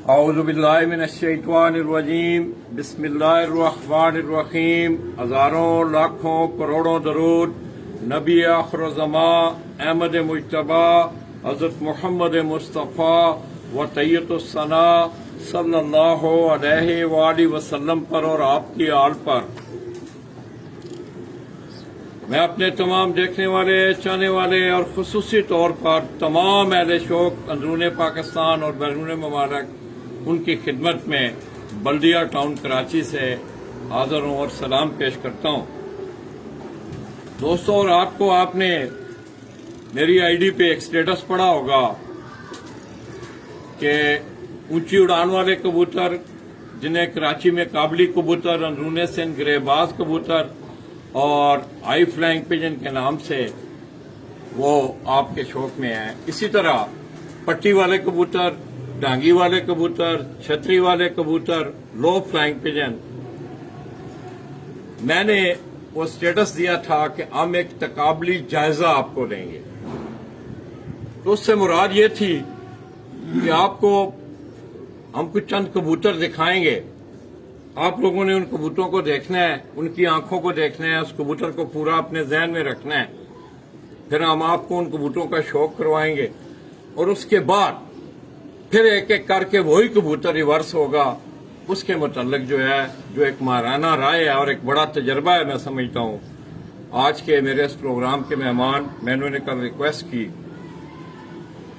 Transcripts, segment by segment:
औज़ुबिल्लाहिमिनश्शैतानिर्रजीम बिस्मिल्लाहिर्रहमानिर्रहीम। हज़ारों लाखों करोड़ों दरूद नबी आखिर ज़मा अहमद मुज्तबा हज़रत मोहम्मद मुस्तफ़ा व तैयतुस्सना सल्लल्लाहु अलैहि वसल्लम पर और आपकी आल पर। मैं अपने तमाम देखने वाले, चाहने वाले और खुसूसी तौर पर तमाम अहले शौक अंदरून पाकिस्तान और बैरून ममालिक उनकी खिदमत में बल्दिया टाउन कराची से हाज़िर हूँ और सलाम पेश करता हूँ। दोस्तों, रात को आपने मेरी आईडी पे एक स्टेटस पढ़ा होगा कि ऊंची उड़ान वाले कबूतर, जिन्हें कराची में काबली कबूतर, अंदरून सिंध ग्रेबाज कबूतर और हाई फ्लाइंग पिजन के नाम से वो आपके शौक में है। इसी तरह पट्टी वाले कबूतर, डांगी वाले कबूतर, छतरी वाले कबूतर, लो फ्लाइंग पिजन। मैंने वो स्टेटस दिया था कि हम एक तकाबली जायजा आपको देंगे। तो उससे मुराद ये थी कि आपको हम कुछ चंद कबूतर दिखाएंगे। आप लोगों ने उन कबूतरों को देखना है, उनकी आंखों को देखना है, उस कबूतर को पूरा अपने जहन में रखना है। फिर हम आपको उन कबूतरों का शौक करवाएंगे और उसके बाद फिर एक एक करके वही कबूतर रिवर्स होगा। उसके मुतल्लिक जो है, जो एक माराना राय है और एक बड़ा तजर्बा है, मैं समझता हूँ। आज के मेरे इस प्रोग्राम के मेहमान, मैंने उन्हें कल रिक्वेस्ट की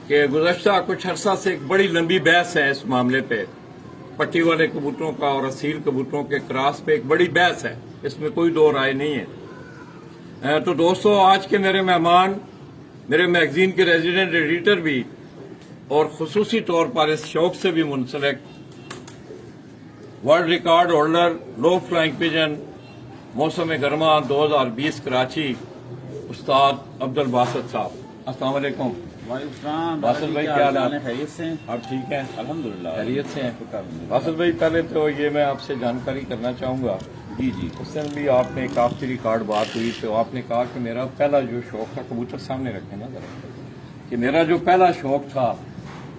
कि गुज़श्ता कुछ अरसा से एक बड़ी लंबी बहस है इस मामले पे। पट्टी वाले कबूतरों का और असील कबूतरों के क्रॉस पे एक बड़ी बहस है, इसमें कोई दो राय नहीं है। तो दोस्तों, आज के मेरे मेहमान मेरे मैगजीन के रेजिडेंट एडिटर भी और खुसूसी तौर पर इस शौक से भी मुंसलिक वर्ल्ड रिकॉर्ड होल्डर लो फ्लाइंग पिजन मौसम गर्मा 2020 कराची, उस्ताद अब्दुल बासित साहब। अस्सलाम वालेकुम। बासित भाई, क्या हाल है? खैरियत से? आप ठीक हैं? अल्हम्दुलिल्लाह खैरियत से हैं। बासित भाई, पहले तो ये मैं आपसे जानकारी करना चाहूंगा। जी जी। उस दिन भी आपने एक आखिरी रिकॉर्ड बात हुई तो आपने कहा कि मेरा पहला जो शौक था, कबूतर सामने रखे ना जरा, कि मेरा जो पहला शौक था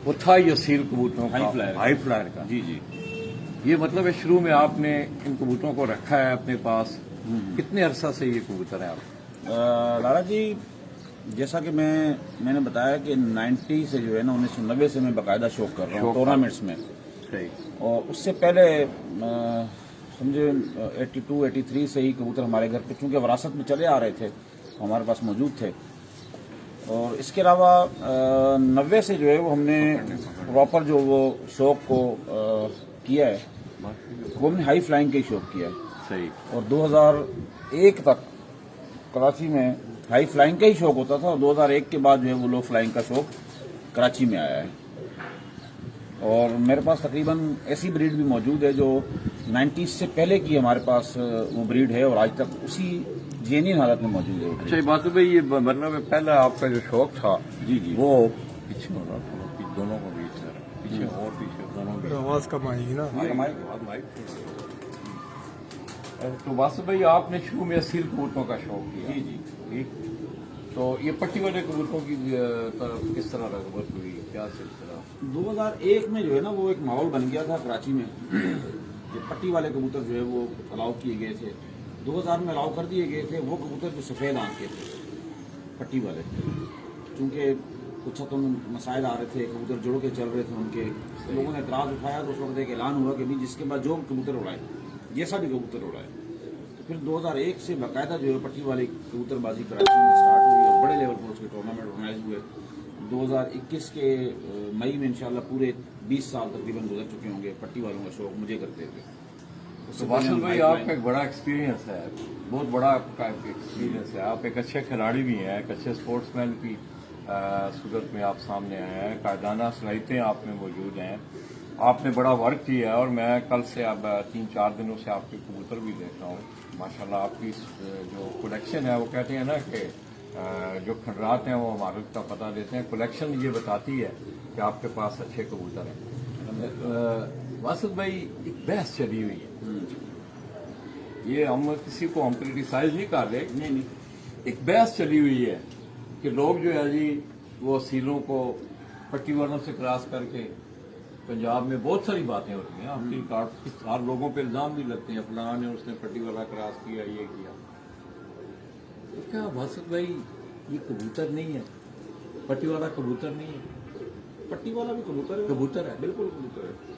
वो था ये असील कबूतरों का, हाई फ्लायर का। जी जी। ये मतलब है शुरू में आपने इन कबूतरों को रखा है अपने पास। कितने अरसा से ये कबूतर है आप? लाला जी, जैसा कि मैंने बताया कि 90 से जो है ना 1990 से मैं बाकायदा शौक कर रहा हूँ टूर्नामेंट्स में। सही। और उससे पहले समझे 82, 83 से ही कबूतर हमारे घर पे चूंकि विरासत में चले आ रहे थे, हमारे पास मौजूद थे। और इसके अलावा 90 से जो है वो हमने प्रॉपर जो वो शौक को किया है, वो हमने हाई फ्लाइंग का ही शौक किया है। सही। और 2001 तक कराची में हाई फ्लाइंग का ही शौक होता था और 2001 के बाद जो है वो लो फ्लाइंग का शौक कराची में आया है। और मेरे पास तकरीबन ऐसी ब्रीड भी मौजूद है जो 90s से पहले की हमारे पास वो ब्रीड है और आज तक उसी जेन्युइन हालत में मौजूद है। अच्छा बासु भाई, ये मतलब पहला आपका जो शौक था, जी जी, वो पीछे हो रहा था, दोनों को बीच पीछे और पीछे दोनों भी आवाज कम आएगी ना। तो बासु भाई, आपने शुरू में असील कबूतरों का शौक किया। जी जी। ठीक। तो ये पट्टी वाले कबूतरों की तरफ किस तरह रगबत हुई, क्या सिलसिला? 2001 में जो है ना वो एक माहौल बन गया था कराची में कि पट्टी वाले कबूतर जो है वो अलाउ किए गए थे। 2000 में अलाउ कर दिए गए थे वो कबूतर जो सफ़ेद आंख के थे, पट्टी वाले। चूंकि कुछ तो मसाइल आ रहे थे, कबूतर जुड़ के चल रहे थे उनके, लोगों ने एतराज़ उठाया तो उस वक्त एक ऐलान हुआ कि भी जिसके बाद जो कबूतर उड़ाए, जैसा भी कबूतर उड़ाए। तो फिर 2001 से बाकायदा जो है पट्टी वाली कबूतरबाजी कराची में स्टार्ट हुई और बड़े लेवल पर उसके टूर्नामेंट ऑर्गेनाइज हुए। 2021 के मई में इंशाल्लाह पूरे 20 साल तकरीबन गुजर चुके होंगे पट्टी वालों का शौक मुझे करते हुए। तो बासित भाई, आपका एक बड़ा एक्सपीरियंस है, बहुत बड़ा आपका एक्सपीरियंस है। आप एक अच्छे खिलाड़ी भी हैं, एक अच्छे स्पोर्ट्समैन की सूरत में आप सामने आए हैं। कायदाना सलाहियतें आप में मौजूद हैं, आपने बड़ा वर्क किया है। और मैं कल से अब 3-4 दिनों से आपके कबूतर भी देख रहा हूँ। माशाल्लाह आपकी जो कलेक्शन है, वो कहते हैं ना कि जो खंडरात हैं वो हमारे का पता देते हैं, कलेक्शन ये बताती है कि आपके पास अच्छे कबूतर हैं। वासित भाई, एक बहस चली हुई है, ये हम किसी को हम क्रिटिसाइज नहीं कर रहे, नहीं, एक बहस चली हुई है कि लोग जो है जी वो असीलों को पट्टी वालों से क्रॉस करके पंजाब में बहुत सारी बातें हो रही हैं, आपकी काट चार लोगों पे इल्जाम भी लगते हैं, फलां ने उसने पट्टी वाला क्रॉस किया, ये किया। तो क्या बासत भाई ये कबूतर नहीं है, पट्टी वाला कबूतर नहीं है, पट्टी वाला भी कबूतर है, कबूतर है। बिल्कुल कबूतर है।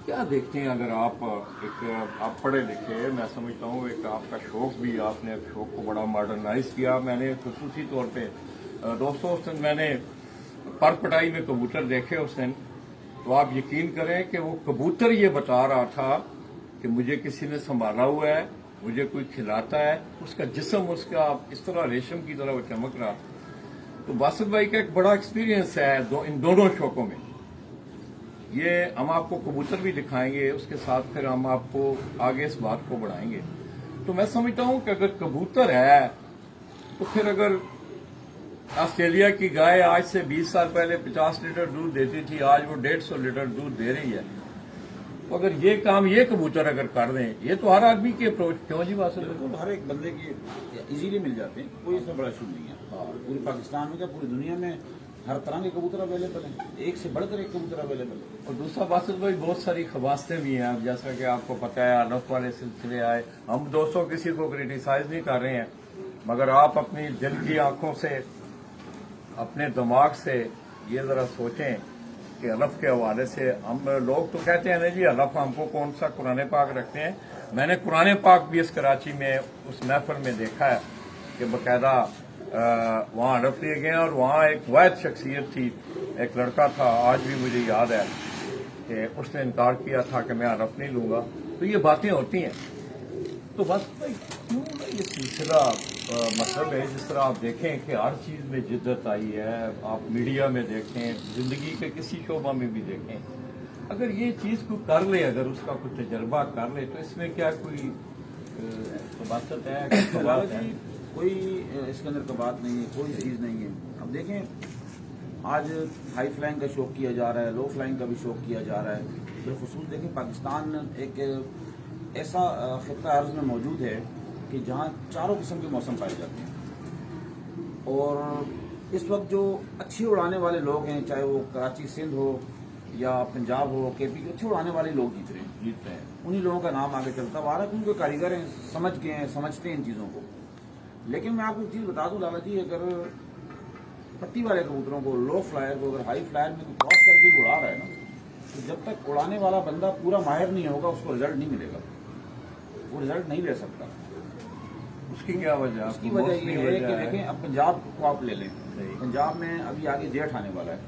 क्या देखते हैं अगर आप आप पढ़े लिखे, मैं समझता हूँ एक आपका शौक भी, आपने शौक को बड़ा मॉडर्नाइज किया। मैंने खुसूसी तौर पे दोस्तों उस दिन मैंने पर पटाई में कबूतर देखे उस दिन, तो आप यकीन करें कि वो कबूतर ये बता रहा था कि मुझे किसी ने संभाला हुआ है, मुझे कोई खिलाता है, उसका जिस्म उसका इस तरह रेशम की तरह वो चमक रहा। तो बासत भाई का एक बड़ा एक्सपीरियंस है इन दोनों शौकों में। ये हम आपको कबूतर भी दिखाएंगे, उसके साथ फिर हम आपको आगे इस बात को बढ़ाएंगे। तो मैं समझता हूं कि अगर कबूतर है तो फिर अगर ऑस्ट्रेलिया की गाय आज से 20 साल पहले 50 लीटर दूध देती थी, आज वो 150 लीटर दूध दे रही है, तो अगर ये काम ये कबूतर अगर कर दें, ये तो हर आदमी की अप्रोच, क्यों जी बात बिल्कुल हर एक बंदे की इजीली मिल जाते हैं, कोई इसमें बड़ा इशू नहीं है। पूरे पाकिस्तान में क्या पूरी दुनिया में हर तरह के कबूतर अवेलेबल हैं, एक से बढ़कर एक कबूतर अवेलेबल है। और दूसरा बासत भाई बहुत सारी खबासतें भी हैं, अब जैसा कि आपको पता है अनफ वाले सिलसिले आए, हम दोस्तों किसी को क्रिटिसाइज नहीं कर रहे हैं, मगर आप अपनी दिल की आंखों से, अपने दिमाग से ये जरा सोचें कि अनफ के हवाले से हम लोग तो कहते हैं ना जी अनफ हमको कौन सा कुरान पाक रखते हैं। मैंने कुरान पाक भी इस कराची में उस महफिल में देखा है कि बाकायदा वहाँ अनफ लिए गए और वहाँ एक वाहिद शख्सियत थी, एक लड़का था, आज भी मुझे याद है कि उसने इनकार किया था कि मैं अनफ नहीं लूंगा। तो ये बातें होती हैं। तो बस भाई क्यों ना ये सिलसिला मतलब है, जिस तरह आप देखें कि हर चीज़ में जिद्दत आई है, आप मीडिया में देखें, जिंदगी के किसी शोबा में भी देखें, अगर ये चीज़ को कर ले, अगर उसका कोई तजर्बा कर ले, तो इसमें क्या कोई बात है, कोई इसके अंदर का बात नहीं है, कोई चीज़ नहीं है। अब देखें आज हाई फ्लाइंग का शौक किया जा रहा है, लो फ्लाइंग का भी शौक किया जा रहा है। बिलखुसूस देखें पाकिस्तान एक ऐसा खित्ता अर्ज में मौजूद है कि जहाँ चारों किस्म के मौसम पाए जाते हैं, और इस वक्त जो अच्छी उड़ाने वाले लोग हैं, चाहे वो कराची सिंध हो या पंजाब हो, केपी के अच्छे उड़ाने वाले लोग जीत रहे हैं, उन्हीं लोगों का नाम आगे चलता आ रहा है, क्योंकि कारीगर हैं, समझ गए हैं, समझते हैं इन चीज़ों को। लेकिन मैं आपको एक चीज़ बता दूं लाला जी, अगर पट्टी वाले कबूतरों को, लो फ्लायर को अगर हाई फ्लायर में क्रॉस करके उड़ा रहा है ना, तो जब तक उड़ाने वाला बंदा पूरा माहिर नहीं होगा उसको रिजल्ट नहीं मिलेगा, वो रिजल्ट नहीं ले सकता। उसकी क्या वजह? उसकी वजह ये है कि देखें, अब पंजाब को आप ले लें, पंजाब में अभी आगे जेठ आने वाला है।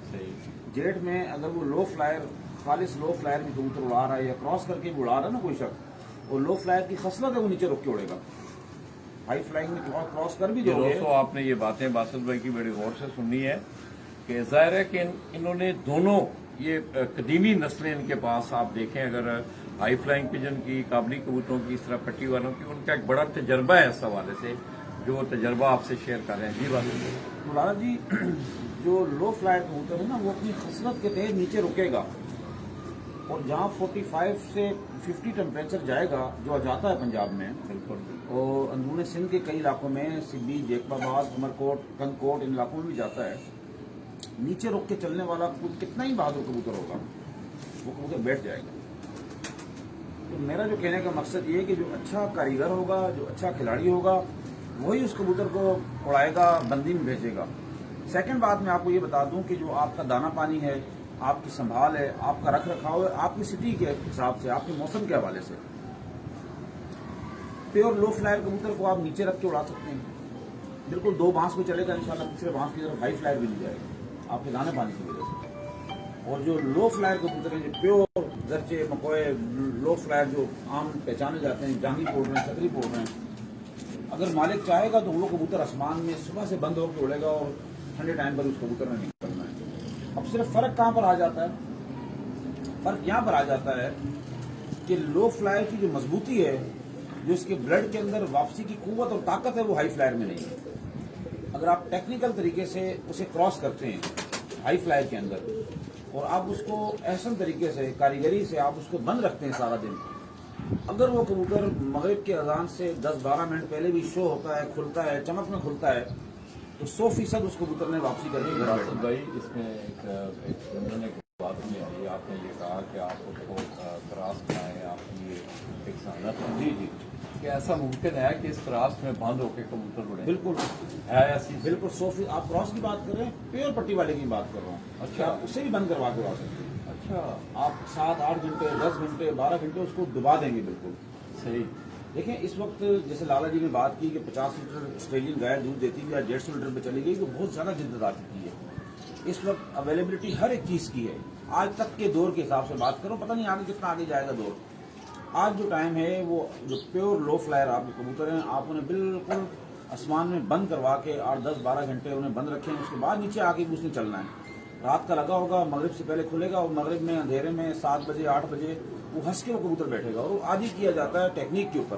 जेठ में अगर वो लो फ्लायर, खालिस लो फ्लायर में कबूतर उड़ा रहा है या क्रॉस करके भी उड़ा रहा है ना कोई शख्स, वो लो फ्लायर की खसलत है, वो नीचे रुक के उड़ेगा। हाई फ्लाइंग में क्रॉस कर भी दोगे। दोस्तों आपने ये बातें बासत भाई की बड़ी गौर से सुननी है कि जाहिर है कि इन्होंने दोनों ये कदीमी नस्लें इनके पास आप देखें, अगर हाई फ्लाइंग पिजन की, काबली कबूतरों की, इस तरह पट्टी वालों की, उनका एक बड़ा तजर्बा है इस हवाले से, जो तजर्बा आपसे शेयर कर रहे हैं। जी बात लाला जी, जो लो फ्लायर कबूतर है ना, वो अपनी खसलत के तहत नीचे रुकेगा, और जहाँ 45 से 50 टेम्परेचर जाएगा, जो जाता है पंजाब में, बिल्कुल, और अंदरूनी सिंध के कई इलाकों में, सिब्बी, जेकबाबाद, उमरकोट, कंदकोट, इन इलाकों में भी जाता है, नीचे रुक के चलने वाला कितना ही बहादुर कबूतर होगा, वो कबूतर बैठ जाएगा। तो मेरा जो कहने का मकसद ये है कि जो अच्छा कारीगर होगा, जो अच्छा खिलाड़ी होगा, वही उस कबूतर को उड़ाएगा, बंदी में भेजेगा। सेकंड बात मैं आपको ये बता दूं कि जो आपका दाना पानी है, आपकी संभाल है, आपका रख रखाव है, आपकी सिटी के हिसाब से, आपके मौसम के हवाले से, प्योर लो फ्लायर कबूतर को आप नीचे रख के उड़ा सकते हैं, बिल्कुल 2 बांस पे चलेगा, इंशाल्लाह तीसरे बांस की तरफ हाई फ्लायर भी नहीं जाएगा आपके दाने पानी की वजह से। और जो लो फ्लायर कबूतर हैं, जो प्योर जर्चे, मकोए, लो फ्लायर जो आम पहचाने जाते हैं, जांगी पोड़ रहे हैं, छतरी पोड़ रहे हैं, अगर मालिक चाहेगा तो वो कबूतर आसमान में सुबह से बंद होकर उड़ेगा और ठंडे टाइम पर उस कबूतर ने निकलना है। अब सिर्फ फर्क कहाँ पर आ जाता है? फर्क यहाँ पर आ जाता है कि लो फ्लायर की जो मजबूती है, जो इसके ब्लड के अंदर वापसी की कुव्वत और ताकत है, वो हाई फ्लायर में नहीं है। अगर आप टेक्निकल तरीके से उसे क्रॉस करते हैं हाई फ्लायर के अंदर, और आप उसको एहसन तरीके से, कारीगरी से आप उसको बंद रखते हैं सारा दिन, अगर वो कबूतर मगरिब के अजान से 10-12 मिनट पहले भी शो होता है, खुलता है, चमक में खुलता है, तो 100% उस कबूतर ने वापसी करके घर आ भाई इसमें एक बात नहीं आई। आपने ये कहा कि आप उसको क्रॉस कराएं, आपकी ये एक सहनत है जी जी कि ऐसा मुमकिन है कि इस क्रॉस में बंद होकर कबूतर उड़े? बिल्कुल है ऐसी? बिल्कुल 100%। आप क्रॉस की बात कर रहे हैं, प्योर पट्टी वाले की बात कर रहा हूँ। अच्छा। आप उससे भी बंद करवा के उड़ा सकते हैं। अच्छा, आप 7-8 घंटे 10 घंटे 12 घंटे उसको डुबा देंगे बिल्कुल। सही। देखें इस वक्त जैसे लाला जी ने बात की कि 50 लीटर ऑस्ट्रेलियन गाय दूध देती थी, या 150 लीटर पे चली गई, तो बहुत ज़्यादा जिद्दत आ चुकी है। इस वक्त अवेलेबिलिटी हर एक चीज़ की है। आज तक के दौर के हिसाब से बात करो, पता नहीं आगे कितना आगे जाएगा दौर। आज जो टाइम है वो जो प्योर लो फ्लायर आपके कबूतर हैं, आप उन्हें बिल्कुल आसमान में बंद करवा के 8-10-12 घंटे उन्हें बंद रखें, उसके बाद नीचे आके उसने चलना है। रात का लगा होगा, मगरिब से पहले खुलेगा, और मगरिब में अंधेरे में 7 बजे 8 बजे वो हंस के वो कबूतर बैठेगा। और आदि किया जाता है टेक्निक के ऊपर।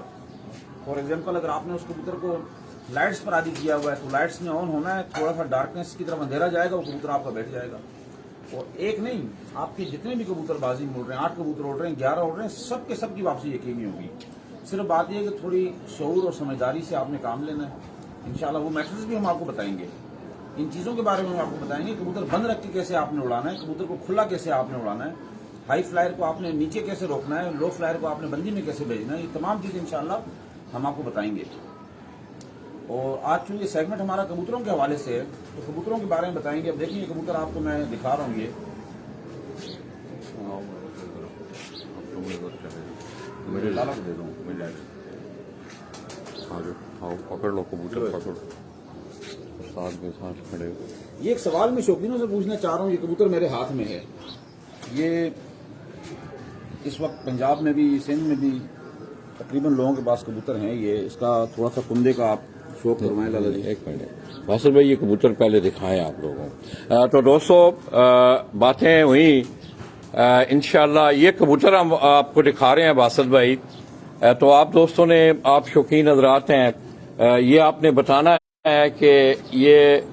फॉर एग्जाम्पल, अगर आपने उस कबूतर को लाइट्स पर आदि किया हुआ है, तो लाइट्स में ऑन होना है, थोड़ा सा डार्कनेस की तरफ अंधेरा जाएगा, वो कबूतर आपका बैठ जाएगा। और एक नहीं, आपके जितने भी कबूतरबाजी में उड़ रहे हैं, 8 कबूतर उड़ रहे हैं, 11 उड़ रहे हैं, सबके सब की वापसी यकीनी होगी। सिर्फ बात यह है कि थोड़ी शऊर और समझदारी से आपने काम लेना है। इंशाल्लाह वो मैथड्स भी हम आपको बताएंगे, इन चीज़ों के बारे में हम आपको बताएंगे। कबूतर बंद रख के कैसे आपने उड़ाना है, कबूतर को खुला कैसे आपने उड़ाना है, हाई फ्लायर को आपने नीचे कैसे रोकना है, लो फ्लायर को आपने बंदी में कैसे भेजना है, ये तमाम चीज़ इंशाल्लाह हम आपको बताएंगे। और आज चूंकि सेगमेंट हमारा कबूतरों के हवाले से है, तो कबूतरों के बारे में बताएंगे। अब देखिए कबूतर आपको मैं दिखा रहा हूँ, ये मेरे लाला को दे दूँ, पकड़ लो कबूतर, पकड़ो साथ में साथ खड़े हो। ये एक सवाल मैं शौकीनों से पूछना चाह रहा हूँ। ये कबूतर मेरे हाथ में है, ये इस वक्त पंजाब में भी सिंध में भी तकरीबन लोगों के पास कबूतर हैं। ये इसका थोड़ा सा कुंदे का आप शौक करवाएं लाला जी। एक मिनट वासिल भाई, ये कबूतर पहले दिखाएं आप लोगों को। तो दोस्तों बातें हुई, इंशाल्लाह ये कबूतर हम आपको दिखा रहे हैं वासिल भाई। तो आप दोस्तों ने, आप शौकीन हजरात हैं, ये आपने बताना है कि ये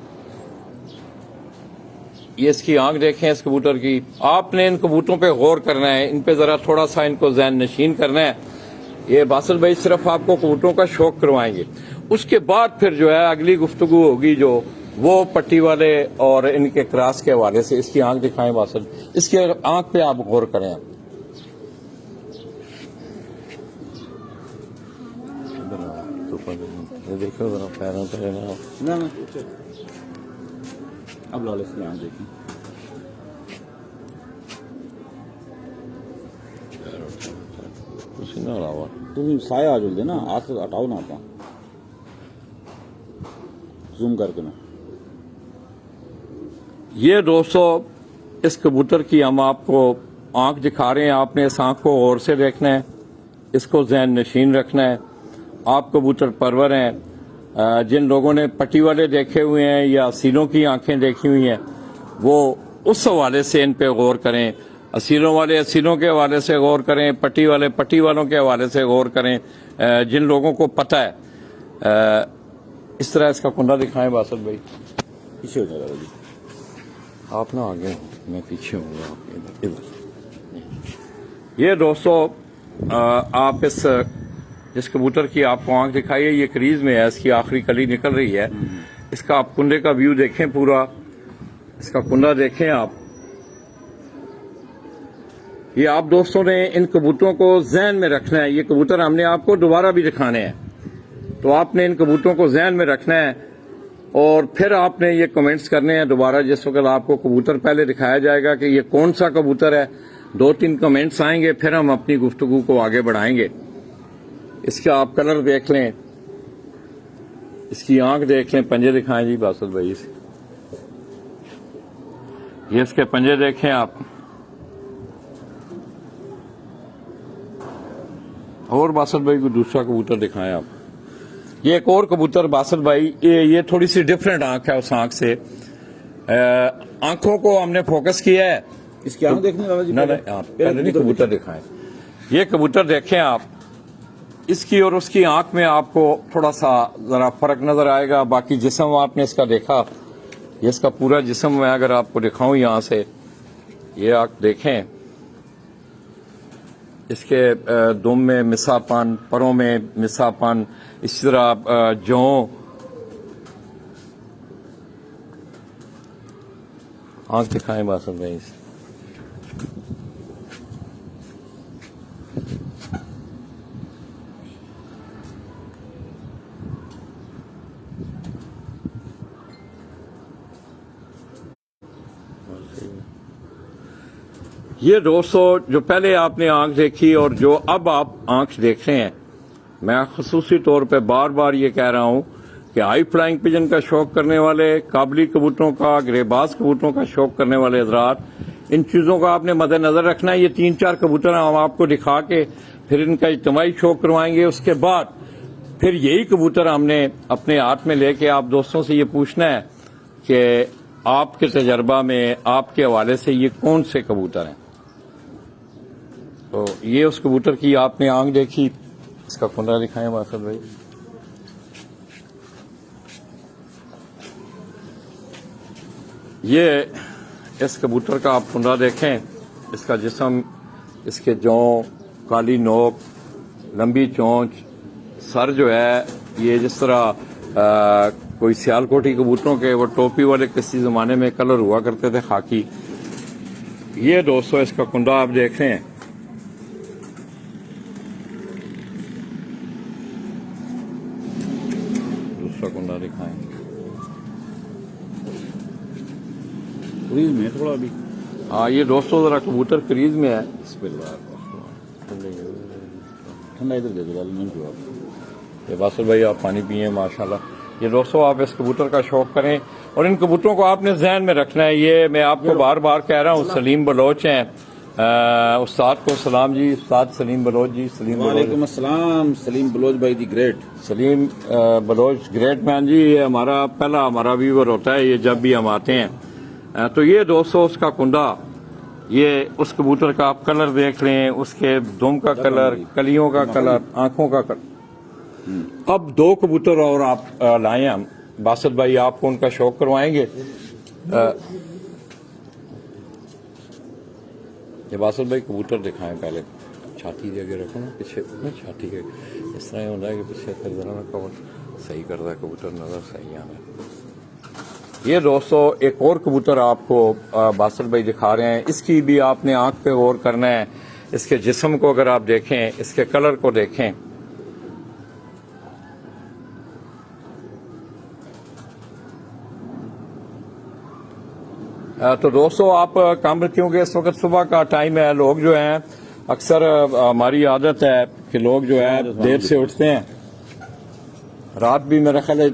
इसकी आंख देखें इस कबूतर की। आपने इन कबूतरों पे गौर करना है, इन पे जरा थोड़ा सा इनको ज़हन नशीन करना है। ये बासिल भाई सिर्फ आपको कबूतरों का शौक करवाएंगे, उसके बाद फिर जो है अगली गुफ्तगू होगी जो वो पट्टी वाले और इनके क्रॉस के हवाले से। इसकी आंख दिखाएं बासिल, इसकी आंख पे आप गौर करें। ये देखो जरा पैरों पे ना अब लाला इसकी आंख देखिए, कुछ ना अलावा तुम साया आ जुल ना, हाथ से हटाओ ना, आप जूम करके ना। ये दोस्तों इस कबूतर की हम आपको आंख दिखा रहे हैं। आपने इस आंख को गौर से देखना है, इसको ज़हन नशीन रखना है। आप कबूतर परवर हैं, जिन लोगों ने पट्टी वाले देखे हुए हैं या असीलों की आंखें देखी हुई हैं, वो उस हवाले से इन पे गौर करें। असीलों वाले असीलों के हवाले से गौर करें, पट्टी वाले पट्टी वालों के हवाले से गौर करें। जिन लोगों को पता है, इस तरह इसका कुंडा दिखाएं बासिल भाई। पीछे हो जाएगा जी, आप ना आगे हो, मैं पीछे हूँ, आप इधर। ये दोस्तों आप इस कबूतर की आपको आंख दिखाइए, ये क्रीज में है, इसकी आखिरी कली निकल रही है। इसका आप कुंडे का व्यू देखें, पूरा इसका कुंडा देखें आप। ये आप दोस्तों ने इन कबूतरों को जहन में रखना है। ये कबूतर हमने आपको दोबारा भी दिखाने हैं, तो आपने इन कबूतरों को जहन में रखना है और फिर आपने ये कमेंट्स करने हैं दोबारा। जिस वक्त आपको कबूतर पहले दिखाया जाएगा कि ये कौन सा कबूतर है, 2-3 कमेंट्स आएंगे, फिर हम अपनी गुफ्तगू को आगे बढ़ाएंगे। इसका आप कलर देख लें, इसकी आंख देख लें, पंजे दिखाएं जी बासिल भाई से। ये इसके पंजे देखें आप। और बासिल भाई को दूसरा कबूतर दिखाएं आप। ये एक और कबूतर बासिल भाई, ये थोड़ी सी डिफरेंट आंख है उस आंख से। आंखों को हमने फोकस किया है। इसकी आंख देखने वाला जी, पहले नहीं कबूतर दिखाएं। ये कबूतर देखें आप, इसकी और उसकी आंख में आपको थोड़ा सा जरा फर्क नजर आएगा। बाकी जिस्म आपने इसका देखा, ये इसका पूरा जिस्म मैं अगर आपको दिखाऊं यहाँ से, ये आप देखें, इसके दुम में मिसापन, परों में मिसापन, इस तरह जौ, आंख दिखाएं बासिल भाई। ये दोस्तों जो पहले आपने आंख देखी और जो अब आप आंख देख रहे हैं, मैं खसूसी तौर पे बार बार ये कह रहा हूं कि हाई फ्लाइंग पिजन का शौक करने वाले, काबली कबूतरों का, ग्रेबाज कबूतरों का शौक करने वाले हजरात, इन चीजों का आपने मद्देनजर रखना है। ये 3-4 कबूतर हम आपको दिखा के फिर इनका इज्तिमाई शौक करवाएंगे। उसके बाद फिर यही कबूतर हमने अपने हाथ में लेके आप दोस्तों से ये पूछना है कि आपके तजर्बा में, आपके हवाले से ये कौन से कबूतर हैं। तो ये उस कबूतर की आपने आंख देखी, इसका कुंडा दिखाएं बासत भाई। ये इस कबूतर का आप कुंडा देखें, इसका जिस्म, इसके जौं, काली नोक, लंबी चोंच, सर जो है ये जिस तरह कोई सियालकोटी कबूतरों के वो टोपी वाले किसी जमाने में कलर हुआ करते थे खाकी। ये दोस्तों इसका कुंडा आप देख रहे हैं। दूसरा कुंडा दिखाएं। क्रीज में थोड़ा अभी। हाँ ये दोस्तों जरा कबूतर क्रीज में है। ठंडा इधर दे दो आप। ये बासुर भाई आप पानी पिए माशाल्लाह। ये दोस्तों आप इस कबूतर का शौक करें और इन कबूतरों को आपने जहन में रखना है। ये मैं आपको बार बार कह रहा हूँ, सलीम बलोच हैं, उस्ताद को सलाम जी, उस्ताद सलीम बलोच जी। वालेकुम अस्सलाम, सलीम बलोच भाई the great. Saleem Baloch great man ji, ये हमारा व्यूवर होता है ये जब भी हम आते हैं। तो ये दोस्तों उसका कुंडा, ये उस कबूतर का आप कलर देख लें, उसके दुम का कलर, कलियों का कलर, आंखों का कलर। अब 2 कबूतर और आप लाए हम बासत भाई, आपको उनका शौक करवाएंगे। ये बासत भाई कबूतर दिखाएं पहले। छाती जगह रखो ना पीछे, छाती के इस तरह होता है कि पीछे जरा ना कवर सही करता है कबूतर, नजर सही आना। ये दोस्तों एक और कबूतर आपको बासत भाई दिखा रहे हैं। इसकी भी आपने आंख पे गौर करना है। इसके जिस्म को अगर आप देखें, इसके कलर को देखें, तो दोस्तों आप काम, क्योंकि इस वक्त सुबह का टाइम है, लोग जो हैं अक्सर, हमारी आदत है कि लोग जो है देर से उठते हैं। रात भी मेरा ख्याल है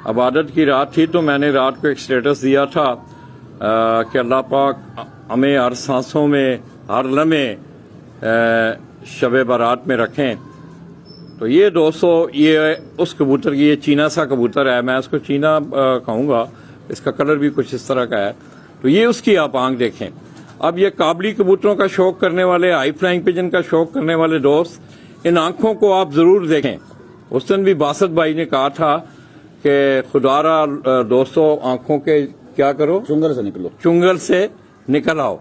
इबादत की रात थी, तो मैंने रात को एक स्टेटस दिया था कि अल्लाह पाक हमें हर सांसों में, हर लम्हे शब बारात में रखें। तो ये दोस्तों ये उस कबूतर की, ये चीना सा कबूतर है, मैं इसको चीना कहूँगा, इसका कलर भी कुछ इस तरह का है। तो ये उसकी आप आंख देखें। अब ये काबली कबूतरों का शौक करने वाले, हाई फ्लाइंग पिजन का शौक करने वाले दोस्त, इन आंखों को आप जरूर देखें। उस दिन भी बासत भाई ने कहा था कि खुदारा दोस्तों आंखों के क्या करो, चुंगल से निकलो, चुंगल से निकल आओ।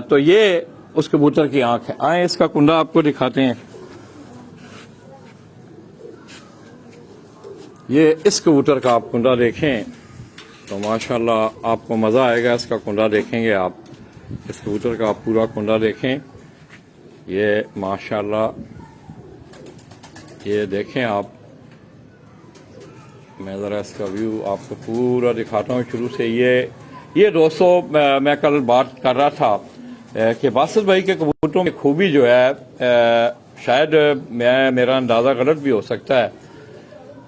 तो ये उस कबूतर की आंख है। आए इसका कुंडा आपको दिखाते हैं। ये इस कबूतर का आप कुंडा देखें तो माशाल्लाह आपको मजा आएगा। इसका कुंडा देखेंगे आप, इस कबूतर का आप पूरा कुंडा देखें। ये माशाल्लाह, ये देखें आप, मैं ज़रा इसका व्यू आपको पूरा दिखाता हूँ शुरू से। ये दोस्तों मैं कल बात कर रहा था कि बासत भाई के कबूतरों की खूबी जो है, शायद मेरा अंदाज़ा गलत भी हो सकता है,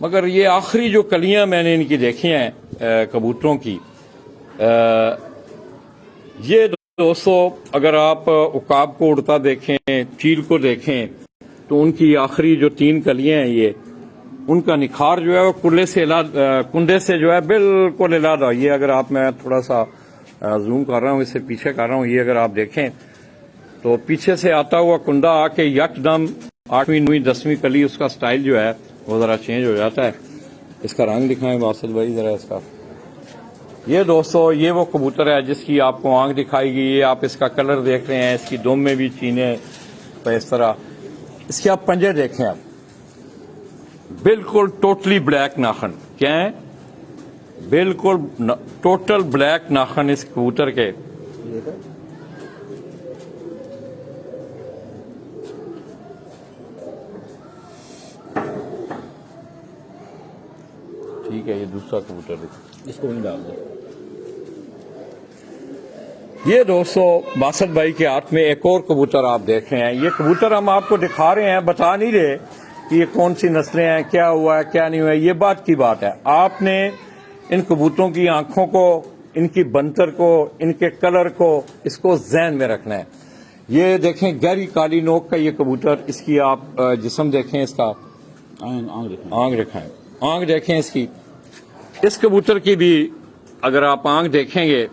मगर ये आखिरी जो कलियां मैंने इनकी देखी हैं कबूतरों की, ये दोस्तों अगर आप उकाब को उड़ता देखें, चील को देखें, तो उनकी आखिरी जो 3 कलियां हैं, ये उनका निखार जो है वो कुंडे से जो है बिल्कुल इलादा। ये अगर आप, मैं थोड़ा सा जूम कर रहा हूँ, इससे पीछे कर रहा हूँ, ये अगर आप देखें तो पीछे से आता हुआ कुंडा आके यकदम 8वीं 9वीं 10वीं कली, उसका स्टाइल जो है वो जरा चेंज हो जाता है। इसका रंग दिखाएं बासत भाई जरा इसका। ये दोस्तों ये वो कबूतर है जिसकी आपको आंख दिखाई गई है। आप इसका कलर देख रहे हैं, इसकी दुम में भी चीने तो इस तरह। इसके आप पंजे देखें, आप बिल्कुल टोटली ब्लैक नाखन, क्या है, बिल्कुल टोटल ब्लैक नाखन इस कबूतर के। ठीक है, ये दूसरा कबूतर देखो, इसको नहीं डाल दो। ये दोस्तों बासत भाई के हाथ में एक और कबूतर आप देख रहे हैं। ये कबूतर हम आपको दिखा रहे हैं, बता नहीं रहे कि ये कौन सी नस्लें हैं, क्या हुआ है क्या नहीं हुआ है। ये बात की बात है, आपने इन कबूतरों की आंखों को, इनकी बनतर को, इनके कलर को, इसको जहन में रखना है। ये देखें गहरी काली नोक का ये कबूतर, इसकी आप जिस्म देखें, इसका आंख देखें इसकी। इस कबूतर की भी अगर आप आंख देखेंगे,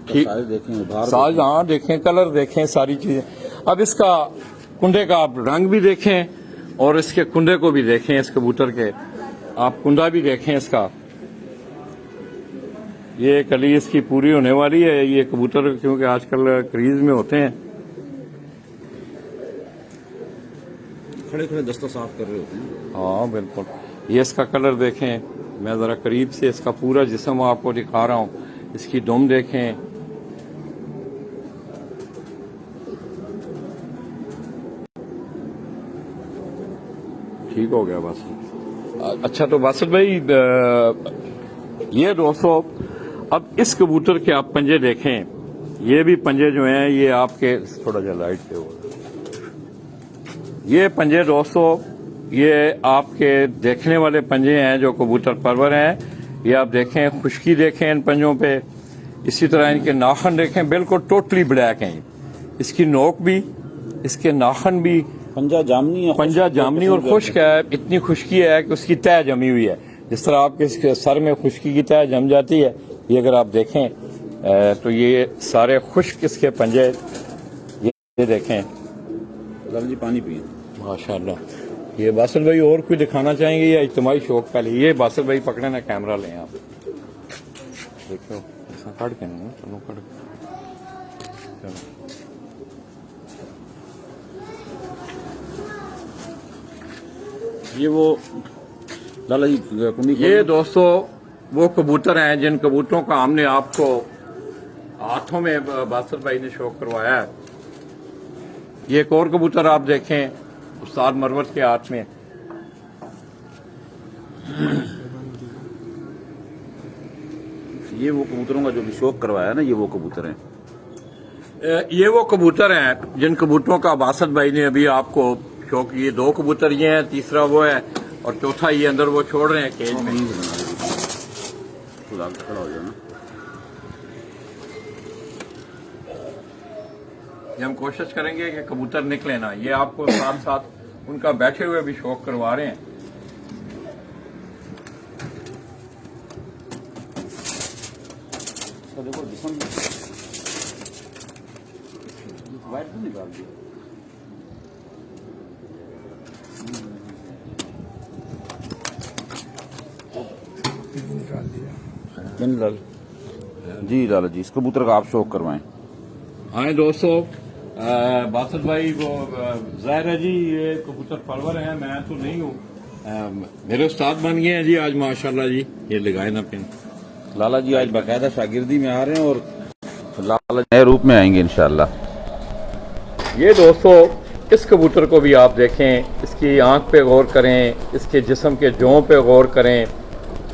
ठीक देखें, साज, हाँ देखें, कलर देखें, सारी चीजें। अब इसका कुंडे का आप रंग भी देखें और इसके कुंडे को भी देखें, इस कबूतर के आप कुंडा भी देखें इसका। ये कली इसकी पूरी होने वाली है। ये कबूतर क्योंकि आजकल क्रीज में होते हैं, खड़े खड़े दस्ता साफ कर रहे होते हैं। हाँ बिल्कुल। ये इसका कलर देखें, मैं जरा करीब से इसका पूरा जिस्म आपको दिखा रहा हूँ। इसकी दुम देखें, ठीक हो गया बस। अच्छा तो बासत भाई, ये दोस्तों अब इस कबूतर के आप पंजे देखें। ये भी पंजे जो हैं ये आपके, थोड़ा जा लाइट पे हो, ये पंजे दोस्तों ये आपके देखने वाले पंजे हैं जो कबूतर परवर हैं। ये आप देखें, खुश्की देखें इन पंजों पे, इसी तरह इनके नाखन देखें, बिल्कुल टोटली ब्लैक हैं। इसकी नोक भी, इसके नाखन भी पंजा जामनी है, पंजा जामनी और खुश्क है। इतनी खुश्की है कि उसकी तह जमी हुई है। जिस तरह आपके इसके सर में खुश्की की तह जम जाती है, ये अगर आप देखें तो ये सारे खुश्क इसके पंजे, ये देखें। लाल जी पानी पिए। माशाल्लाह। ये बासत भाई और कोई दिखाना चाहेंगे या इज्तिमाई शौक का लिए? ये बासत भाई पकड़े ना, कैमरा लें आप, देखो ऐसा काट के नहीं, चलो काट चलो। ये वो लाला जी कुंडी, ये दोस्तों वो कबूतर हैं जिन कबूतरों का हमने आपको हाथों में बासत भाई ने शौक करवाया है। ये एक और कबूतर आप देखें उस्ताद मरवत के हाथ में। ये वो कबूतरों का जो भी शौक करवाया ना, ये वो कबूतर हैं। ये वो कबूतर हैं जिन कबूतरों का बासत भाई ने अभी आपको शौक, ये दो कबूतर ये हैं, तीसरा वो है और चौथा ये अंदर वो छोड़ रहे हैं केज में। खड़ा हो जाना। ये हम कोशिश करेंगे कि कबूतर निकले ना। ये आपको साथ साथ उनका बैठे हुए भी शौक करवा रहे हैं। देखो जिसम वाइट भी निकाल दिया। लाल जी, लाला जी इस कबूतर का आप शौक करवाएं। हाँ दोस्तों, बासत भाई वो जाहिर है जी, ये कबूतर परवर हैं, मैं तो नहीं हूँ। मेरे उस्ताद बन गए हैं जी आज माशाल्लाह जी। ये लगाए ना पिन। लाला जी आज बाकायदा शागिर्दी में आ रहे हैं और लाला जी नए रूप में आएंगे इंशाल्लाह। ये दोस्तों इस कबूतर को भी आप देखें, इसकी आंख पे गौर करें, इसके जिस्म के जों पे गौर करें।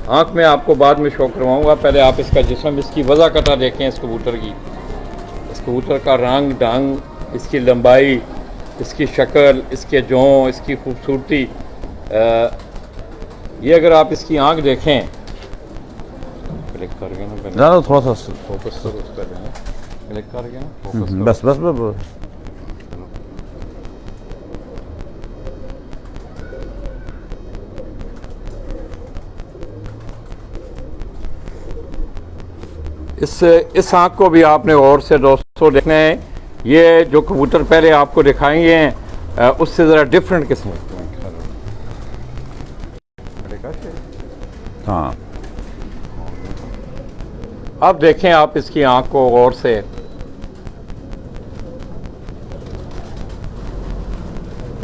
आंख में आपको बाद में शो करवाऊंगा, पहले आप इसका जिस्म, इसकी वज़ा कटा देखें इस कबूतर की। इस कबूतर का रंग ढंग, इसकी लंबाई, इसकी शक्ल, इसके जों, इसकी खूबसूरती। ये अगर आप इसकी आंख देखें, क्लिक करके ना थोड़ा सा फोकस करो उस पर, क्लिक करके ना फोकस करो। बस बस बस। इस आंख को भी आपने गौर से दोस्तों देखना है। ये जो कबूतर पहले आपको दिखाएंगे हैं उससे ज़रा डिफरेंट किस्म। हाँ, अब देखें आप इसकी आंख को गौर से।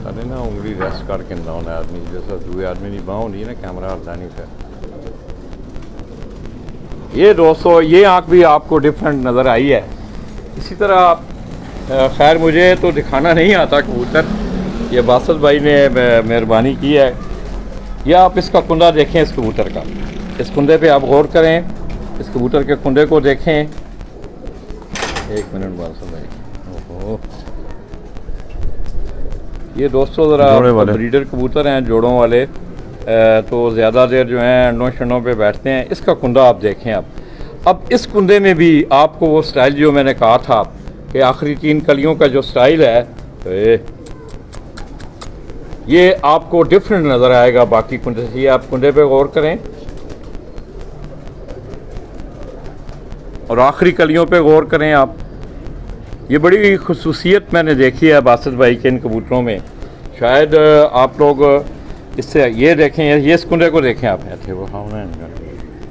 अरे ना उंगली रेस्ट करके ना होना आदमी, जैसा दूसरे आदमी नहीं बाँव नहीं ना, कैमरा हल्दा नहीं फिर। ये दोस्तों ये आँख भी आपको डिफरेंट नज़र आई है। इसी तरह खैर मुझे तो दिखाना नहीं आता कबूतर, ये बासत भाई ने मेहरबानी की है। या आप इसका कुंदा देखें, इस कबूतर का, इस कुंदे पे आप गौर करें, इस कबूतर के कुंदे को देखें। एक मिनट बासत भाई, ओहो ये दोस्तों ज़रा ब्रीडर कबूतर हैं जोड़ों वाले, तो ज़्यादा देर जो है अंडों शंडों पे बैठते हैं। इसका कुंदा आप देखें आप। अब इस कुंदे में भी आपको वो स्टाइल जो मैंने कहा था कि आखिरी 3 कलियों का जो स्टाइल है, तो ये आपको डिफरेंट नज़र आएगा बाकी कुंदे से। ये आप कुंदे पे गौर करें और आखिरी कलियों पे गौर करें आप। ये बड़ी खुसूसियत मैंने देखी है बासत भाई के इन कबूतरों में। शायद आप लोग इससे ये देखें, ये इस कुंडे को देखें आप, ऐसे वो है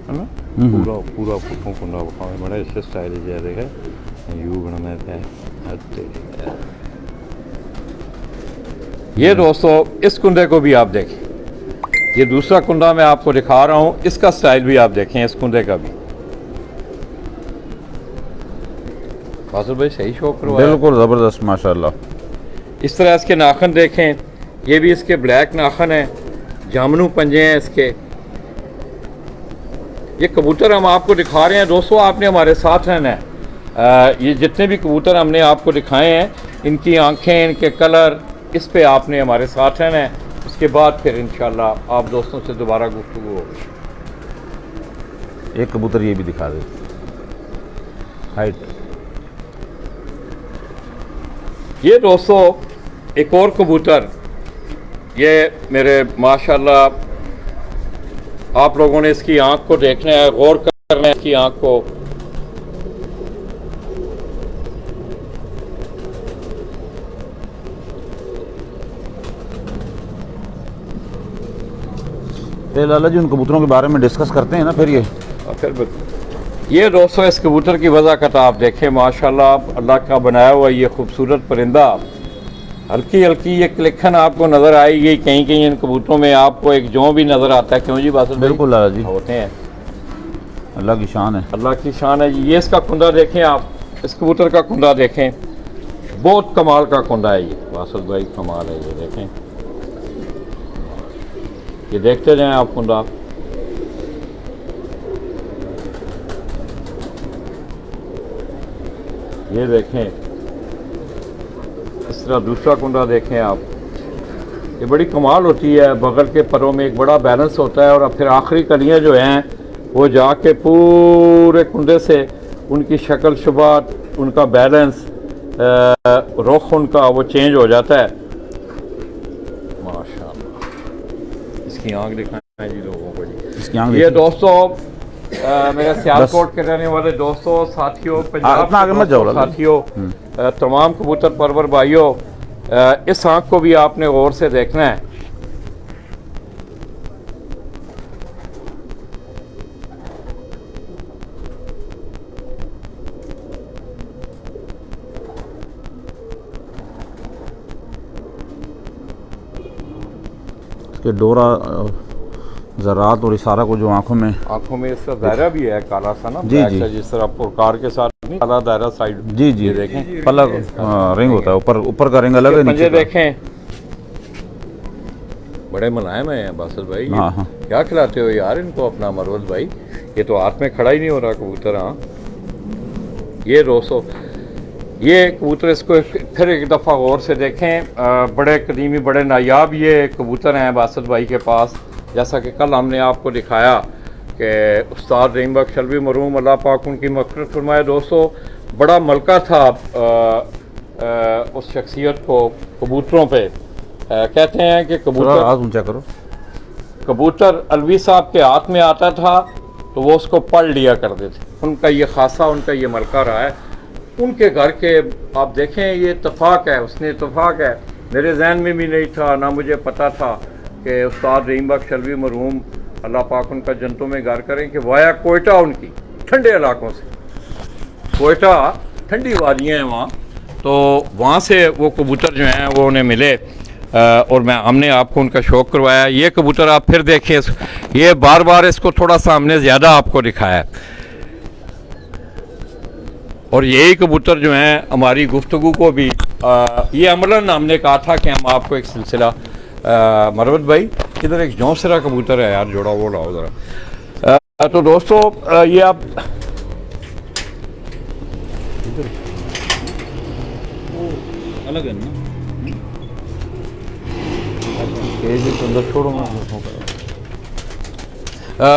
ना, पूरा पूरा कुंडा वो बड़ा इससे स्टाइल है, देखे यू बना है। ये दोस्तों इस कुंडे को भी आप देखें, ये दूसरा कुंडा मैं आपको दिखा रहा हूँ, इसका स्टाइल भी आप देखें, इस कुंडे का भी। बासुर भाई सही शौक करवाया, बिल्कुल ज़बरदस्त माशाल्लाह। इस तरह इसके नाखन देखें, ये भी इसके ब्लैक नाखन हैं, जामनू पंजे हैं इसके। ये कबूतर हम आपको दिखा रहे हैं दोस्तों, आपने हमारे साथ रहना है। ये जितने भी कबूतर हमने आपको दिखाए हैं, इनकी आंखें, इनके कलर, इस पे आपने हमारे साथ रहना है। उसके बाद फिर इंशाल्लाह आप दोस्तों से दोबारा गुफ्तगू होगी। एक कबूतर ये भी दिखा दे, हाइट। ये दोस्तों एक और कबूतर, ये मेरे माशाल्लाह आप लोगों ने इसकी आंख को देखना है, गौर करना है इसकी आंख को। लाला जी उन कबूतरों के बारे में डिस्कस करते हैं ना फिर ये दोस्तों इस कबूतर की वज़ाकत आप देखें, माशाल्लाह अल्लाह का बनाया हुआ ये खूबसूरत परिंदा। हल्की हल्की ये क्लिखन आपको नज़र आएगी, कहीं कहीं इन कबूतरों में आपको एक जों भी नज़र आता है। क्यों जी बात? बिल्कुल लाला जी, होते हैं, अल्लाह की शान है, अल्लाह की शान है। ये इसका कुंदा देखें आप, इस कबूतर का कुंदा देखें, बहुत कमाल का कुंदा है ये वासुद भाई, कमाल है ये। देखें, ये देखते जाएं आप कुंदा। ये देखें, इस तरह दूसरा कुंडा देखें आप, ये बड़ी कमाल होती है। बगल के परों में एक बड़ा बैलेंस होता है, और फिर आखिरी कलियाँ जो हैं वो जाके पूरे कुंडे से उनकी शक्ल शुबात, उनका बैलेंस, रुख उनका वो चेंज हो जाता है। माशाल्लाह, इसकी आँख दिखाएं जी लोगों को जी, इसकी आँख। ये दोस्तों मेरे सियालकोट के रहने वाले दोस्तों, साथियों, पंजाब साथियों, तमाम कबूतर परवर भाइयों, इस आँख को भी आपने गौर से देखना है। इसके डोरा ज़रात और इशारा को जो आंखों में इसका दायरा भी है काला सा ना, जी जी, जिस तरह पुरकार के साथ नहीं काला दायरा साइड, जी जी देखें, पलक रिंग होता है, ऊपर का रिंग अलग है, नीचे देखें, बड़े मुलायम हैं बासुद भाई। हाँ। क्या खिलाते हो यार इनको अपना मरवज भाई, ये तो हाथ में खड़ा ही नहीं हो रहा कबूतर। हाँ ये दोस्तों ये कबूतर, इसको फिर एक दफ़ा गौर से देखें, बड़े कदीमी, बड़े नायाब ये कबूतर हैं बासुद भाई के पास। जैसा कि कल हमने आपको दिखाया कि उस्ताद रहीम बख्श अलवी मरहूम, अल्लाह पाक उनकी मग़फ़िरत फरमाए, दोस्तों बड़ा मलका था उस शख्सियत को कबूतरों पे। कहते हैं कि कबूतर अलवी साहब के हाथ में आता था तो वो उसको पढ़ लिया करते थे। उनका ये खासा, उनका ये मलका रहा है। उनके घर के आप देखें, ये इत्तफाक है, उसने इत्तफाक है, मेरे जहन में भी नहीं था, ना मुझे पता था कि उस्ताद रहीम बख्श अलवी मरहूम, अल्लाह पाक उनका जन्नतों में घर करें, कि वाया कोयटा, उनकी ठंडे इलाकों से, कोयटा ठंडी वादियाँ हैं वहाँ, तो वहाँ से वो कबूतर जो हैं वो उन्हें मिले, और हमने आपको उनका शौक़ करवाया। ये कबूतर आप फिर देखें, ये बार बार इसको थोड़ा सा हमने ज़्यादा आपको दिखाया है। और यही कबूतर जो हैं हमारी गुफ्तगू को भी ये अमलन हमने कहा था कि हम आपको एक सिलसिला मरवत भाई इधर एक जौसरा कबूतर है यार जोड़ा वो लाओ ज़रा। तो दोस्तों ये आप अलग है ना,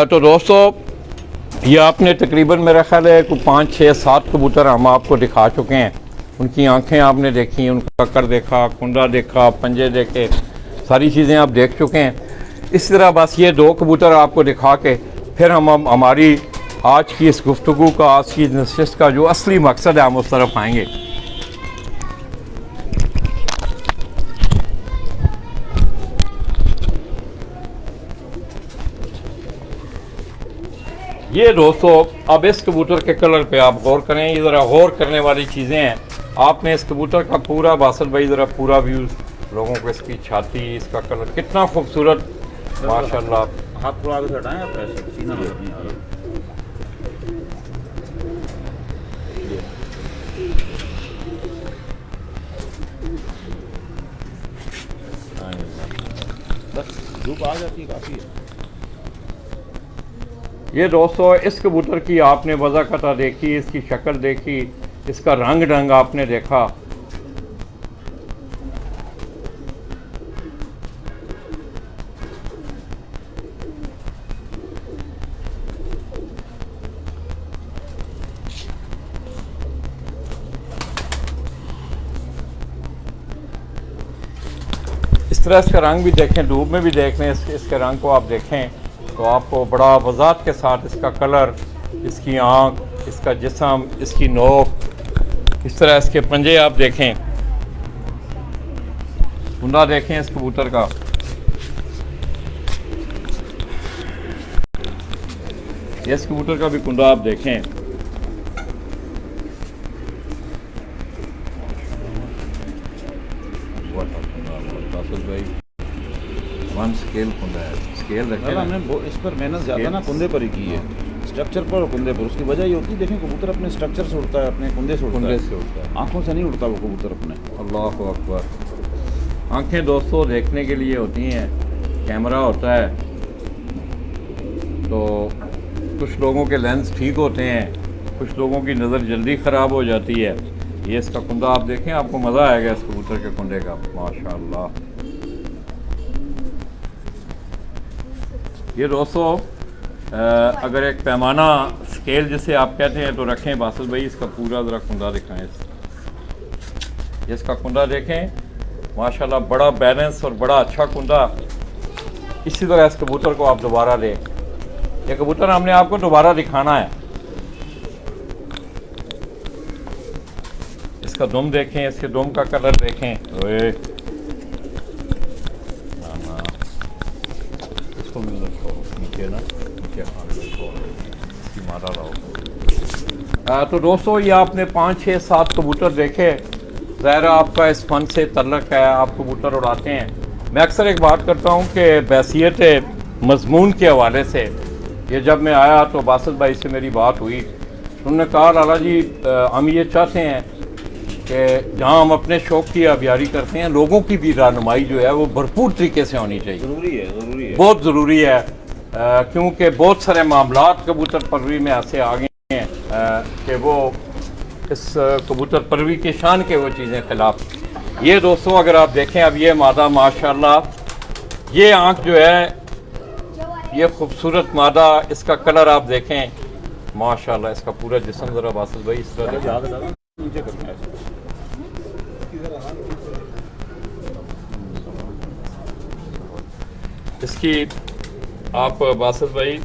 तो दोस्तों ये आपने तकरीबन मेरा ख्याल है कोई 5, 6, 7 कबूतर हम आपको दिखा चुके हैं। उनकी आंखें आपने देखी, उनका कक्कर देखा, कुंडा देखा, पंजे देखे, सारी चीज़ें आप देख चुके हैं। इस तरह बस ये 2 कबूतर आपको दिखा के फिर हम हमारी आज की इस गुफ्तगू का, आज की नशिस्त का जो असली मकसद है हम उस तरफ आएंगे। ये दोस्तों अब इस कबूतर के कलर पे आप गौर करें, ये ज़रा गौर करने वाली चीज़ें हैं। आपने इस कबूतर का पूरा बासत भाई ज़रा पूरा व्यू लोगों को, इसकी छाती, इसका कलर कितना खूबसूरत माशाल्लाह। हाथ थोड़ा आगे से हटाएं आप, ऐसे सीना नहीं आ रहा। बस धूप आ जाती है काफ़ी है। ये दोस्तों इस कबूतर की आपने वज़ाकता देखी, इसकी शक्ल देखी, इसका रंग ढंग आपने देखा। इस तरह इसका रंग भी देखें, धूप में भी देख लें, इसके रंग को आप देखें तो आपको बड़ा वज़ाहत के साथ इसका कलर, इसकी आँख, इसका जिस्म, इसकी नोक, इस तरह इसके पंजे आप देखें, कुंडा देखें इस कबूतर का। इस कबूतर का भी कुंडा आप देखें। भाई 1 स्केल कुंडा है, स्केल रखे ना। हमने इस पर मेहनत ज़्यादा ना कुंदे पर ही की है, स्ट्रक्चर पर और कुंदे पर। उसकी वजह ये होती है, देखें कबूतर अपने स्ट्रक्चर से उड़ता है, अपने कुंदे से उड़ता है, आंखों से नहीं उड़ता वो कबूतर अपने। अल्लाह अकबर। आंखें दोस्तों देखने के लिए होती हैं, कैमरा होता है तो कुछ लोगों के लेंस ठीक होते हैं, कुछ लोगों की नज़र जल्दी ख़राब हो जाती है। ये इसका कुंडा आप देखें, आपको मज़ा आएगा इस कबूतर के कुंडे का माशाल्लाह। ये दोस्तों अगर एक पैमाना स्केल जिसे आप कहते हैं तो रखें बासिल भाई, इसका पूरा ज़रा कुंडा दिखाएं। इसका कुंडा देखें माशाल्लाह, बड़ा बैलेंस और बड़ा अच्छा कुंडा। इसी तरह इस कबूतर को आप दोबारा लें, ये कबूतर हमने आपको दोबारा दिखाना है। इसका दुम देखें, इसके दुम का कलर देखें। ओए इसको मिल नीचे ना, नीचे इसकी मारा रहो। तो दोस्तों ये आपने 5, 6, 7 कबूतर देखे। ज़ाहिर आपका इस फन से तल्लक है, आप कबूतर उड़ाते हैं। मैं अक्सर एक बात करता हूँ कि बैसियत मजमून के हवाले से, ये जब मैं आया तो बासित भाई से मेरी बात हुई, उन्होंने कहा लाला जी हम ये चाहते हैं कि जहाँ हम अपने शौक़ की आबियारी करते हैं, लोगों की भी रहनुमाई जो है वो भरपूर तरीके से होनी चाहिए। ज़रूरी है बहुत ज़रूरी है, क्योंकि बहुत सारे मामलात कबूतर परवरी में ऐसे आ गए हैं कि वो इस कबूतर परवरी के शान के वो चीज़ें खिलाफ। ये दोस्तों अगर आप देखें, अब ये मादा माशाल्लाह, ये आँख जो है ये खूबसूरत मादा, इसका कलर आप देखें माशाल्लाह, इसका पूरा जिस्म ज़रा बासिल भाई इस तरह नीचे करना है। इसकी आप बासिल भाई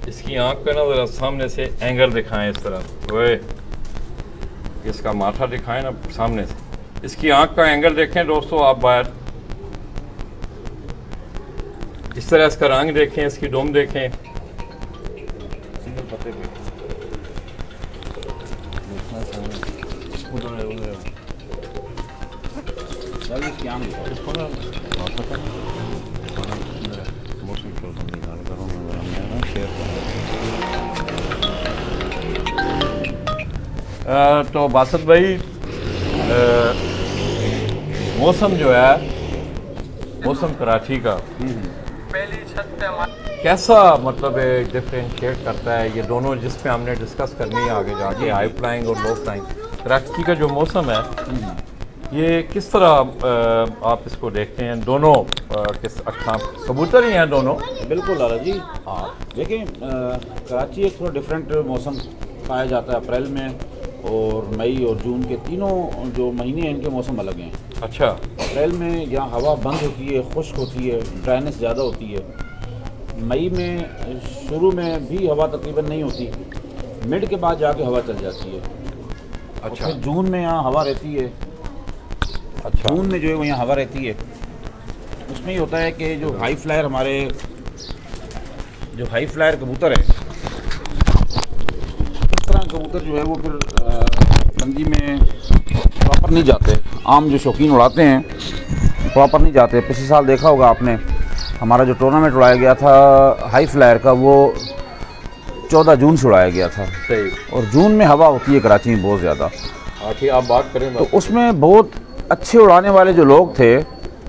इसकी आँख पे ना ज़रा सामने से एंगल दिखाएं इस तरह, ओए इसका माथा दिखाएं ना सामने से, इसकी आँख का एंगल देखें दोस्तों आप बाहर। इस तरह इसका रंग देखें, इसकी डोम देखें। सिंगल पत्ते पे उधर है, उधर है। सर इसकी आँख दिखाओ। इसको ना मौसम करो ना शेयर तो बासत भाई मौसम जो है, मौसम कराची का कैसा मतलब डिफ्रेंशिएट करता है ये दोनों, जिस पे हमने डिस्कस करनी है आगे जाके, हाई फ्लाइंग और लो फ्लाइंग। कराची का जो मौसम है ये किस तरह आप इसको देखते हैं? दोनों किस अक्साम कबूतर ही हैं दोनों? बिल्कुल लाला जी। हाँ देखिए, कराची एक थोड़ा डिफरेंट मौसम पाया जाता है। अप्रैल में और मई और जून के तीनों जो महीने हैं इनके मौसम अलग हैं। अच्छा। अप्रैल में यहाँ हवा बंद होती है, खुश्क होती है, ड्राइनेस ज़्यादा होती है। मई में शुरू में भी हवा तकरीबन नहीं होती, मिड के बाद जाके हवा चल जाती है। अच्छा। फिर जून में यहाँ हवा रहती है। अच्छा। जून में जो है वो यहाँ हवा रहती है। उसमें ये होता है कि जो हाई फ्लायर हमारे जो हाई फ्लायर कबूतर है, इस तरह कबूतर जो है वो फिर बंदी में प्रॉपर नहीं जाते। आम जो शौकीन उड़ाते हैं प्रॉपर नहीं जाते। पिछले साल देखा होगा आपने, हमारा जो टूर्नामेंट उड़ाया गया था हाई फ्लायर का, वो 14 जून से उड़ाया गया था। सही। और जून में हवा होती है कराची में बहुत ज़्यादा। हाँ ठीक, आप बात करें। तो उसमें बहुत अच्छे उड़ाने वाले जो लोग थे,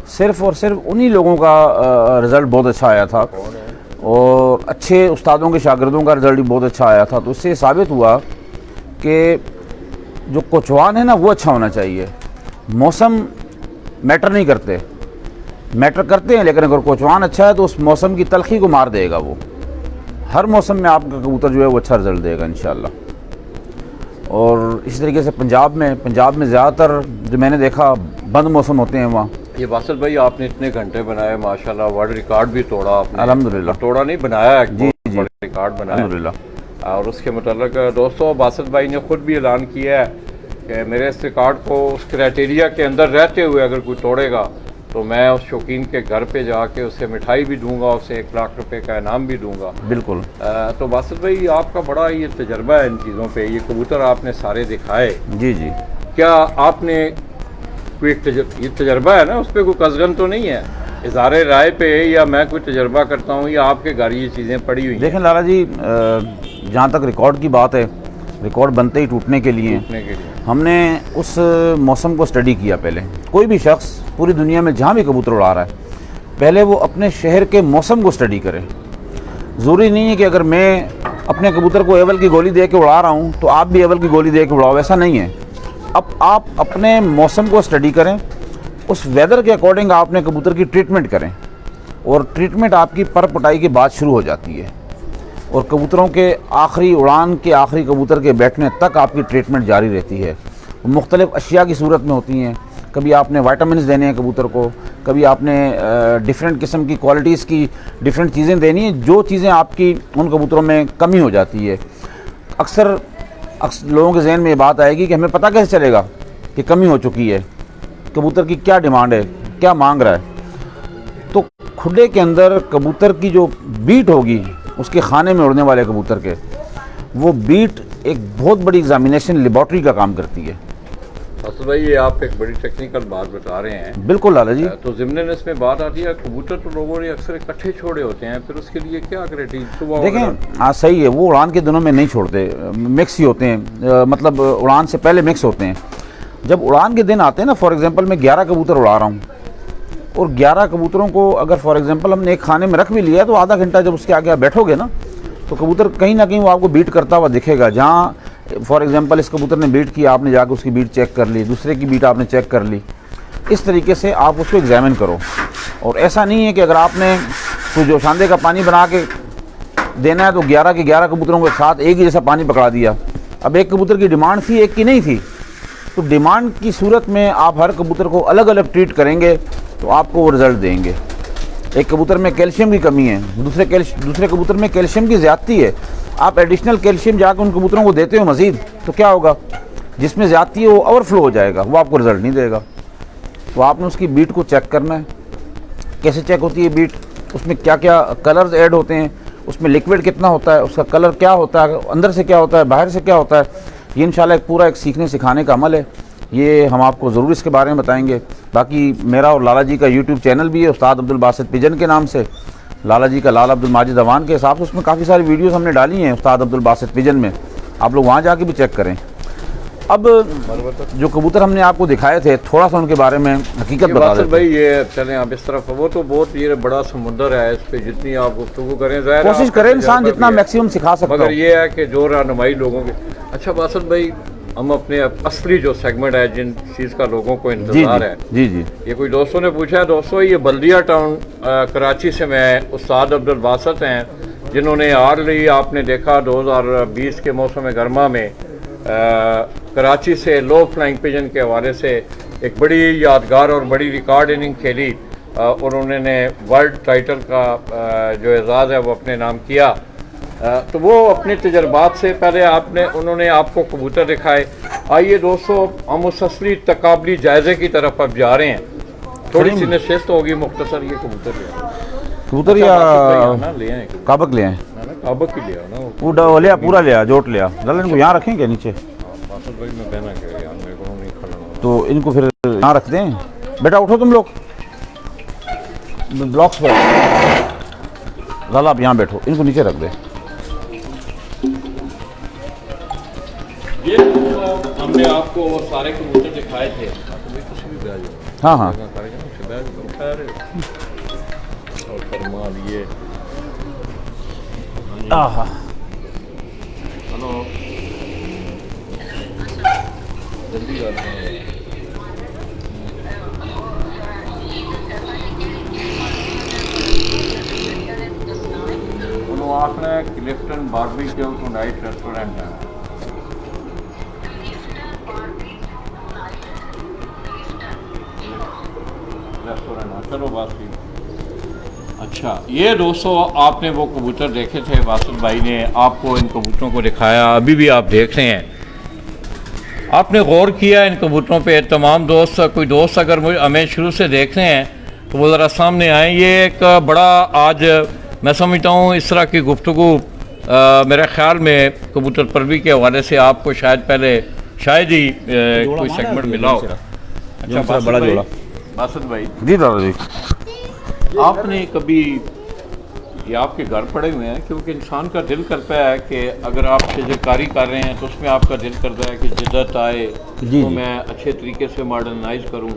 सिर्फ़ और सिर्फ उन्हीं लोगों का रिज़ल्ट बहुत अच्छा आया था। और अच्छे उस्तादों के शागिर्दों का रिज़ल्ट भी बहुत अच्छा आया था। तो इससे साबित हुआ कि जो कोचवान है ना वो अच्छा होना चाहिए। मौसम मैटर नहीं करते, मैटर करते हैं, लेकिन अगर कोचवान अच्छा है तो उस मौसम की तलखी को मार देगा वो। हर मौसम में आपका कबूतर जो है वो अच्छा रिज़ल्ट देगा इंशाल्लाह। और इसी तरीके से पंजाब में ज़्यादातर जो मैंने देखा बंद मौसम होते हैं वहाँ। ये बासत भाई आपने इतने घंटे बनाए माशाल्लाह, वर्ल्ड रिकॉर्ड भी तोड़ा आपने। अल्हम्दुलिल्लाह। तोड़ा नहीं, बनाया जी जी, वर्ल्ड रिकॉर्ड बनाया अल्हम्दुलिल्लाह। और उसके मतलब दोस्तों बासत भाई ने खुद भी ऐलान किया है कि मेरे इस रिकॉर्ड को उस क्राइटेरिया के अंदर रहते हुए अगर कोई तोड़ेगा तो मैं उस शौकीन के घर पे जाके उसे मिठाई भी दूंगा, उसे 1 लाख रुपए का इनाम भी दूंगा। बिल्कुल। तो बासत भाई आपका बड़ा ये तजर्बा है इन चीज़ों पे, ये कबूतर आपने सारे दिखाए। जी जी। क्या आपने कोई ये तजर्बा है ना, उस पर कोई कसगन तो नहीं है इज़हारे राय पे, या मैं कोई तजर्बा करता हूँ, या आपके घर ये चीज़ें पड़ी हुई हैं? देखें लाला जी, जहाँ तक रिकॉर्ड की बात है, रिकॉर्ड बनते ही टूटने के लिए हमने उस मौसम को स्टडी किया। पहले कोई भी शख्स पूरी दुनिया में जहाँ भी कबूतर उड़ा रहा है, पहले वो अपने शहर के मौसम को स्टडी करे। ज़रूरी नहीं है कि अगर मैं अपने कबूतर को एवल की गोली दे के उड़ा रहा हूँ तो आप भी एवल की गोली दे के उड़ाओ, ऐसा नहीं है। अब आप अपने मौसम को स्टडी करें, उस वेदर के अकॉर्डिंग आपने कबूतर की ट्रीटमेंट करें, और ट्रीटमेंट आपकी पर पटाई के बाद शुरू हो जाती है। और कबूतरों के आखिरी उड़ान के आखिरी कबूतर के बैठने तक आपकी ट्रीटमेंट जारी रहती है। वो मुख्तलिफ़ अशिया की सूरत में होती हैं। कभी आपने वाइटामिन देने हैं कबूतर को, कभी आपने डिफरेंट किस्म की क्वालिटीज़ की डिफरेंट चीज़ें देनी है, जो चीज़ें आपकी उन कबूतरों में कमी हो जाती है। अक्सर लोगों के जहन में ये बात आएगी कि हमें पता कैसे चलेगा कि कमी हो चुकी है, कबूतर की क्या डिमांड है, क्या मांग रहा है। तो खुडे के अंदर कबूतर की जो बीट होगी, उसके खाने में उड़ने वाले कबूतर के, वो बीट एक बहुत बड़ी एग्जामिनेशन लेबॉर्ट्री का काम करती है। असद भाई ये आप एक बड़ी टेक्निकल बात बता रहे हैं। बिल्कुल लाला जी। तो ज़िम्नन इसमें बात आती है, कबूतर तो लोगों ने अक्सर इकट्ठे छोड़े होते हैं, फिर उसके लिए क्या करें? सुबह देखें, हाँ सही है, वो उड़ान के दिनों में नहीं छोड़ते, मिक्स ही होते हैं, मतलब उड़ान से पहले मिक्स होते हैं। जब उड़ान के दिन आते हैं ना, फॉर एग्जांपल मैं 11 कबूतर उड़ा रहा हूँ, और 11 कबूतरों को अगर फॉर एग्जांपल हमने एक खाने में रख भी लिया, तो आधा घंटा जब उसके आगे आप बैठोगे ना, तो कबूतर कहीं ना कहीं वो आपको बीट करता हुआ दिखेगा। जहाँ फॉर एग्जांपल इस कबूतर ने बीट किया, आपने जाकर उसकी बीट चेक कर ली, दूसरे की बीट आपने चेक कर ली। इस तरीके से आप उसको एग्जामिन करो। और ऐसा नहीं है कि अगर आपने कोई जोशांदे का पानी बना के देना है तो 11 के 11 कबूतरों के साथ एक ही जैसा पानी पकड़ा दिया। अब एक कबूतर की डिमांड थी, एक की नहीं थी, तो डिमांड की सूरत में आप हर कबूतर को अलग अलग ट्रीट करेंगे तो आपको वो रिज़ल्ट देंगे। एक कबूतर में कैल्शियम की कमी है, दूसरे कबूतर में कैल्शियम की ज़्यादती है, आप एडिशनल कैल्शियम जाकर उन कबूतरों को देते हो मज़ीद, तो क्या होगा, जिसमें ज़्यादती है वो ओवरफ्लो हो जाएगा, वो आपको रिज़ल्ट नहीं देगा। तो आपने उसकी बीट को चेक करना है। कैसे चेक होती है बीट, उसमें क्या क्या कलर्स ऐड होते हैं, उसमें लिक्विड कितना होता है, उसका कलर क्या होता है, अंदर से क्या होता है, बाहर से क्या होता है, ये इंशाल्लाह एक पूरा एक सीखने सिखाने का अमल है। ये हम आपको ज़रूर इसके बारे में बताएंगे। बाकी मेरा और लाला जी का यूट्यूब चैनल भी है उस्ताद अब्दुल बासित पिजन के नाम से, लाला जी का लाल अब्दुल माजिद अवान के हिसाब से, उसमें काफ़ी सारी वीडियोस हमने डाली हैं उस्ताद अब्दुल बासित पिजन में, आप लोग वहाँ जाके भी चेक करें। अब जो कबूतर हमने आपको दिखाए थे, थोड़ा सा उनके बारे में हकीकत बता बासिल देते भाई, ये चलें आप इस तरफ। वो तो बहुत ये बड़ा समुंदर है, इस पे जितनी आप गुफ्तगू करें, ज़ाहिर है कोशिश आपका करें इंसान तजुर्बा जितना भी है। मैक्सिमम सिखा सकता मगर हो। ये है कि जो रहनुमाई लोगों के। अच्छा बासिल भाई, हम अपने असली जो सेगमेंट है, जिन चीज़ का लोगों को जी इंतजार है, जी जी ये कोई दोस्तों ने पूछा है। दोस्तों, ये बल्दिया टाउन कराची से मैं उस्ताद अब्दुल बासित हैं, जिन्होंने हार्डली आपने देखा 2020 के मौसम गर्मा में कराची से लो फ्लाइंग पिजन के हवाले से एक बड़ी यादगार और बड़ी रिकॉर्ड इनिंग खेली और उन्होंने वर्ल्ड टाइटल का जो एजाज़ है वो अपने नाम किया। तो वो अपने तजर्बात से पहले उन्होंने आपको कबूतर दिखाए। आइए दोस्तों, हम उस असली तकाबली जायज़े की तरफ अब जा रहे हैं। थोड़ी सी नशिस्त होगी, मुख्तसर। ये कबूतर ले आओ। कबूतर अच्छा, या बासित भाई, ना ले आए कबूतर। काबक ले आए, काबक ही ले आओ ना। पूरा लिया, पूरा लिया, जोट लिया। लाला इनको यहाँ रखें क्या नीचे? बासित भाई, मैं बहना क्या यार, मेरे को नहीं खड़ा होना। तो इनको फिर यहाँ रख दें। बेटा उठो तुम लोग ब्लॉक्स पर। लाला आप यहाँ बैठो, इनको नीचे रख दे। ये तो हमने आपको वो सारे कबूतर दिखाए थे। कुछ भी बैठ जाओ। हाँ हाँ, और फरमा लिए। आहा, हेलो, जल्दी कर रहे हैं। उन्होंने आखना क्लिफ्टन बारबेक्यू नाइट रेस्टोरेंट है। रेस्टोरेंट, चलो बात की। अच्छा, ये दोस्तों आपने वो कबूतर देखे थे, बासित भाई ने आपको इन कबूतरों को दिखाया, अभी भी आप देख रहे हैं। आपने गौर किया इन कबूतरों पे? तमाम दोस्त, कोई दोस्त अगर हमें शुरू से देख रहे हैं तो वो ज़रा सामने आए। ये एक बड़ा, आज मैं समझता हूँ इस तरह की गुफ्तगू मेरे ख्याल में कबूतर परवी के हवाले से आपको शायद ही कोई सेगमेंट मिला होगा। अच्छा बड़ा जोड़ा। बासित भाई, जी दादा जी, आपने कभी, ये आपके घर पड़े हुए हैं, क्योंकि इंसान का दिल करता है कि अगर आप शजरकारी कर रहे हैं तो उसमें आपका दिल करता है कि जिद्दत आए जी, तो जी। मैं अच्छे तरीके से मॉडर्नाइज करूं।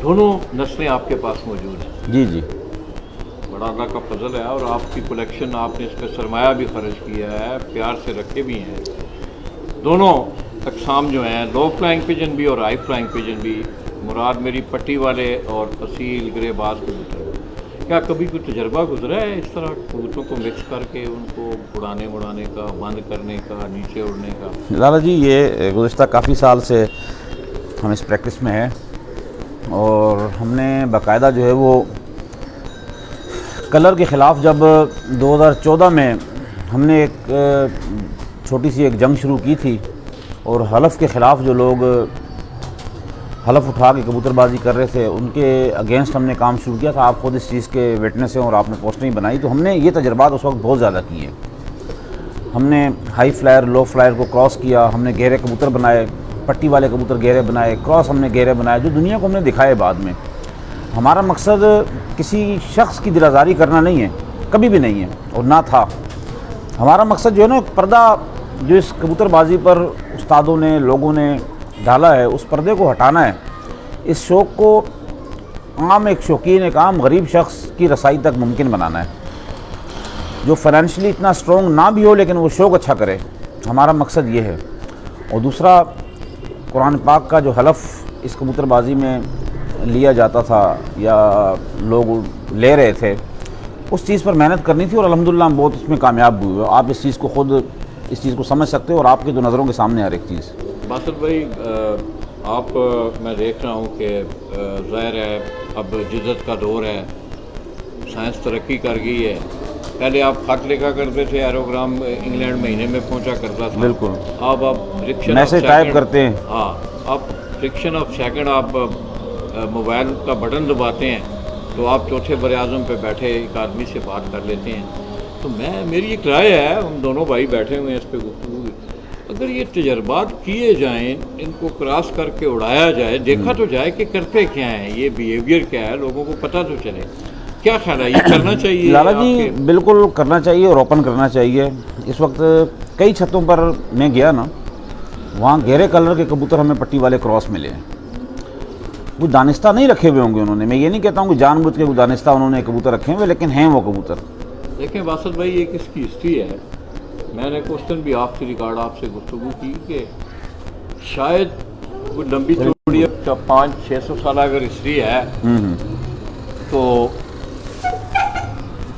दोनों नस्लें आपके पास मौजूद हैं। जी जी, बड़ा अल्लाह का फजल है, और आपकी कलेक्शन, आपने इस पर सरमाया भी खर्च किया है, प्यार से रखे भी हैं। दोनों अकसाम जो हैं, लो फ्लाइंग पिजन भी और हाई फ्लाइंग पिजन भी, मुराद मेरी पट्टी वाले और असील ग्रेबाज कबूतर। क्या कभी कोई तजर्बा गुजरा है इस तरह कबूतरों को मिक्स करके उनको उड़ाने का, बंद करने का, नीचे उड़ने का? लाला जी, ये गुज़िश्ता काफ़ी साल से हम इस प्रैक्टिस में हैं और हमने बाकायदा जो है वो कलर के ख़िलाफ़ जब 2014 में हमने एक छोटी सी एक जंग शुरू की थी और हलफ के ख़िलाफ़ जो लोग हलफ उठा के कबूतरबाजी कर रहे थे उनके अगेंस्ट हमने काम शुरू किया था। आप खुद इस चीज़ के विटनेस हैं और आपने पोस्टिंग बनाई। तो हमने ये तजर्बात उस वक्त बहुत ज़्यादा किए। हमने हाई फ्लायर, लो फ्लायर को क्रॉस किया, हमने गहरे कबूतर बनाए, पट्टी वाले कबूतर गहरे बनाए, क्रॉस हमने गहरे बनाए, जो दुनिया को हमने दिखाए बाद में। हमारा मकसद किसी शख्स की दिलाजारी करना नहीं है, कभी भी नहीं है और ना था। हमारा मकसद जो है ना, पर्दा जो इस कबूतरबाजी पर उस्तादों ने, लोगों ने डाला है, उस पर्दे को हटाना है। इस शौक़ को आम एक शौकीन, एक आम गरीब शख्स की रसाई तक मुमकिन बनाना है, जो फाइनेंशियली इतना स्ट्रॉन्ग ना भी हो लेकिन वो शौक़ अच्छा करे। हमारा मकसद ये है। और दूसरा, कुरान पाक का जो हलफ इस कबूतरबाजी में लिया जाता था या लोग ले रहे थे, उस चीज़ पर मेहनत करनी थी और अल्हम्दुलिल्लाह हम बहुत उसमें कामयाब हुए। आप इस चीज़ को खुद इस चीज़ को समझ सकते हो और आपके तो नज़रों के सामने हर एक चीज़। बासित भाई, आप, मैं देख रहा हूँ कि ज़ाहिर है अब जिद्दत का दौर है, साइंस तरक्की कर गई है। पहले आप खत लिखा करते थे, एरोग्राम इंग्लैंड महीने में पहुँचा करता था। बिल्कुल। अब आप फ्रिक्शन मैसेज टाइप करते हैं। हाँ, अब फ्रिक्शन ऑफ सेकंड आप मोबाइल का बटन दबाते हैं तो आप चौथे बर-ए-आज़म पे बैठे एक आदमी से बात कर लेते हैं। तो मेरी एक राय है, हम दोनों भाई बैठे हुए हैं इस पर गुफ्तगू, अगर ये तजर्बात किए जाएं, इनको क्रॉस करके उड़ाया जाए, देखा तो जाए कि करते क्या हैं, ये बिहेवियर क्या है, लोगों को पता तो चले। क्या ख्याल है, ये करना चाहिए? लाला जी, बिल्कुल करना चाहिए और ओपन करना चाहिए। इस वक्त कई छतों पर मैं गया ना, वहाँ गहरे कलर के कबूतर हमें पट्टी वाले क्रॉस मिले हैं। वो दानिस्ता नहीं रखे हुए होंगे उन्होंने, मैं ये नहीं कहता हूँ कि जानबूझ के वो दानिस्ता उन्होंने कबूतर रखे हुए, लेकिन हैं वो कबूतर। देखिए बासत भाई, एक इसकी हिस्ट्री है। मैंने क्वेश्चन भी आपसे रिकॉर्ड आपसे गुफ्तगू की कि शायद वो लंबी चौड़ी 500-600 साल अगर हिस्ट्री है तो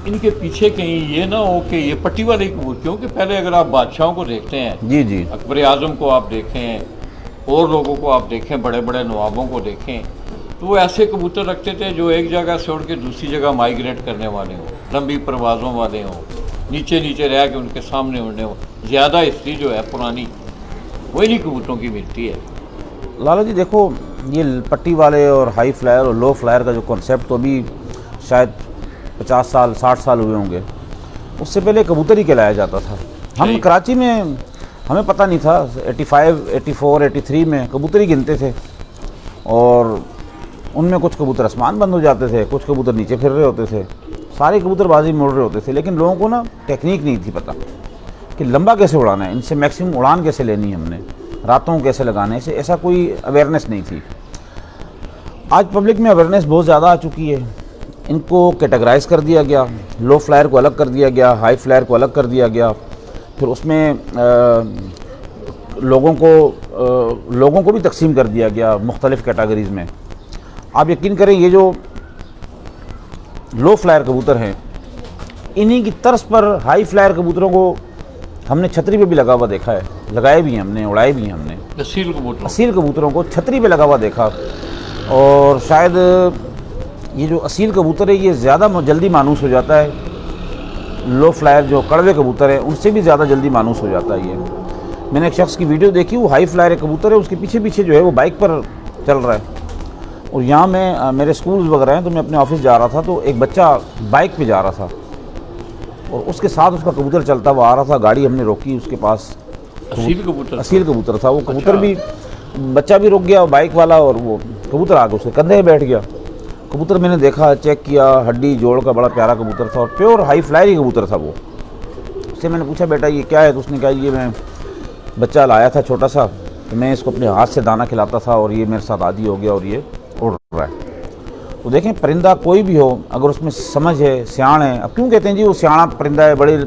इनके पीछे कहीं ये ना हो कि ये पट्टी वाले कबूतर, क्योंकि पहले अगर आप बादशाहों को देखते हैं, जी जी, अकबर आजम को आप देखें और लोगों को आप देखें, बड़े बड़े नवाबों को देखें, तो वो ऐसे कबूतर रखते थे जो एक जगह से उड़ के दूसरी जगह माइग्रेट करने वाले हों, लंबी परवाज़ों वाले हों, नीचे नीचे रह के उनके सामने उड़ने हों। ज़्यादा हिस्ट्री जो है पुरानी वही नहीं कबूतरों की मिलती है। लाला जी देखो, ये पट्टी वाले और हाई फ्लायर और लो फ्लायर का जो कॉन्सेप्ट तो अभी शायद 50 साल 60 साल हुए होंगे, उससे पहले कबूतर ही कहलाया जाता था। हम कराची में हमें पता नहीं था, 85, 84, 83 में कबूतर ही गिनते थे और उनमें कुछ कबूतर आसमान बंद हो जाते थे, कुछ कबूतर नीचे फिर रहे होते थे, सारे कबूतरबाजी में उड़ रहे होते थे। लेकिन लोगों को ना टेक्निक नहीं थी पता कि लंबा कैसे उड़ाना है, इनसे मैक्सिमम उड़ान कैसे लेनी है, हमने रातों कैसे लगाने से, ऐसा कोई अवेयरनेस नहीं थी। आज पब्लिक में अवेयरनेस बहुत ज़्यादा आ चुकी है। इनको कैटेगराइज कर दिया गया, लो फ्लायर को अलग कर दिया गया, हाई फ्लायर को अलग कर दिया गया, फिर उसमें लोगों को भी तकसीम कर दिया गया मुख्तलिफ़ कैटेगरीज़ में। आप यकीन करें, ये जो लो फ्लायर कबूतर हैं, इन्हीं की तर्ज पर हाई फ्लायर कबूतरों को हमने छतरी पे भी लगा हुआ देखा है, लगाए भी हैं हमने, उड़ाए भी हैं हमने। असील कबूतरों को छतरी पे लगा हुआ देखा। और शायद ये जो असील कबूतर है ये ज़्यादा जल्दी मानूस हो जाता है, लो फ्लायर जो कड़वे कबूतर है उनसे भी ज़्यादा जल्दी मानूस हो जाता है ये। मैंने एक शख्स की वीडियो देखी, वो हाई फ्लायर कबूतर है, उसके पीछे पीछे जो है वो बाइक पर चल रहा है। और यहाँ मैं मेरे स्कूल्स वगैरह हैं तो मैं अपने ऑफिस जा रहा था, तो एक बच्चा बाइक पे जा रहा था और उसके साथ उसका कबूतर चलता हुआ आ रहा था। गाड़ी हमने रोकी, उसके पास असील कबूतर था वो। कबूतर भी, बच्चा भी रुक गया बाइक वाला, और वो कबूतर आके उसके कंधे में बैठ गया। कबूतर मैंने देखा, चेक किया, हड्डी जोड़ का बड़ा प्यारा कबूतर था और प्योर हाई फ्लायर ही कबूतर था वो। उससे मैंने पूछा, बेटा ये क्या है? तो उसने कहा, ये मैं बच्चा लाया था छोटा सा, तो मैं इसको अपने हाथ से दाना खिलाता था और ये मेरे साथ आदी हो गया और ये उड़ रहा है। तो देखें, परिंदा कोई भी हो, अगर उसमें समझ है, सियाण है। अब क्यों कहते हैं जी वो सियाणा परिंदा है, बड़े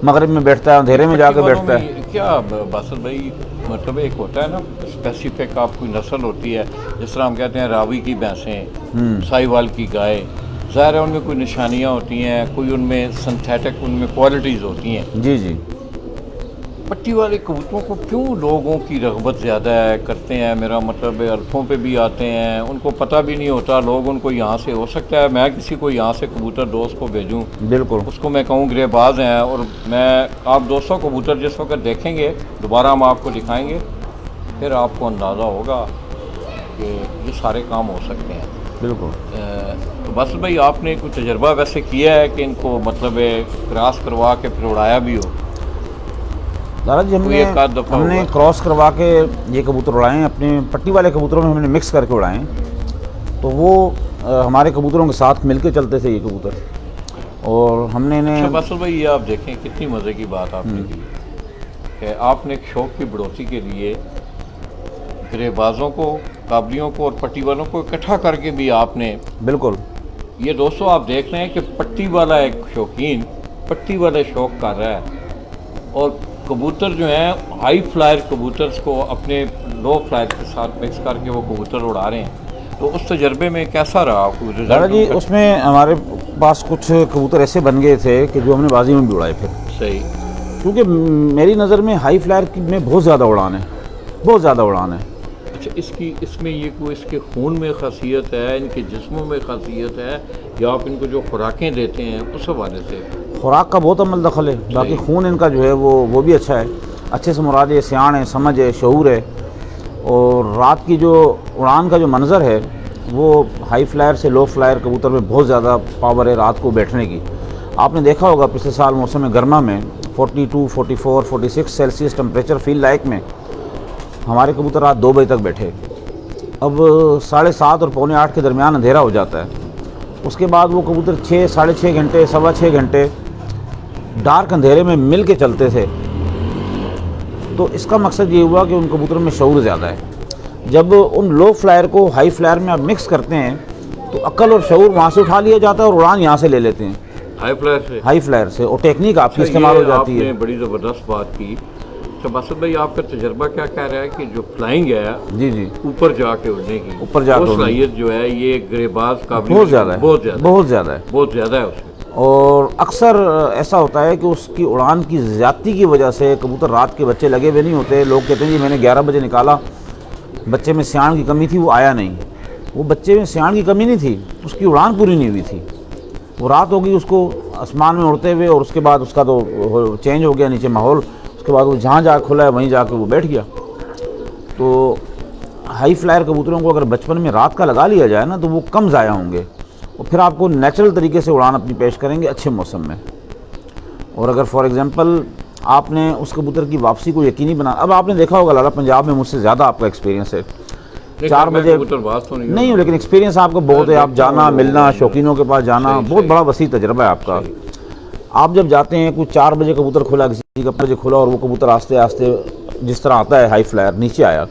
मगरब में बैठता है, अंधेरे में जाकर बैठता है? क्या बासत भाई, मतलब एक होता है ना स्पेसिफिक, आप कोई नस्ल होती है, जिस तरह हम कहते हैं रावी की भैंसें, साहिवाल की गाय, ज़ाहिर है उनमें कोई निशानियाँ होती हैं, कोई उनमें सिंथेटिक उनमें क्वालिटीज़ होती हैं। जी जी। पट्टी वाले कबूतरों को क्यों लोगों की रग़बत ज़्यादा है, करते हैं? मेरा मतलब अल्फों पे भी आते हैं, उनको पता भी नहीं होता, लोग उनको यहाँ से, हो सकता है मैं किसी को यहाँ से कबूतर दोस्त को भेजूँ, बिल्कुल, उसको मैं कहूँ ग्रेबाज हैं, और मैं आप 200 कबूतर जिस वक्त देखेंगे, दोबारा हम आपको दिखाएंगे, फिर आपको अंदाज़ा होगा कि ये सारे काम हो सकते हैं। बिल्कुल। तो बस भाई, आपने कुछ तजर्बा वैसे किया है कि इनको मतलब क्रॉस करवा के फिर उड़ाया भी हो? दादा जी, हमने क्रॉस करवा के ये कबूतर उड़ाए हैं। अपने पट्टी वाले कबूतरों में हमने मिक्स करके उड़ाए हैं, तो वो हमारे कबूतरों के साथ मिलके चलते थे ये कबूतर। और हमने इन्हें, बस भाई ये आप देखें कितनी मज़े की बात आपने की कि आपने एक शौक़ की बढ़ोतरी के लिए गिरेबाजों को, काबलियों को और पट्टी वालों को इकट्ठा करके भी आपने, बिल्कुल, ये दोस्तों आप देख रहे हैं कि पट्टी वाला एक शौकीन पट्टी वाले शौक़ कर रहा है और कबूतर जो हैं हाई फ्लायर कबूतर को अपने लो फ्लायर के साथ मिक्स करके वो कबूतर उड़ा रहे हैं। तो उस तजर्बे में कैसा रहा दादा जी? उसमें हमारे पास कुछ कबूतर ऐसे बन गए थे कि जो हमने बाजी में भी उड़ाए फिर। सही, क्योंकि मेरी नज़र में हाई फ्लायर में बहुत ज़्यादा उड़ान है, बहुत ज़्यादा उड़ान है। अच्छा, इसमें ये कोई इसके खून में खासियत है, इनके जिस्मों में खासियत है, या आप इनको जो खुराकें देते हैं उस हवाले से? खुराक का बहुत अमल दखल है, बाकी खून इनका जो है वो भी अच्छा है। अच्छे से मुराद है, सियाण है, समझ है, शऊर है। और रात की जो उड़ान का जो मंज़र है वो हाई फ्लायर से लो फ्लायर कबूतर में बहुत ज़्यादा पावर है रात को बैठने की। आपने देखा होगा पिछले साल मौसम गर्मा में 42, 44, 46 सेल्सियस टेम्परेचर फील लाइक में हमारे कबूतर रात 2 बजे तक बैठे। अब 7:30 और 7:45 के दरमियान अंधेरा हो जाता है। उसके बाद वो कबूतर 6, 6.5 घंटे, 6.25 घंटे डार्क अंधेरे में मिल के चलते थे। तो इसका मकसद ये हुआ कि उन कबूतरों में शऊर ज़्यादा है। जब उन लो फ्लायर को हाई फ्लायर में आप मिक्स करते हैं तो अक्ल और शऊर वहाँ से उठा लिया जाता है और उड़ान यहाँ से ले लेते हैं, हाई फ्लायर से, और टेक्निक आपकी इस्तेमाल हो जाती है। बड़ी ज़बरदस्त बात की। तो बासित भाई आपका तजर्बा क्या कह रहा है कि जो फ्लाइंग है जी जी, ऊपर जाके उड़ने की, ऊपर जाके वो सलाहियत जो है ये ग्रेबाज का बहुत ज़्यादा है, बहुत ज़्यादा है, बहुत ज़्यादा है उसमें। और अक्सर ऐसा होता है कि उसकी उड़ान की ज़्यादती की वजह से कबूतर रात के बच्चे लगे हुए नहीं होते। लोग कहते हैं जी मैंने 11 बजे निकाला, बच्चे में सियाण की कमी थी, वो आया नहीं। वो बच्चे में सियाण की कमी नहीं थी, उसकी उड़ान पूरी नहीं हुई थी। वो रात होगी उसको आसमान में उड़ते हुए, और उसके बाद उसका तो चेंज हो गया नीचे माहौल। उसके बाद वो जहाँ जा खुला है वहीं जाके वो बैठ गया। तो हाई फ्लायर कबूतरों को अगर बचपन में रात का लगा लिया जाए ना तो वो कम ज़ाया होंगे, और फिर आपको नेचुरल तरीके से उड़ान अपनी पेश करेंगे अच्छे मौसम में। और अगर फॉर एग्जांपल आपने उस कबूतर की वापसी को यकीनी बना, अब आपने देखा होगा लाला पंजाब में मुझसे ज़्यादा आपका एक्सपीरियंस है, 4 बजे नहीं हो, लेकिन एक्सपीरियंस आपका बहुत है। आप जाना मिलना, शौकीनों के पास जाना, बहुत बड़ा वसी तजर्बा है आपका। आप जब जाते हैं कुछ 4 बजे कबूतर खुला, किसी का 5 बजे खुला, और वो कबूतर आस्ते आस्ते जिस तरह आता है हाई फ्लायर नीचे आया,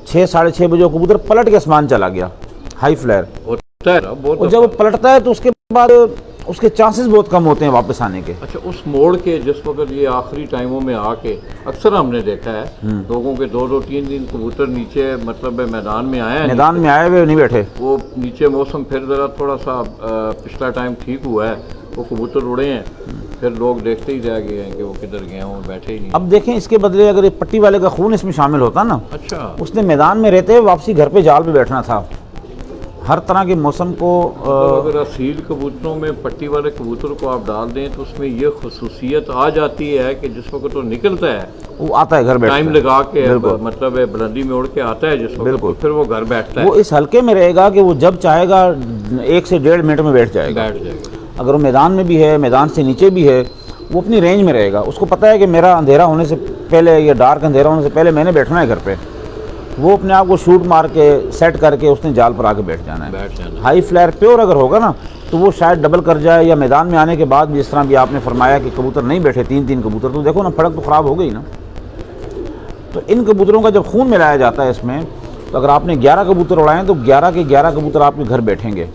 6 साढ़े 6 बजे वो कबूतर पलट के आसमान चला गया हाई फ्लायर, और जब वो पलटता है तो उसके बाद उसके चांसेस बहुत कम होते हैं वापस आने के। अच्छा, उस मोड़ के जिस वक्त ये आखिरी टाइमों में आके अक्सर हमने देखा है लोगों के 2-2 3 कबूतर नीचे मतलब मैदान में आए हैं, मैदान में आए हुए नहीं बैठे, वो नीचे मौसम फिर ज़रा थोड़ा सा पिछला टाइम ठीक हुआ है, वो कबूतर उड़े हैं, फिर लोग देखते ही रह गए हैं कि वो किधर गए हैं, बैठे ही नहीं। अब देखें इसके बदले अगर ये पट्टी वाले का खून इसमें शामिल होता ना, अच्छा, उसने मैदान में रहते हुए वापसी घर पे जाल पे बैठना था। हर तरह के मौसम को अगर असील कबूतरों में पट्टी वाले कबूतर को आप डाल दें तो उसमें ये खसूसियत आ जाती है कि जिस वक्त वो निकलता है वो आता है घर बैठता है, टाइम लगा के, मतलब बुलंदी में उड़ के आता है जिस वक्त, फिर वो घर बैठता है। वो इस हल्के में रहेगा कि वो जब चाहेगा 1 से 1.5 मिनट में बैठ जाएगा। अगर वो मैदान में भी है, मैदान से नीचे भी है, वो अपनी रेंज में रहेगा। उसको पता है कि मेरा अंधेरा होने से पहले या डार्क अंधेरा होने से पहले मैंने बैठना है घर पे। वो अपने आप को शूट मार के सेट करके उसने जाल पर आके बैठ जाना है। हाई फ्लायर प्योर अगर होगा ना तो वो शायद डबल कर जाए, या मैदान में आने के बाद भी जिस तरह भी आपने फरमाया कि कबूतर नहीं बैठे 3-3 कबूतर, तो देखो ना फड़क तो ख़राब हो गई ना। तो इन कबूतरों का जब खून मिलाया जाता है इसमें, तो अगर आपने 11 कबूतर उड़ाएँ तो 11 के 11 कबूतर आपके घर बैठेंगे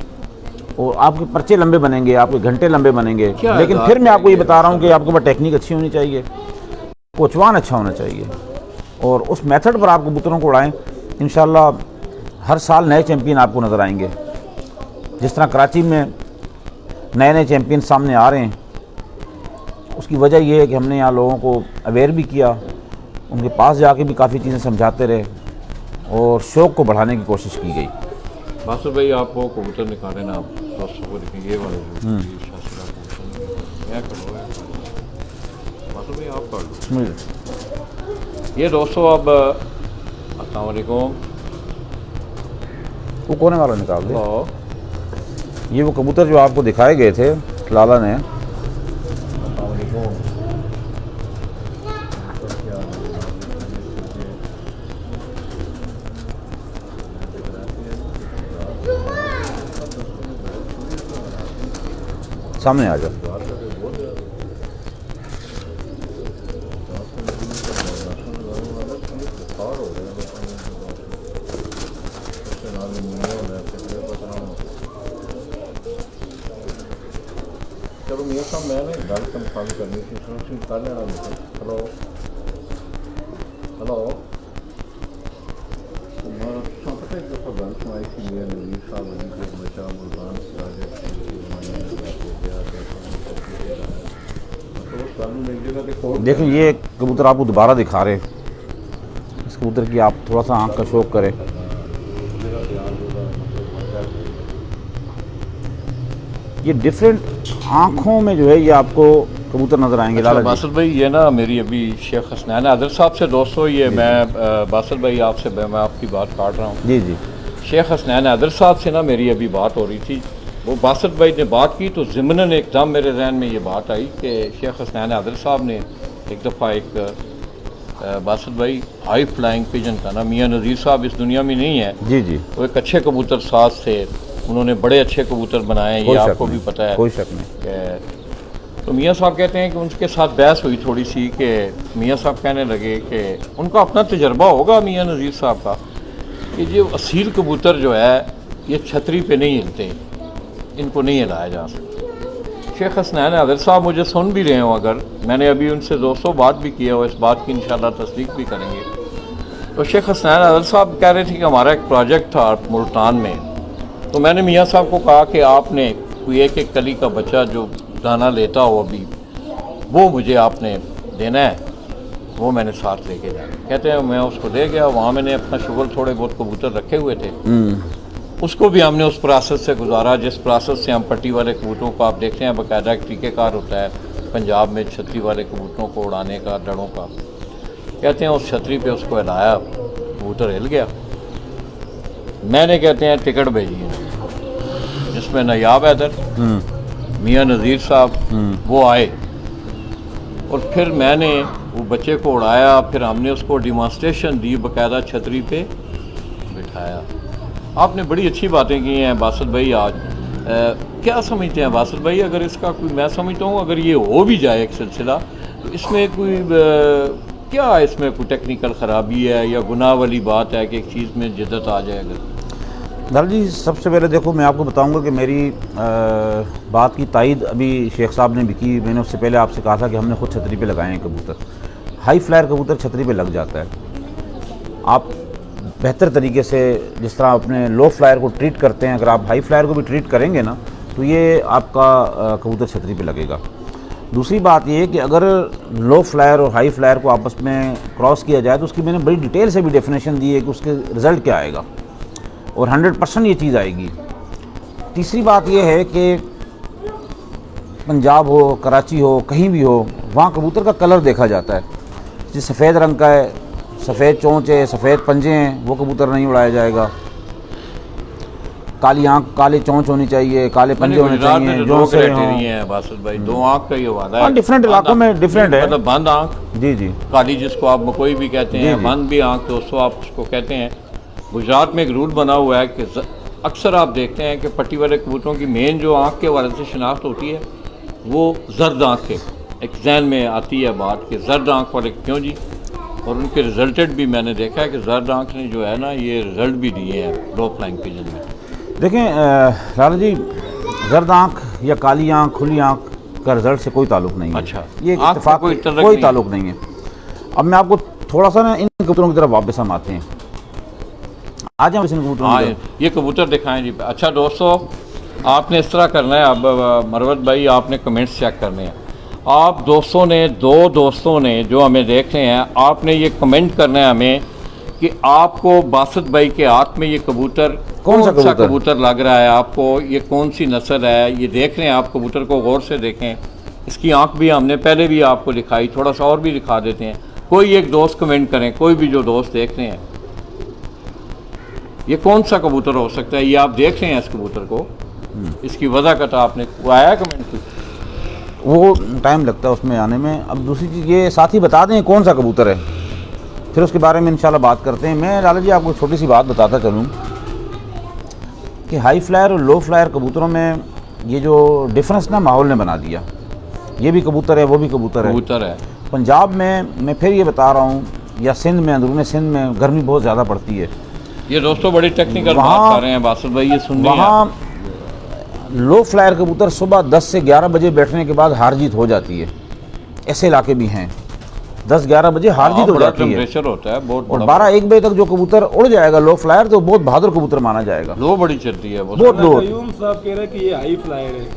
और आपके पर्चे लंबे बनेंगे, आपके घंटे लंबे बनेंगे। लेकिन फिर मैं आपको ये बता रहा हूँ कि आपके पास टेक्निक अच्छी होनी चाहिए, कोचवान अच्छा होना चाहिए, और उस मेथड पर आप कबूतरों को उड़ाएं। इंशाल्लाह हर साल नए चैम्पियन आपको नज़र आएंगे। जिस तरह कराची में नए नए चैम्पियन सामने आ रहे हैं, उसकी वजह यह है कि हमने यहाँ लोगों को अवेयर भी किया, उनके पास जाके भी काफ़ी चीज़ें समझाते रहे और शौक़ को बढ़ाने की कोशिश की गई। बासुर भाई आप वो कबूतर निकालें ना, आप दोस्तों को देखेंगे ये वाले बासुर भाई आप कर लो ये दोस्तों। अब अस्सलाम वालेकुम, वो कोने वाला निकाल दो। ये वो कबूतर जो आपको दिखाए गए थे लाला ने, सामने आ जाओ। चलो मियां साहब मैंने गल कंफर्म करनी थी, हेलो हेलो, पता एक दफ़ा गल सुनाई थी मियां नज़ीर साहब अली के बचा मुल्तान देखें ये कबूतर आपको दोबारा दिखा रहे, इस कबूतर की आप थोड़ा सा आँख का शौक करें। ये डिफरेंट आँखों में जो है ये आपको कबूतर नज़र आएंगे। लाला बासित भाई ये ना मेरी अभी शेख हसनैन आदिल साहब से दोस्तों, ये मैं बासित भाई आपसे मैं आपकी बात काट रहा हूँ। जी जी, शेख हसनैन आदिल साहब से ना मेरी अभी बात हो रही थी, वो बासित भाई ने बात की तो ज़िमनन एकदम मेरे जहन में ये बात आई कि शेख हसनैन आदिल साहब ने एक दफ़ा एक बासित भाई हाई फ्लाइंग पिजन का ना, मियां नज़ीर साहब इस दुनिया में नहीं है, जी जी, वो एक अच्छे कबूतर साज थे, उन्होंने बड़े अच्छे कबूतर बनाए, ये आपको भी पता है, कोई शक नहीं। तो मियाँ साहब कहते हैं कि उनके साथ बहस हुई थोड़ी सी कि मियाँ साहब कहने लगे कि उनका अपना तजर्बा होगा मियाँ नज़ीर साहब का कि जो असील कबूतर जो है ये छतरी पे नहीं हिलते, इनको नहीं हिलाया जा सकता। शेख हसनैन अदर साहब मुझे सुन भी रहे हो, अगर मैंने अभी उनसे दोस्तों बात भी किया हो, इस बात की इंशाल्लाह तस्दीक भी करेंगे। तो शेख हसनैन अदर साहब कह रहे थे कि हमारा एक प्रोजेक्ट था मुल्तान में, तो मैंने मियाँ साहब को कहा कि आपने कोई एक एक कली का बच्चा जो दाना लेता हो अभी, वो मुझे आपने देना है, वो मैंने साथ लेके जाना। कहते हैं मैं उसको ले गया, वहाँ मैंने अपना शुगर थोड़े बहुत कबूतर रखे हुए थे, उसको भी हमने उस प्रोसेस से गुजारा जिस प्रोसेस से हम पट्टी वाले कबूतरों को, आप देखते हैं बाकायदा एक तरीक़ेकार होता है पंजाब में छतरी वाले कबूतरों को उड़ाने का, डरों का। कहते हैं उस छतरी पे उसको हिलाया, कबूतर हिल गया। मैंने कहते हैं टिकट भेजी जिसमें नायाब हैदर, मियाँ नज़ीर साहब वो आए और फिर मैंने वो बच्चे को उड़ाया, फिर हमने उसको डिमॉन्स्ट्रेशन दी, बाकायदा छतरी पे बिठाया। आपने बड़ी अच्छी बातें की हैं बासत भाई आज। क्या समझते हैं बासत भाई, अगर इसका कोई, मैं समझता हूँ अगर ये हो भी जाए एक सिलसिला, तो इसमें कोई क्या इसमें कोई टेक्निकल ख़राबी है या गुनाह वाली बात है कि एक चीज़ में जिद्दत आ जाए? अगर दाल जी सबसे पहले देखो मैं आपको बताऊंगा कि मेरी बात की तायद अभी शेख साहब ने भी की। मैंने उससे पहले आपसे कहा था कि हमने खुद छतरी पे लगाए हैं कबूतर। हाई फ्लायर कबूतर छतरी पे लग जाता है। आप बेहतर तरीके से जिस तरह अपने लो फ्लायर को ट्रीट करते हैं, अगर आप हाई फ्लायर को भी ट्रीट करेंगे ना तो ये आपका कबूतर छतरी पे लगेगा। दूसरी बात ये है कि अगर लो फ्लायर और हाई फ्लायर को आपस में क्रॉस किया जाए तो उसकी मैंने बड़ी डिटेल से भी डेफिनेशन दी है कि उसके रिज़ल्ट क्या आएगा और 100% ये चीज़ आएगी। तीसरी बात ये है कि पंजाब हो, कराची हो, कहीं भी हो, वहाँ कबूतर का कलर देखा जाता है। जो सफ़ेद रंग का है, सफ़ेद चोंच है, सफ़ेद पंजे हैं, वो कबूतर नहीं उड़ाया जाएगा। काली आंख, काली चोंच होनी चाहिए, काले पंजे होने चाहिए। जो क्राइटेरिया है बासत भाई, दो आंख का ये वादा है। डिफरेंट इलाकों में डिफरेंट है, मतलब बंद आंख, जी जी, काली जिसको आप मकोई भी कहते हैं, बंद भी आंख दोस्तों आप उसको कहते हैं। गुजरात में एक रूल बना हुआ है कि अक्सर आप देखते हैं कि पट्टी वाले कबूतरों की मेन जो आंख के वाले से शनाख्त होती है वो जर्द आंख के, एक जहन में आती है बात कि जर्द आंख वाले क्यों जी, और उनके रिजल्टेड भी मैंने देखा है कि जर्द आंख ने जो है ना ये रिजल्ट भी दिए हैं लो फ्लाइंग पिजन में। देखें लाला जी, जर्द आंख या काली आंख, खुली आंख का रिजल्ट से कोई ताल्लुक नहीं है। अच्छा, ये इत्तेफाक कोई ताल्लुक नहीं है। अब मैं आपको थोड़ा सा ना इन कबूतरों की तरफ वापस हम आते हैं। आज हम इन कबूतरों ये कबूतर दिखाएं जी। अच्छा दोस्तों, आपने इस तरह करना है, अब मरवत भाई आपने कमेंट्स चेक करने हैं। आप दोस्तों ने, दो दोस्तों ने जो हमें देख रहे हैं, आपने ये कमेंट करना है हमें कि आपको बासत भाई के हाथ में ये कबूतर कौन सा कबूतर लग रहा है, आपको ये कौन सी नस्ल है, ये देख रहे हैं आप। कबूतर को गौर से देखें, इसकी आंख भी हमने पहले भी आपको दिखाई, थोड़ा सा और भी दिखा देते हैं। कोई एक दोस्त कमेंट करें, कोई भी जो दोस्त देख रहे हैं, ये कौन सा कबूतर हो सकता है, ये आप देख रहे हैं इस कबूतर को, इसकी वजह का तो आपने वो आया कमेंट कुछ, वो टाइम लगता है उसमें आने में। अब दूसरी चीज़ ये साथी बता दें कौन सा कबूतर है, फिर उसके बारे में इंशाल्लाह बात करते हैं। मैं लाला जी आपको छोटी सी बात बताता चलूँ कि हाई फ्लायर और लो फ्लायर कबूतरों में ये जो डिफरेंस ना माहौल ने बना दिया। ये भी कबूतर है, वो भी कबूतर है। पंजाब में मैं फिर ये बता रहा हूँ, या सिंध में, अंदरूनी सिंध में गर्मी बहुत ज़्यादा पड़ती है। ये दोस्तों बड़ी टेक्निकल बात कर रहे हैं बासत भाई, ये सुन वहाँ लो फ्लायर कबूतर सुबह 10 से 11 बजे बैठने के बाद हार जीत हो जाती है। ऐसे इलाके भी हैं 10-11 बजे हार जीत हो जाती है, टेम्परेचर होता है बहुत, और 12-1 बजे तक जो कबूतर उड़ जाएगा लो फ्लायर, तो बहुत बहादुर कबूतर माना जाएगा। लो बड़ी चलती है बहुत लो। कयूम साहब कह रहे हैं कि ये हाई फ्लायर है।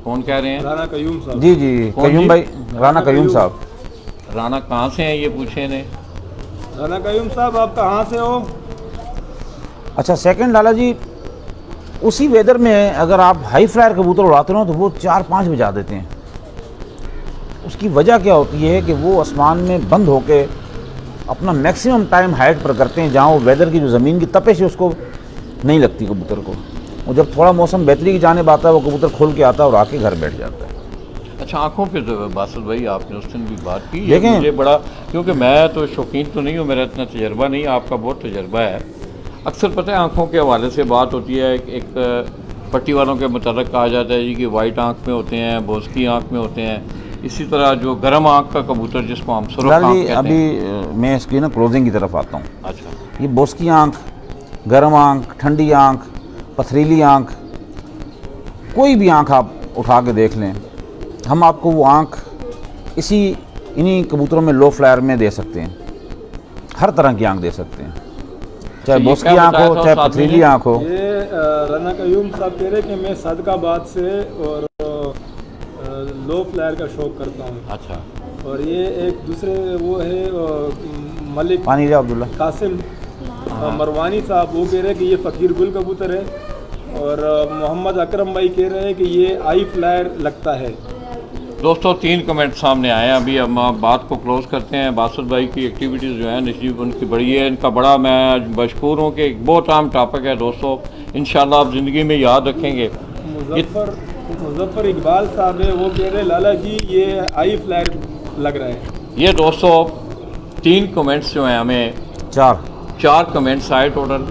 कौन कह रहे हैं? राणा कयूम साहब। जी जी, कयूम भाई, राणा कयूम साहब। राणा कहाँ से हैं ये पूछे ने? राणा कयूम साहब आप कहाँ से हो? अच्छा, सेकंड लाला जी, उसी वेदर में अगर आप हाई फ्लायर कबूतर उड़ाते हो तो वो 4-5 बजा देते हैं। उसकी वजह क्या होती है कि वो आसमान में बंद होके अपना मैक्सिमम टाइम हाइट पर करते हैं, जहाँ वो वेदर की जो ज़मीन की तपिश है उसको नहीं लगती कबूतर को। और जब थोड़ा मौसम बेहतरी की जानिब आता है वो कबूतर खोल के आता है और आके घर बैठ जाता है। अच्छा, आंखों पे तो बासत भाई आपने उस दिन भी बात की, देखें मुझे बड़ा, क्योंकि मैं तो शौकीन तो नहीं हूँ, मेरा इतना तजर्बा नहीं, आपका बहुत तजर्बा है। अक्सर पता है आंखों के हवाले से बात होती है, एक पट्टी वालों के मुताबिक कहा जाता है जी कि वाइट आंख में होते हैं, बोस्की आंख में होते हैं। इसी तरह जो गर्म आंख का कबूतर जिसको हम सुरख आंख कहते हैं। अभी मैं इसकी ना क्लोजिंग की तरफ आता हूँ। अच्छा, ये बोस्की आंख, गर्म आंख, ठंडी आंख, पथरीली आंख, कोई भी आंख आप उठा के देख लें, हम आपको वो आंख इन्हीं कबूतरों में लो फ्लायर में दे सकते हैं। हर तरह की आंख दे सकते हैं, चाहे ये बोस्की क्या आंख बताया हो, था चाहे उस आदमी पथरीली ने? आंख हो। ये राना कयूम साहब कह रहे कि मैं सदकाबाद से और लो फ्लायर का शौक करता हूँ। अच्छा, और ये एक दूसरे वो है मलिक पानी लिया अब्दुल्ला। कासिम मरवानी साहब, वो कह रहे हैं कि ये फ़कीर गुल कबूतर है। और मोहम्मद अकरम भाई कह रहे हैं कि ये आई फ्लायर लगता है। दोस्तों 3 कमेंट सामने आए हैं। अभी हम बात को क्लोज करते हैं। बासुद भाई की एक्टिविटीज़ जो है नशीब उनकी बड़ी है, इनका बड़ा मैं मशकूर हूँ कि एक बहुत अहम टॉपिक है दोस्तों, इंशाल्लाह आप ज़िंदगी में याद रखेंगे। मुजफ्फर इकबाल साहब है, वो कह रहे हैं लाला जी ये आई फ्लायर लग रहा है। ये दोस्तों 3 कमेंट्स जो हैं, हमें 4 कमेंट्स आए टोटल।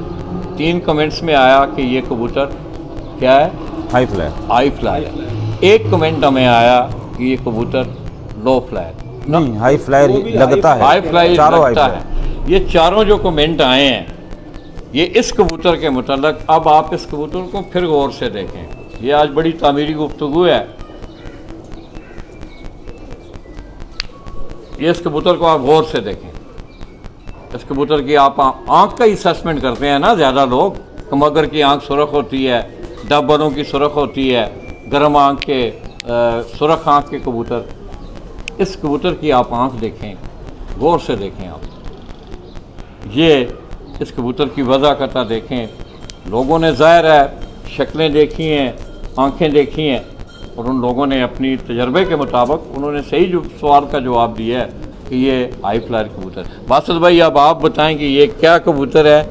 3 कमेंट्स में आया कि ये कबूतर क्या है, हाई फ्लायर। High flyer. एक कमेंट हमें आया कि ये कबूतर लो फ्लायर नहीं, हाई फ्लायर वो भी लगता है, हाई फ्लायर चारों हाई लगता फ्लायर। है। ये चारों जो कमेंट आए हैं ये इस कबूतर के मुताल्लिक। अब आप इस कबूतर को फिर गौर से देखें। ये आज बड़ी तामीरी गुफ्तगू है। ये इस कबूतर को आप गौर से देखें। इस कबूतर की आप आंख का असेसमेंट करते हैं ना ज़्यादा लोग। कमगर की आंख सुरख होती है, डब्बरों की सुरख होती है, गर्म आंख के सुरख आंख के कबूतर। इस कबूतर की आप आंख देखें, गौर से देखें आप। ये इस कबूतर की वज़ाकता देखें। लोगों ने ज़ाहिर है शक्लें देखी हैं, आंखें देखी हैं, और उन लोगों ने अपनी तजर्बे के मुताबिक उन्होंने सही जो सवाल का जवाब दिया है कि ये हाई फ्लायर कबूतर। बासुद भाई अब आप बताएं कि ये क्या कबूतर है,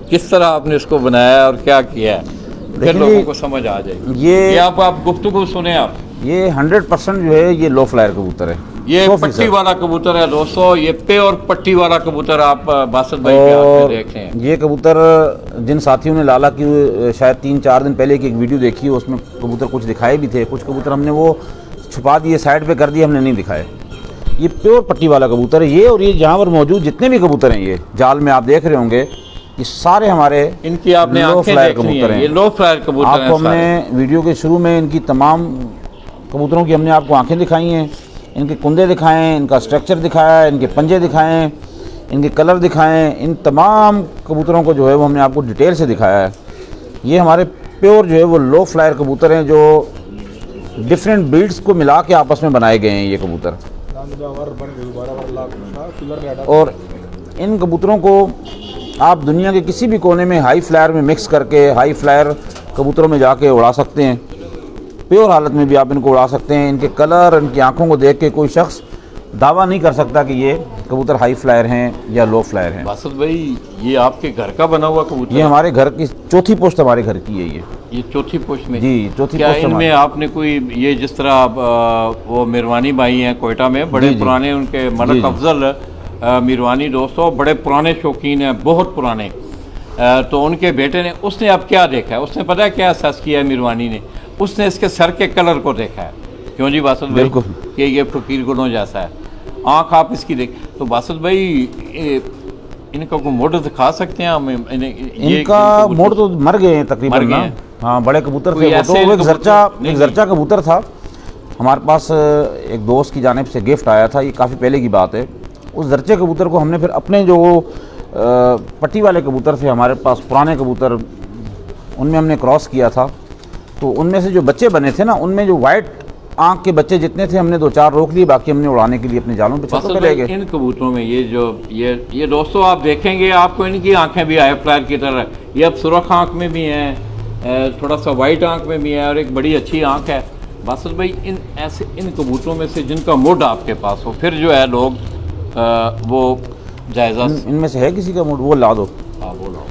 किस तरह आपने इसको बनाया और क्या किया है, फिर लोगों को समझ आ जाएगी। ये आप गुफ्तगू सुने आप। ये 100% जो है ये लो फ्लायर कबूतर है। ये 100%। पट्टी वाला कबूतर है दोस्तों। ये पे और पट्टी वाला कबूतर आप बासुद भाई के हाथ में देख रहे हैं। ये कबूतर जिन साथियों ने लाला की शायद 3-4 दिन पहले की एक वीडियो देखी, उसमें कबूतर कुछ दिखाए भी थे, कुछ कबूतर हमने वो छुपा दिए, साइड पे कर दिए, हमने नहीं दिखाए। ये प्योर पट्टी वाला कबूतर है ये। और ये जहाँ पर मौजूद जितने भी कबूतर हैं, ये जाल में आप देख रहे होंगे, ये सारे हमारे इनकी आपने लो आंखें फ्लायर देखनी कबूतर है। हैं। ये लो फ्लायर कबूतर हैं आपको सारे। हमने वीडियो के शुरू में इनकी तमाम कबूतरों की हमने आपको आंखें दिखाई हैं, इनके कुंदे दिखाएं, इनका स्ट्रक्चर दिखाया है, इनके पंजे दिखाएं, इनके कलर दिखाएं। इन तमाम कबूतरों को जो है वो हमने आपको डिटेल से दिखाया है। ये हमारे प्योर जो है वो लो फ्लायर कबूतर हैं, जो डिफरेंट ब्रीड्स को मिला के आपस में बनाए गए हैं ये कबूतर। और इन कबूतरों को आप दुनिया के किसी भी कोने में हाई फ्लायर में मिक्स करके हाई फ्लायर कबूतरों में जाके उड़ा सकते हैं। प्योर हालत में भी आप इनको उड़ा सकते हैं। इनके कलर, इनकी आंखों को देख के कोई शख्स दावा नहीं कर सकता कि ये कबूतर हाई फ्लायर हैं या लो फ्लायर हैं। बासुद भाई ये आपके घर का बना हुआ कबूतर ये हमारे घर की चौथी पोस्ट हमारे घर की है ये चौथी पोस्ट में। जी, चौथी क्या पोस्ट इनमें हमारी। आपने कोई ये जिस तरह वो मिरवानी भाई हैं कोयटा में, बड़े जी, जी। पुराने उनके जी, मलक जी। अफजल मिरवानी दोस्तों बड़े पुराने शौकीन हैं, बहुत पुराने। तो उनके बेटे ने, उसने अब क्या देखा है, उसने पता है क्या एहसास किया है मिरवानी ने, उसने इसके सर के कलर को देखा है। क्यों जी बासुद भाई? बिल्कुल। कि ये फकीर गुलों जैसा है। आँख आप इसकी देख तो बासुद भाई इनका कोई मोड़ दिखा सकते हैं हम? इनका मोड़ तो मर गए हैं तकरीबन मर गए ना। हैं। हाँ, बड़े कबूतर कोई थे वो। ऐसे तो वो एक कबूतर- जर्चा कबूतर था हमारे पास। एक दोस्त की जानिब से गिफ्ट आया था, ये काफ़ी पहले की बात है। उस जर्चे कबूतर को हमने फिर अपने जो पट्टी वाले कबूतर थे हमारे पास, पुराने कबूतर, उनमें हमने क्रॉस किया था। तो उनमें से जो बच्चे बने थे ना, उनमें जो वाइट आँख के बच्चे जितने थे, हमने 2-4 रोक लिए, बाकी हमने उड़ाने के लिए अपने जालों पे छतों पे ले गए। इन कबूतरों में ये दोस्तों आप देखेंगे आपको इनकी आंखें भी हाई फ्लायर की तरह, ये अब सुरख आंख में भी हैं, थोड़ा सा वाइट आंख में भी है, और एक बड़ी अच्छी आंख है। बासुद भाई इन कबूतरों में से जिनका मूड आपके पास हो, फिर जो है लोग वो जायजा इनमें से है किसी का मूड? वो ला दो, बोलो।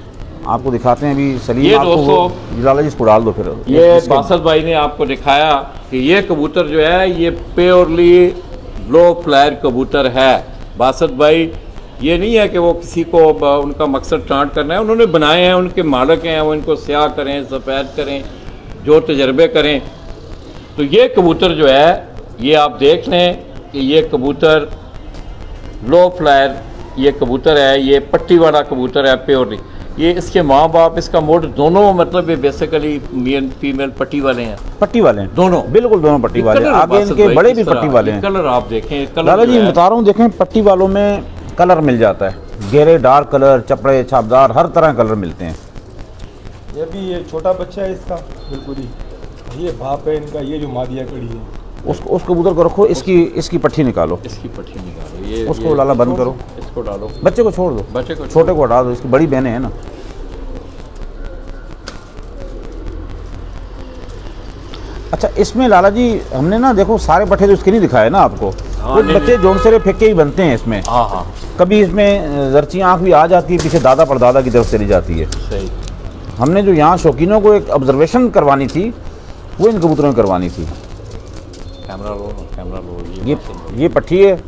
आपको दिखाते हैं अभी। सलीम ये आपको दोस्तों- लाला जी इसको डाल दो फिर। ये इसके- बासुद भाई ने आपको दिखाया कि ये कबूतर जो है ये प्योरली लो फ्लायर कबूतर है। बासुद भाई ये नहीं है कि वो किसी को उनका मकसद टांट करना है, उन्होंने बनाए हैं, उनके मालिक हैं, वो इनको स्याह करें, सफ़ेद करें, जो तजर्बे करें। तो ये कबूतर जो है, ये आप देख लें कि ये कबूतर लो फ्लायर ये कबूतर है, ये पट्टी वाला कबूतर है प्योरली। ये इसके माँ बाप, इसका मोड दोनों मतलब ये बेसिकली मेल फीमेल पट्टी वाले हैं। पट्टी वाले हैं दोनों, बिल्कुल दोनों पट्टी वाले हैं। आगे इनके बड़े भी पट्टी वाले हैं। कलर आप देखें, कलर लाला जी बता रहा हूँ, देखें पट्टी वालों में कलर मिल जाता है, गहरे डार्क कलर, चपड़े छापदार, हर तरह कलर मिलते हैं। ये भी ये छोटा बच्चा है इसका, बिल्कुल ही ये बाप है इनका, ये जो मादिया कड़ी है। उस कबूतर को रखो, इसकी पट्टी निकालो, इसकी पट्टी निकालो, ये उसको लाला बंद करो, इसको डालो, बच्चे को छोड़ दो, बच्चे को छोटे को हटा दो, इसकी बड़ी बहनें हैं ना। अच्छा, इसमें लाला जी हमने ना देखो सारे पट्टे तो इसके नहीं दिखाए ना आपको, कुछ बच्चे जोनसेरे फेंके ही बनते हैं इसमें। हाँ हाँ, कभी इसमें जर्ची आँख भी आ जाती है, पीछे दादा परदादा की तरफ चली जाती है। सही। हमने जो यहाँ शौकीनों को एक ऑब्जर्वेशन करवानी थी, वो इन कबूतरों में करवानी थी। कैमरा लो, कैमरा लो। ये पट्टी है।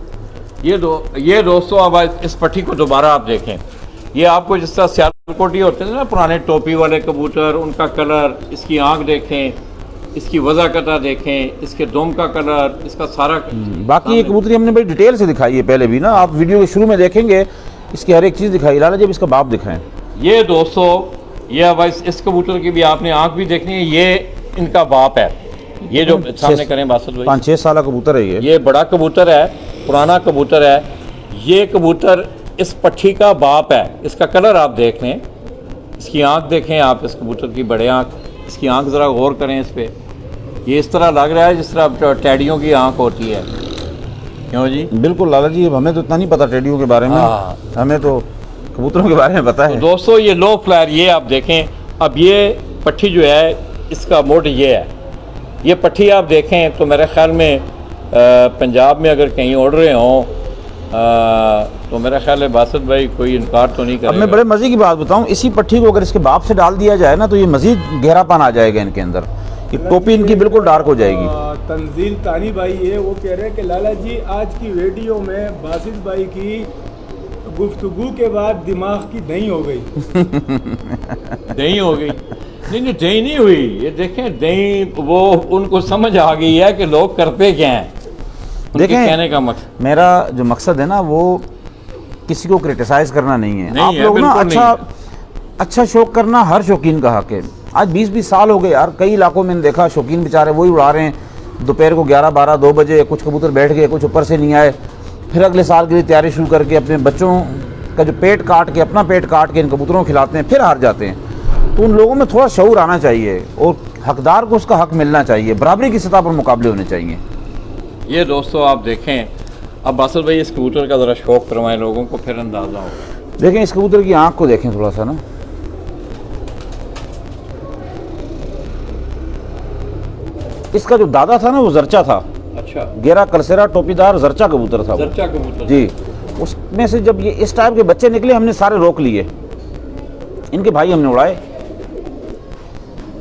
ये दोस्तों अब इस पट्टी को दोबारा आप देखें। ये आपको जिस तरह सियालकोटी होते थे ना पुराने टोपी वाले कबूतर, उनका कलर, इसकी आंख देखें, इसकी वज़ाकता देखें, इसके दुम का कलर, इसका सारा। बाकी ये कबूतरी हमने बड़ी डिटेल से दिखाई है पहले भी ना, आप वीडियो के शुरू में देखेंगे इसकी हर एक चीज़ दिखाई। लाला जब इसका बाप दिखाएं। ये दोस्तों, ये अब इस कबूतर की भी आपने आंख भी देखनी है। ये इनका बाप है, ये जो सामने करें बासत भाई, 5-6 साल कबूतर है ये बड़ा कबूतर है, पुराना कबूतर है। ये कबूतर इस पट्टी का बाप है। इसका कलर आप देख लें, इसकी आंख देखें आप, इस कबूतर की बड़े आंख, इसकी आंख ज़रा गौर करें इस पर। ये इस तरह लग रहा है जिस तरह टेडियों की आंख होती है। क्यों जी? बिल्कुल लाला जी, हमें तो इतना नहीं पता टेडियों के बारे में, हमें तो कबूतरों के बारे में पता है। तो दोस्तों ये लो फ्लायर, ये आप देखें। अब ये पट्टी जो है, इसका मोड ये है। ये पट्टी आप देखें तो मेरे ख्याल में पंजाब में अगर कहीं उड़ रहे हों तो मेरा ख्याल है बासत भाई कोई इनकार तो नहीं करेगा। अब मैं बड़े मज़े की बात बताऊं, इसी पट्टी को अगर इसके बाप से डाल दिया जाए ना तो ये मज़ीद गहरापन आ जाएगा इनके अंदर, ये टोपी इनकी बिल्कुल डार्क हो जाएगी। तंजील तानी भाई है, वो कह रहे हैं कि लाला जी आज की वीडियो में बासित भाई की गुफ्तगू के बाद दिमाग की दही हो गई। दही हो गई? नहीं, दही नहीं हुई। ये देखें, दही वो उनको समझ आ गई है कि लोग करते क्या हैं। देखें, कहने का मकसद, मेरा जो मकसद है ना, वो किसी को क्रिटिसाइज करना नहीं है। आप लोग ना अच्छा शौक करना हर शौकीन का हक है। आज 20-20 साल हो गए यार, कई इलाकों में देखा शौकीन बेचारे वही उड़ा रहे हैं। दोपहर को 11-12-2 बजे कुछ कबूतर बैठ गए, कुछ ऊपर से नहीं आए, फिर अगले साल के लिए तैयारी शुरू करके अपने बच्चों का जो पेट काट के, अपना पेट काट के इन कबूतरों को खिलाते हैं, फिर हार जाते हैं। तो उन लोगों में थोड़ा शऊर आना चाहिए और हकदार को उसका हक मिलना चाहिए, बराबरी की सतह पर मुकाबले होने चाहिए। ये दोस्तों आप देखें, अब बासत भाई इस कबूतर का ज़रा शौक करवाएं लोगों को, फिर अंदाज़ा होगा। देखें इस कबूतर की आँख को देखें थोड़ा सा ना, इसका जो दादा था ना वो जरचा था। अच्छा, गेरा कलसेरा टोपीदार जरचा कबूतर था। जरचा कबूतर जी, उसमें से जब ये इस टाइप के बच्चे निकले हमने सारे रोक लिए, इनके भाई हमने उड़ाए।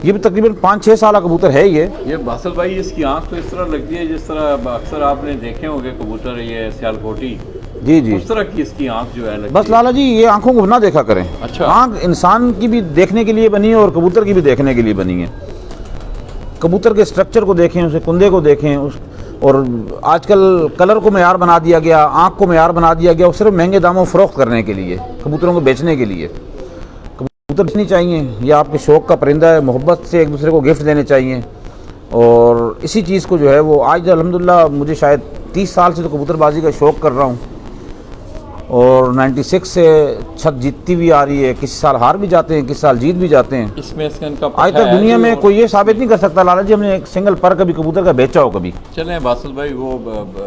ये भी तकरीबन 5-6 साल कबूतर है ये बासल भाई, इसकी आंख तो इस तरह लगती है जिस तरह अक्सर आपने देखे होंगे कबूतर, ये सियालकोटी, जी उस तरह की इसकी आंख जो है लगती बस लाला जी ये आंखों को ना देखा करें। अच्छा, आंख इंसान की भी देखने के लिए बनी है और कबूतर की भी देखने के लिए बनी है। कबूतर के स्ट्रक्चर को देखें, उसे कुंदे को देखें, और आजकल कलर को मेयार बना दिया गया, आंख को मेयार बना दिया गया, सिर्फ महंगे दामों फ़रोख्त करने के लिए, कबूतरों को बेचने के लिए। कबूतर बेचनी चाहिए, ये आपके शौक़ का परिंदा है, मोहब्बत से एक दूसरे को गिफ्ट देने चाहिए। और इसी चीज़ को जो है वो आज अल्हम्दुलिल्लाह मुझे शायद 30 साल से तो कबूतरबाजी का शौक़ कर रहा हूँ, और 96 से छत जीतती भी आ रही है। किसी साल हार भी जाते हैं, किसी साल जीत भी जाते हैं। इसमें आज तक दुनिया में कोई ये साबित नहीं कर सकता लाला जी हमने एक सिंगल पर कभी कबूतर का बेचा हो कभी। चलें बासल भाई, वो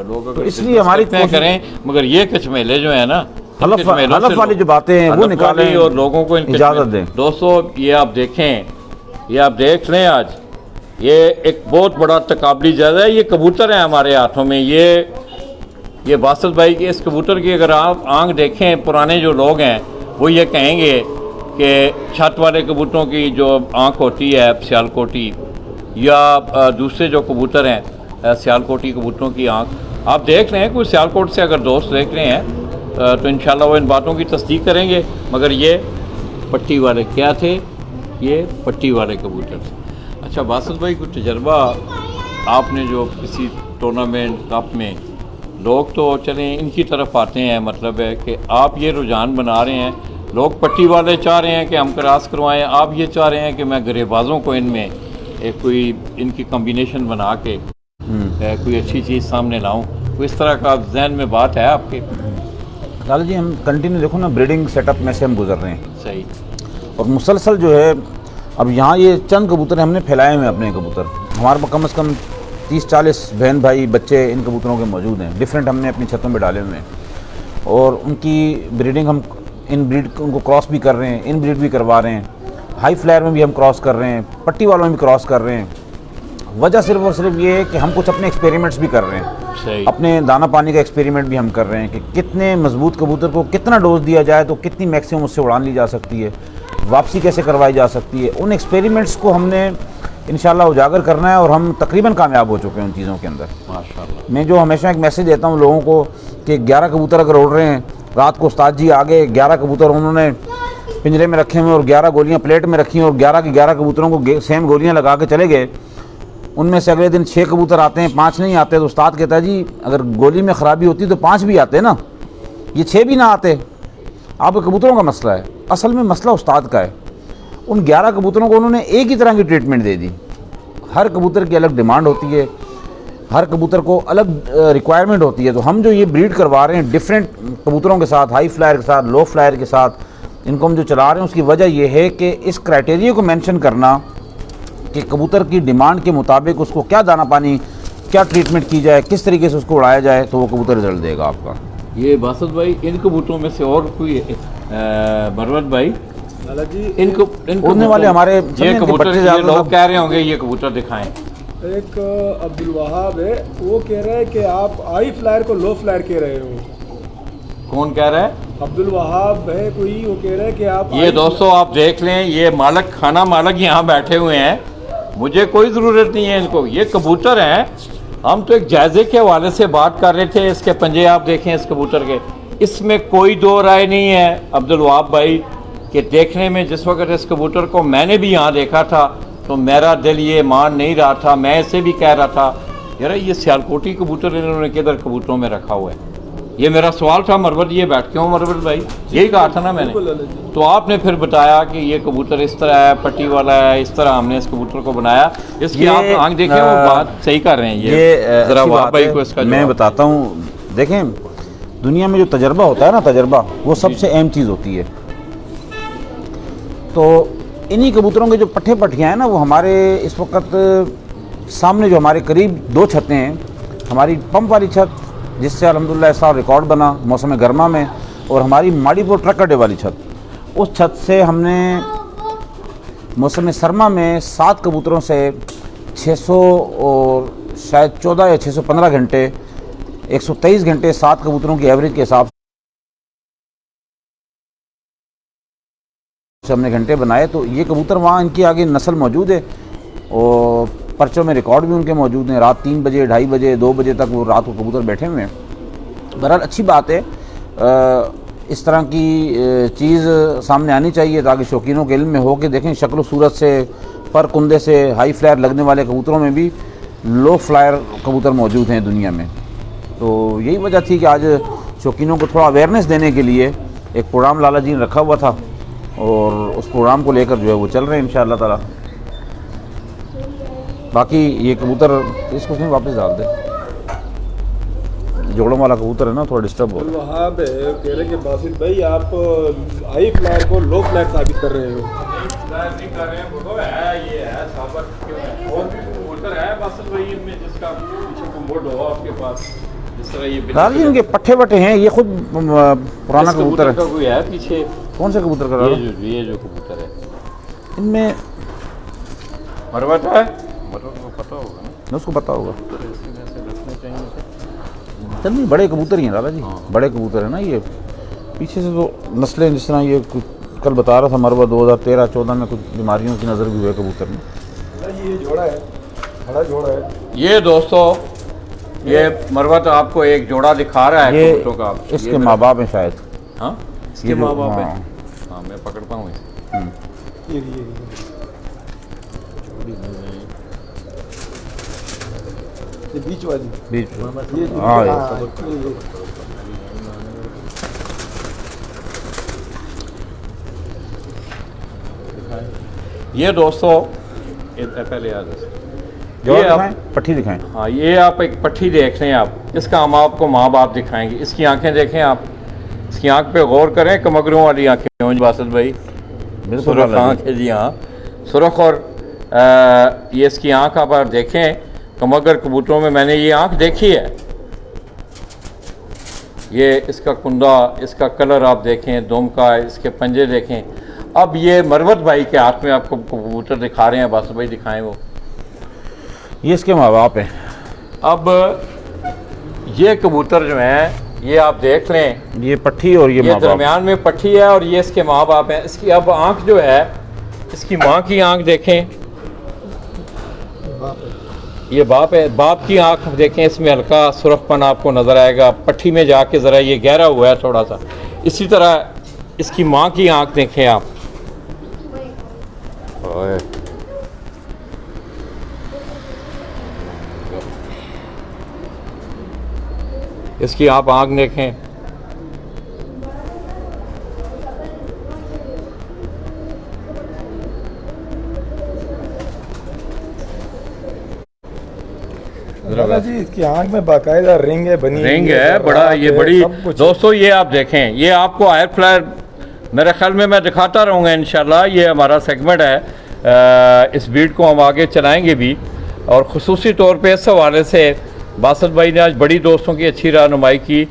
लोग तो इसलिए हमारी करें, मगर ये कचमेले जो है ना, हलफ वाली जो बातें हैं वो निकालें और लोगों को इजाज़त दें। दोस्तों ये आप देखें, ये आप देख लें, आज ये एक बहुत बड़ा तकाबली जायज़ा है। ये कबूतर है हमारे हाथों में, ये बासल भाई के इस कबूतर की अगर आप आंख देखें, पुराने जो लोग हैं वो ये कहेंगे कि छत वाले कबूतरों की जो आंख होती है सियालकोटी, या दूसरे जो कबूतर हैं सियालकोटी कबूतरों की आंख, आप देख रहे हैं, कोई सियालकोट से अगर दोस्त देख रहे हैं तो इंशाल्लाह वो इन बातों की तस्दीक करेंगे। मगर ये पट्टी वाले क्या थे? ये पट्टी वाले कबूतर थे। अच्छा बासित भाई, कुछ तजर्बा आपने जो किसी टूर्नामेंट कप में, लोग तो चलें इनकी तरफ आते हैं, मतलब है कि आप ये रुझान बना रहे हैं, लोग पट्टी वाले चाह रहे हैं कि हम क्रॉस करवाएं, आप ये चाह रहे हैं कि मैं गरेबाजों को इनमें एक कोई इनकी कॉम्बिनेशन बना के कोई अच्छी चीज़ सामने लाऊं, तो इस तरह का जहन में बात है आपके? लाला जी, हम कंटिन्यू देखो ना, ब्रीडिंग सेटअप में से हम गुजर रहे हैं सही। और मुसलसल जो है, अब यहाँ ये चंद कबूतर हमने फैलाए हुए हैं अपने कबूतर, हमारे पास कम से कम 30-40 बहन भाई बच्चे इन कबूतरों के मौजूद हैं, डिफरेंट हमने अपनी छतों में डाले हुए हैं। और उनकी ब्रीडिंग हम इन ब्रीड उनको क्रॉस भी कर रहे हैं, इन ब्रीड भी करवा रहे हैं, हाई फ्लायर में भी हम क्रॉस कर रहे हैं, पट्टी वालों में भी क्रॉस कर रहे हैं। वजह सिर्फ और सिर्फ ये है कि हम कुछ अपने एक्सपेरिमेंट्स भी कर रहे हैं, सही। अपने दाना पानी का एक्सपेरिमेंट भी हम कर रहे हैं कि कितने मजबूत कबूतर को कितना डोज दिया जाए तो कितनी मैक्सिमम उससे उड़ान ली जा सकती है, वापसी कैसे करवाई जा सकती है। उन एक्सपेरिमेंट्स को हमने इंशाल्लाह उजागर करना है और हम तकरीबन कामयाब हो चुके हैं उन चीज़ों के अंदर। माशाल्लाह। मैं जो हमेशा एक मैसेज देता हूँ लोगों को कि 11 कबूतर अगर उड़ रहे हैं, रात को उस्ताद जी आ गए, 11 कबूतर उन्होंने पिंजरे में रखे हुए और 11 गोलियाँ प्लेट में रखी और 11 के 11 कबूतरों को सेम गोलियाँ लगा के चले गए, उनमें से अगले दिन 6 कबूतर आते हैं, 5 नहीं आते, तो उस्ताद कहता है जी अगर गोली में ख़राबी होती तो 5 भी आते ना, ये 6 भी ना आते। आपके कबूतरों का मसला है, असल में मसला उस्ताद का है। उन 11 कबूतरों को उन्होंने एक ही तरह की ट्रीटमेंट दे दी। हर कबूतर की अलग डिमांड होती है, हर कबूतर को अलग रिक्वायरमेंट होती है। तो हम जो ये ब्रीड करवा रहे हैं डिफरेंट कबूतरों के साथ, हाई फ्लायर के साथ, लो फ्लायर के साथ, इनको हम जो चला रहे हैं, उसकी वजह यह है कि इस क्राइटेरिया को मेंशन करना कि कबूतर की डिमांड के मुताबिक उसको क्या दाना पानी, क्या ट्रीटमेंट की जाए, किस तरीके से उसको उड़ाया जाए, तो वो कबूतर रिजल्ट देगा आपका। ये बासित भाई, इन कबूतरों में से और कोई मरवत भाई, लाला जी उड़ने वाले हमारे ये कबूतर, ये लोग कह रहे होंगे ये कबूतर दिखाएं। एक अब्दुल वहाब है, वो कह रहा है कि आप आई फ्लायर को लो फ्लायर कह रहे हो। कौन कह रहा है? अब्दुल वहाब है कोई, वो कह रहा है कि आप ये दोस्तों आप देख लें, ये मालक, खाना मालक यहाँ बैठे हुए हैं, मुझे कोई ज़रूरत नहीं है इनको, ये कबूतर हैं। हम तो एक जायजे के हवाले से बात कर रहे थे। इसके पंजे आप देखें इस कबूतर के, इसमें कोई दो राय नहीं है अब्दुल वहाब भाई कि देखने में, जिस वक्त इस कबूतर को मैंने भी यहाँ देखा था तो मेरा दिल ये मान नहीं रहा था। मैं इसे भी कह रहा था यार ये सियालकोटी कबूतर इन्होंने किधर कबूतरों में रखा हुआ है। ये मेरा सवाल था मरवत, ये बैठ क्यों मरवत भाई, यही कहा था ना मैंने। तो आपने फिर बताया कि ये कबूतर इस तरह है, पट्टी वाला है, इस तरह हमने इस कबूतर को बनाया। इसकी आप आंख देखें, वो बात सही कर रहे हैं। ये जरा वहाब भाई को इसका मैं बताता हूँ। देखें, दुनिया में जो तजर्बा होता है ना, तजर्बा वो सबसे अहम चीज़ होती है। तो इन्हीं कबूतरों के जो पट्ठे पट्टियाँ हैं ना, वो हमारे इस वक्त सामने जो हमारे करीब 2 छतें हैं, हमारी पंप वाली छत जिससे अल्हम्दुलिल्लाह ऐसा रिकॉर्ड बना मौसम गर्मा में, और हमारी माड़ीपुर ट्रक अड्डे वाली छत, उस छत से हमने मौसम सरमा में 7 कबूतरों से 600 और शायद 14 या 615 घंटे, 123 घंटे 7 कबूतरों की एवरेज के हिसाब से हमने घंटे बनाए। तो ये कबूतर वहाँ इनकी आगे नस्ल मौजूद है और पर्चों में रिकॉर्ड भी उनके मौजूद हैं। रात 3 बजे, 2:30 बजे, 2 बजे तक वो रात को कबूतर बैठे हुए हैं। बहरहाल अच्छी बात है, इस तरह की चीज़ सामने आनी चाहिए ताकि शौकीनों के इल्म में हो कि देखें शक्ल सूरत से, पर कुंदे से हाई फ्लायर लगने वाले कबूतरों में भी लो फ्लायर कबूतर मौजूद हैं दुनिया में। तो यही वजह थी कि आज शौकीनों को थोड़ा अवेयरनेस देने के लिए एक प्रोग्राम लाला जी ने रखा हुआ था और उस प्रोग्राम को लेकर जो है वो चल रहे हैं इंशाअल्लाह ताला। बाकी ये कबूतर इसको उसमें वापस डाल दे, जोड़ों वाला कबूतर है ना, थोड़ा डिस्टर्ब हो। वहाँ पे कह रहे कि बासित भाई आप हाई फ्लायर को लो फ्लायर साबित कर रहे हो। फ्लायर नहीं कर रहे हैं, वो है, ये है साबित क्यों है। और भी कबूतर है बासित भाई इनमें जिसका पीछे कुंबोड हो आपके पास, जिस तरह ये लाल जी इनके पट्ठे वट्ठे हैं, ये खुद पुराना कबूतर है। कोई है पीछे? कौन सा कबूतर कर रहा है? ये जो कबूतर है इनमें मरवत है, मरवत को पता होगा ना, उसको पता होगा। चल नहीं, बड़े कबूतर ही हैं लाला जी, बड़े कबूतर है ना ये। पीछे से तो नस्लें, जिस तरह ये कल बता रहा था मरवा 2013-14 में कुछ बीमारियों की नज़र भी हुई कबूतर में। ये जोड़ा है, बड़ा जोड़ा है ये दोस्तों। ये मरवत आपको एक जोड़ा दिखा रहा है कबूतरों का। इसके माँ बाप हैं शायद। हाँ, इसके माँ बाप हैं। हाँ। हाँ, मैं पकड़ता हूँ इसे। ये ये बीच वाली बीच ये हाँ ये। ये दोस्तों पहले याद जो ये आप दिखाएं, पट्टी दिखाएं। हाँ, ये आप एक पट्टी देख लें आप, इसका हम आपको माँ बाप दिखाएंगे। इसकी आंखें देखें आप, इसकी आंख पे गौर करें, कमगरों वाली आंखें हों बासत भाई, बिल्कुल सुरख वाला आँख है जी, हाँ सुरख। और ये इसकी आंख आप देखें, कमगर कबूतरों में मैंने ये आंख देखी है। ये इसका कुंदा, इसका कलर आप देखें, दुम का, इसके पंजे देखें। अब ये मरवत भाई के हाथ में आपको कबूतर दिखा रहे हैं, बासत भाई दिखाएं वो। ये इसके माँ बाप हैं। अब ये कबूतर जो हैं ये आप देख लें, ये पट्टी और ये ये माँ बाप। दरमियान में पट्टी है और ये इसके माँ बाप हैं। इसकी अब आंख जो है, इसकी माँ की आंख देखें, ये बाप है, बाप की आंख देखें, इसमें हल्का सुरखपन आपको नजर आएगा। पट्टी में जाके ज़रा ये गहरा हुआ है थोड़ा सा। इसी तरह इसकी माँ की आंख देखें आप, ओए। इसकी आप आंख देखें, लाला जी इसकी आंख में बाकायदा रिंग है, बनी रिंग हुई है बड़ा, रात ये है, बड़ी। सब कुछ है। दोस्तों ये आप देखें, ये आपको आयर फ्लायर मेरे ख्याल में मैं दिखाता रहूँगा इंशाल्लाह। ये हमारा सेगमेंट है, इस बीट को हम आगे चलाएंगे भी। और ख़ुसूसी तौर पे इस हवाले से बासत भाई ने आज बड़ी दोस्तों की अच्छी रहनुमाई की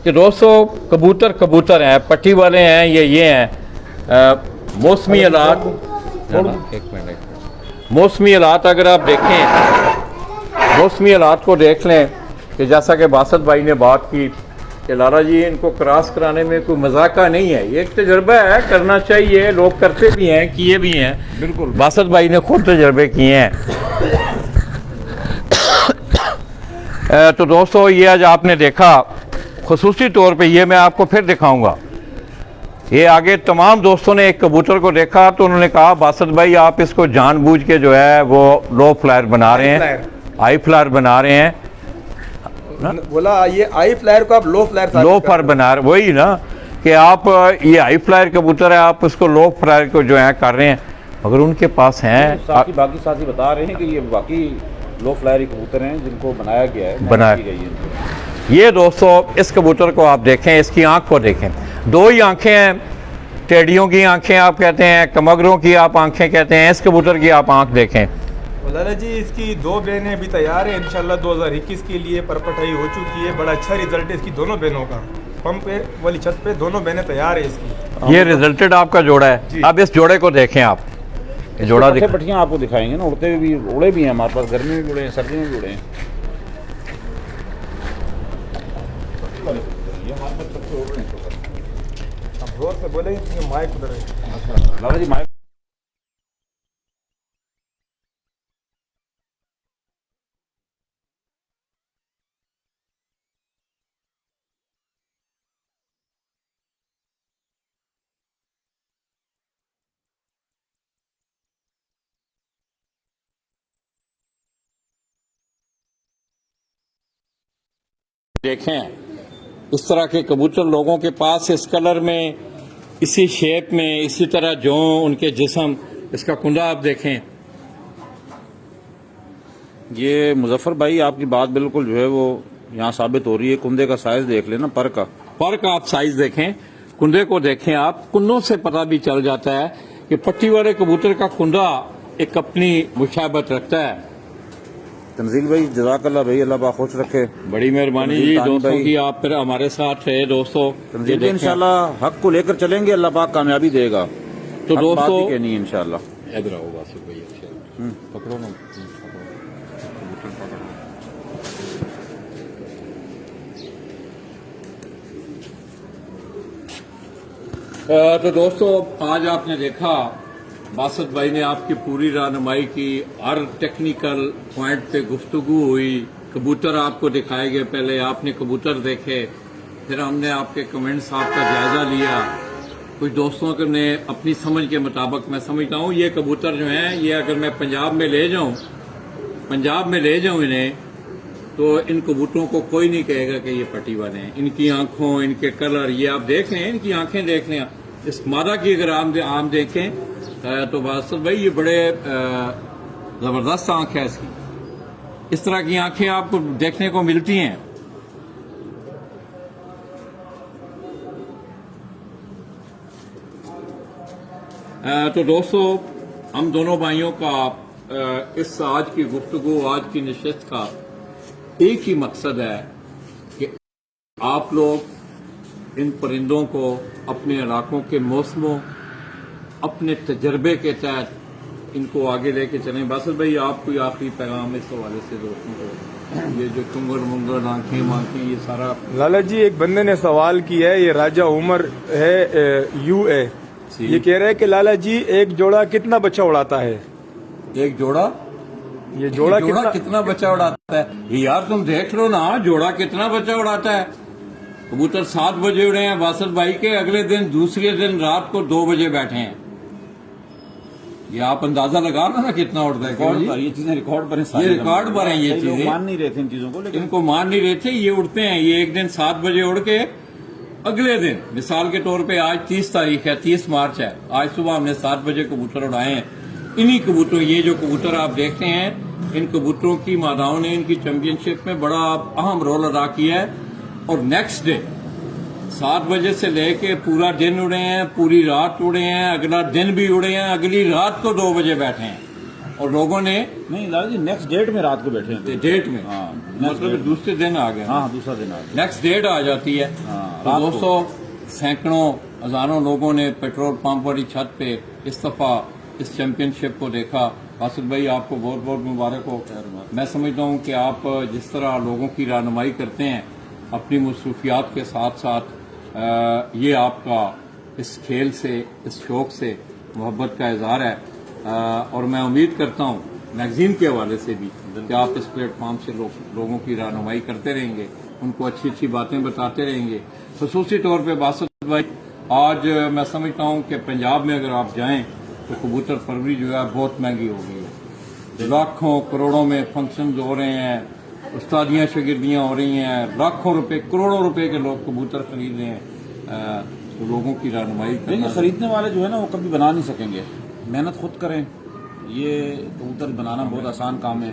कि दोस्तों कबूतर कबूतर हैं, पट्टी वाले हैं, ये हैं मौसमी हालात। एक मिनट, मौसमी हालात अगर आप देखें, मौसमी हालात को देख लें कि जैसा कि बासत भाई ने बात की कि लाला जी इनको क्रॉस कराने में कोई मजाका नहीं है, ये एक तजर्बा है, करना चाहिए, लोग करते भी हैं, किए भी हैं। बिल्कुल बासत भाई ने खुद तजर्बे किए हैं। तो दोस्तों ये आज आपने देखा, खुसूसी तौर पे ये मैं आपको फिर दिखाऊंगा। ये आगे तमाम दोस्तों ने एक कबूतर को देखा तो उन्होंने कहा बासत भाई आप इसको जानबूझ के जो है वो लो फ्लायर बना रहे हैं, आई फ्लायर बना रहे हैं। बोला ये आई फ्लायर को आप लो फ्लायर बना रहे, वही ना कि आप ये हाई फ्लायर कबूतर है, आप उसको लो फ्लायर को जो है कर रहे हैं, मगर उनके पास हैं बाकी साथी बता रहे हैं कि ये बाकी लो फ्लायर कबूतर हैं जिनको बनाया गया है, बनाया की गई है इनको। ये दोस्तों इस कबूतर को आप देखें, इसकी आंख को देखें, दो ही आंखें हैं, टेडियों की आंखें आप कहते हैं, कमगरों की आप आंखें कहते हैं, इस कबूतर की आप आंख देखें। लाला जी इसकी दो बहनें भी तैयार है इंशाल्लाह 2021 के लिए, परपटाई हो चुकी है, बड़ा अच्छा रिजल्ट है इसकी दोनों बहनों का। पंप पे वाली छत पे दोनों बहनें तैयार है इसकी। ये रिजल्टेड आपका जोड़ा है। अब इस जोड़े को देखें आप, ये जोड़ा पट्टे दिखा, पट्टियाँ आपको दिखाएंगे ना, उड़ते भी उड़े भी हैं हमारे पास, गर्मी में भी उड़े हैं, सर्दी में भी उड़े हैं। ये हमारे पास पट्टे उड़ रहे हैं। अब जोर से बोले माइक उधर है। लाला जी माइक देखें इस तरह के कबूतर लोगों के पास इस कलर में, इसी शेप में, इसी तरह जो उनके जिस्म, इसका कुंदा आप देखें। ये मुजफ्फर भाई आपकी बात बिल्कुल जो है वो यहाँ साबित हो रही है। कुंदे का साइज देख लेना, पर का आप साइज देखें, कुंदे को देखें आप, कुंदों से पता भी चल जाता है कि पट्टी वाले कबूतर का कुंदा एक अपनी मुशाबत रखता है। तंजील भाई जज़ाकल्लाह भाई, अल्लाह पाक खुश रखे। बड़ी मेहरबानी तंजील जी तानी दोस्तों भाई। की, आप फिर हमारे साथ रहे दोस्तों। तंजील ये भाई देखें। इंशाल्लाह हक को लेकर चलेंगे, अल्लाह पाक कामयाबी देगा। तो हक दोस्तों बात ही कहनी है इंशाल्लाह। इधर आओ बासित भाई, अच्छा पकड़ो ना, तो दोस्तों आज आपने देखा बासत भाई ने आपकी पूरी रहनुमाई की, हर टेक्निकल पॉइंट पे गुफ्तगू हुई, कबूतर आपको दिखाए गए, पहले आपने कबूतर देखे, फिर हमने आपके कमेंट्स आपका जायजा लिया। कुछ दोस्तों ने अपनी समझ के मुताबिक, मैं समझता हूँ ये कबूतर जो हैं ये अगर मैं पंजाब में ले जाऊँ इन्हें तो इन कबूतरों को कोई नहीं कहेगा कि ये पट्टी वाले हैं। इनकी आंखों, इनके कलर, ये आप देख लें, इनकी आंखें देख लें। इस मादा की अगर आम देखें तो बादशाह भाई ये बड़े जबरदस्त आंख है इसकी। इस तरह की आंखें आपको देखने को मिलती हैं। तो दोस्तों, हम दोनों भाइयों का इस आज की गुफ्तगू, आज की नशिस्त का एक ही मकसद है कि आप लोग इन परिंदों को अपने इलाकों के मौसमों, अपने तजर्बे के तहत इनको आगे लेके चलें। बासिल भाई, आप कोई आखिरी पैगाम इस हवाले से दोस्तों को? ये जो चुंगड़ मुंगड़ आंखें मांखें, ये सारा। लाला जी, एक बंदे ने सवाल किया है, ये राजा उमर है यूए, ये कह रहे हैं कि लाला जी एक जोड़ा कितना बच्चा उड़ाता है? एक जोड़ा, ये जोड़ा कितना बच्चा उड़ाता है? यार तुम देख लो ना, जोड़ा कितना बच्चा उड़ाता है। कबूतर 7 बजे उड़े हैं बासिल भाई के, अगले दिन दूसरे दिन रात को 2 बजे बैठे हैं। ये आप अंदाजा लगा लो ना कितना उड़ता है। ये चीजें रिकॉर्ड पर ये रिकॉर्ड पर हैं। ये चीजें मान नहीं रहे थे इन चीजों को, लेकिन इनको मान नहीं रहे थे। ये उड़ते हैं, ये एक दिन 7 बजे उड़ के अगले दिन, मिसाल के तौर पे आज 30 तारीख है, 30 मार्च है, आज सुबह हमने 7 बजे कबूतर उड़ाए हैं। इन्हीं कबूतरों, ये जो कबूतर आप देखते हैं, इन कबूतरों की मादाओं ने इनकी चैंपियनशिप में बड़ा अहम रोल अदा किया है। और नेक्स्ट डे 7 बजे से लेके पूरा दिन उड़े हैं, पूरी रात उड़े हैं, अगला दिन भी उड़े हैं, अगली रात को 2 बजे बैठे हैं। और लोगों ने नहीं लाला जी, नेक्स्ट डेट में रात को बैठे हैं। डेट में, हाँ, मतलब दूसरे दिन आ गए। हाँ, दूसरा दिन आ गया, नेक्स्ट डेट आ जाती है। तो दोस्तों, सैकड़ों हजारों लोगों ने पेट्रोल पंप वाली छत पे इस दफा इस चैंपियनशिप को देखा। बासिल भाई, आपको बहुत बहुत मुबारक हो। मैं समझता हूँ कि आप जिस तरह लोगों की रहनुमाई करते हैं अपनी मसरूफियात के साथ साथ, ये आपका इस खेल से, इस शौक से मोहब्बत का इजहार है। और मैं उम्मीद करता हूँ मैगजीन के हवाले से भी कि आप इस प्लेटफॉर्म से लोगों की रहनुमाई करते रहेंगे, उनको अच्छी अच्छी बातें बताते रहेंगे। खसूसी तौर पे बासिल भाई, आज मैं समझता हूँ कि पंजाब में अगर आप जाएं तो कबूतर परवरी जो है बहुत महंगी हो गई है। लाखों करोड़ों में फंक्शन हो रहे हैं, उस्तादियाँ शागिर्दियाँ हो रही हैं, लाखों रुपए करोड़ों रुपए के लोग कबूतर खरीद रहे हैं। तो लोगों की रहनुमाई लेकिन खरीदने वाले जो है ना, वो कभी बना नहीं सकेंगे। मेहनत खुद करें। ये कबूतर बनाना बहुत आसान काम है,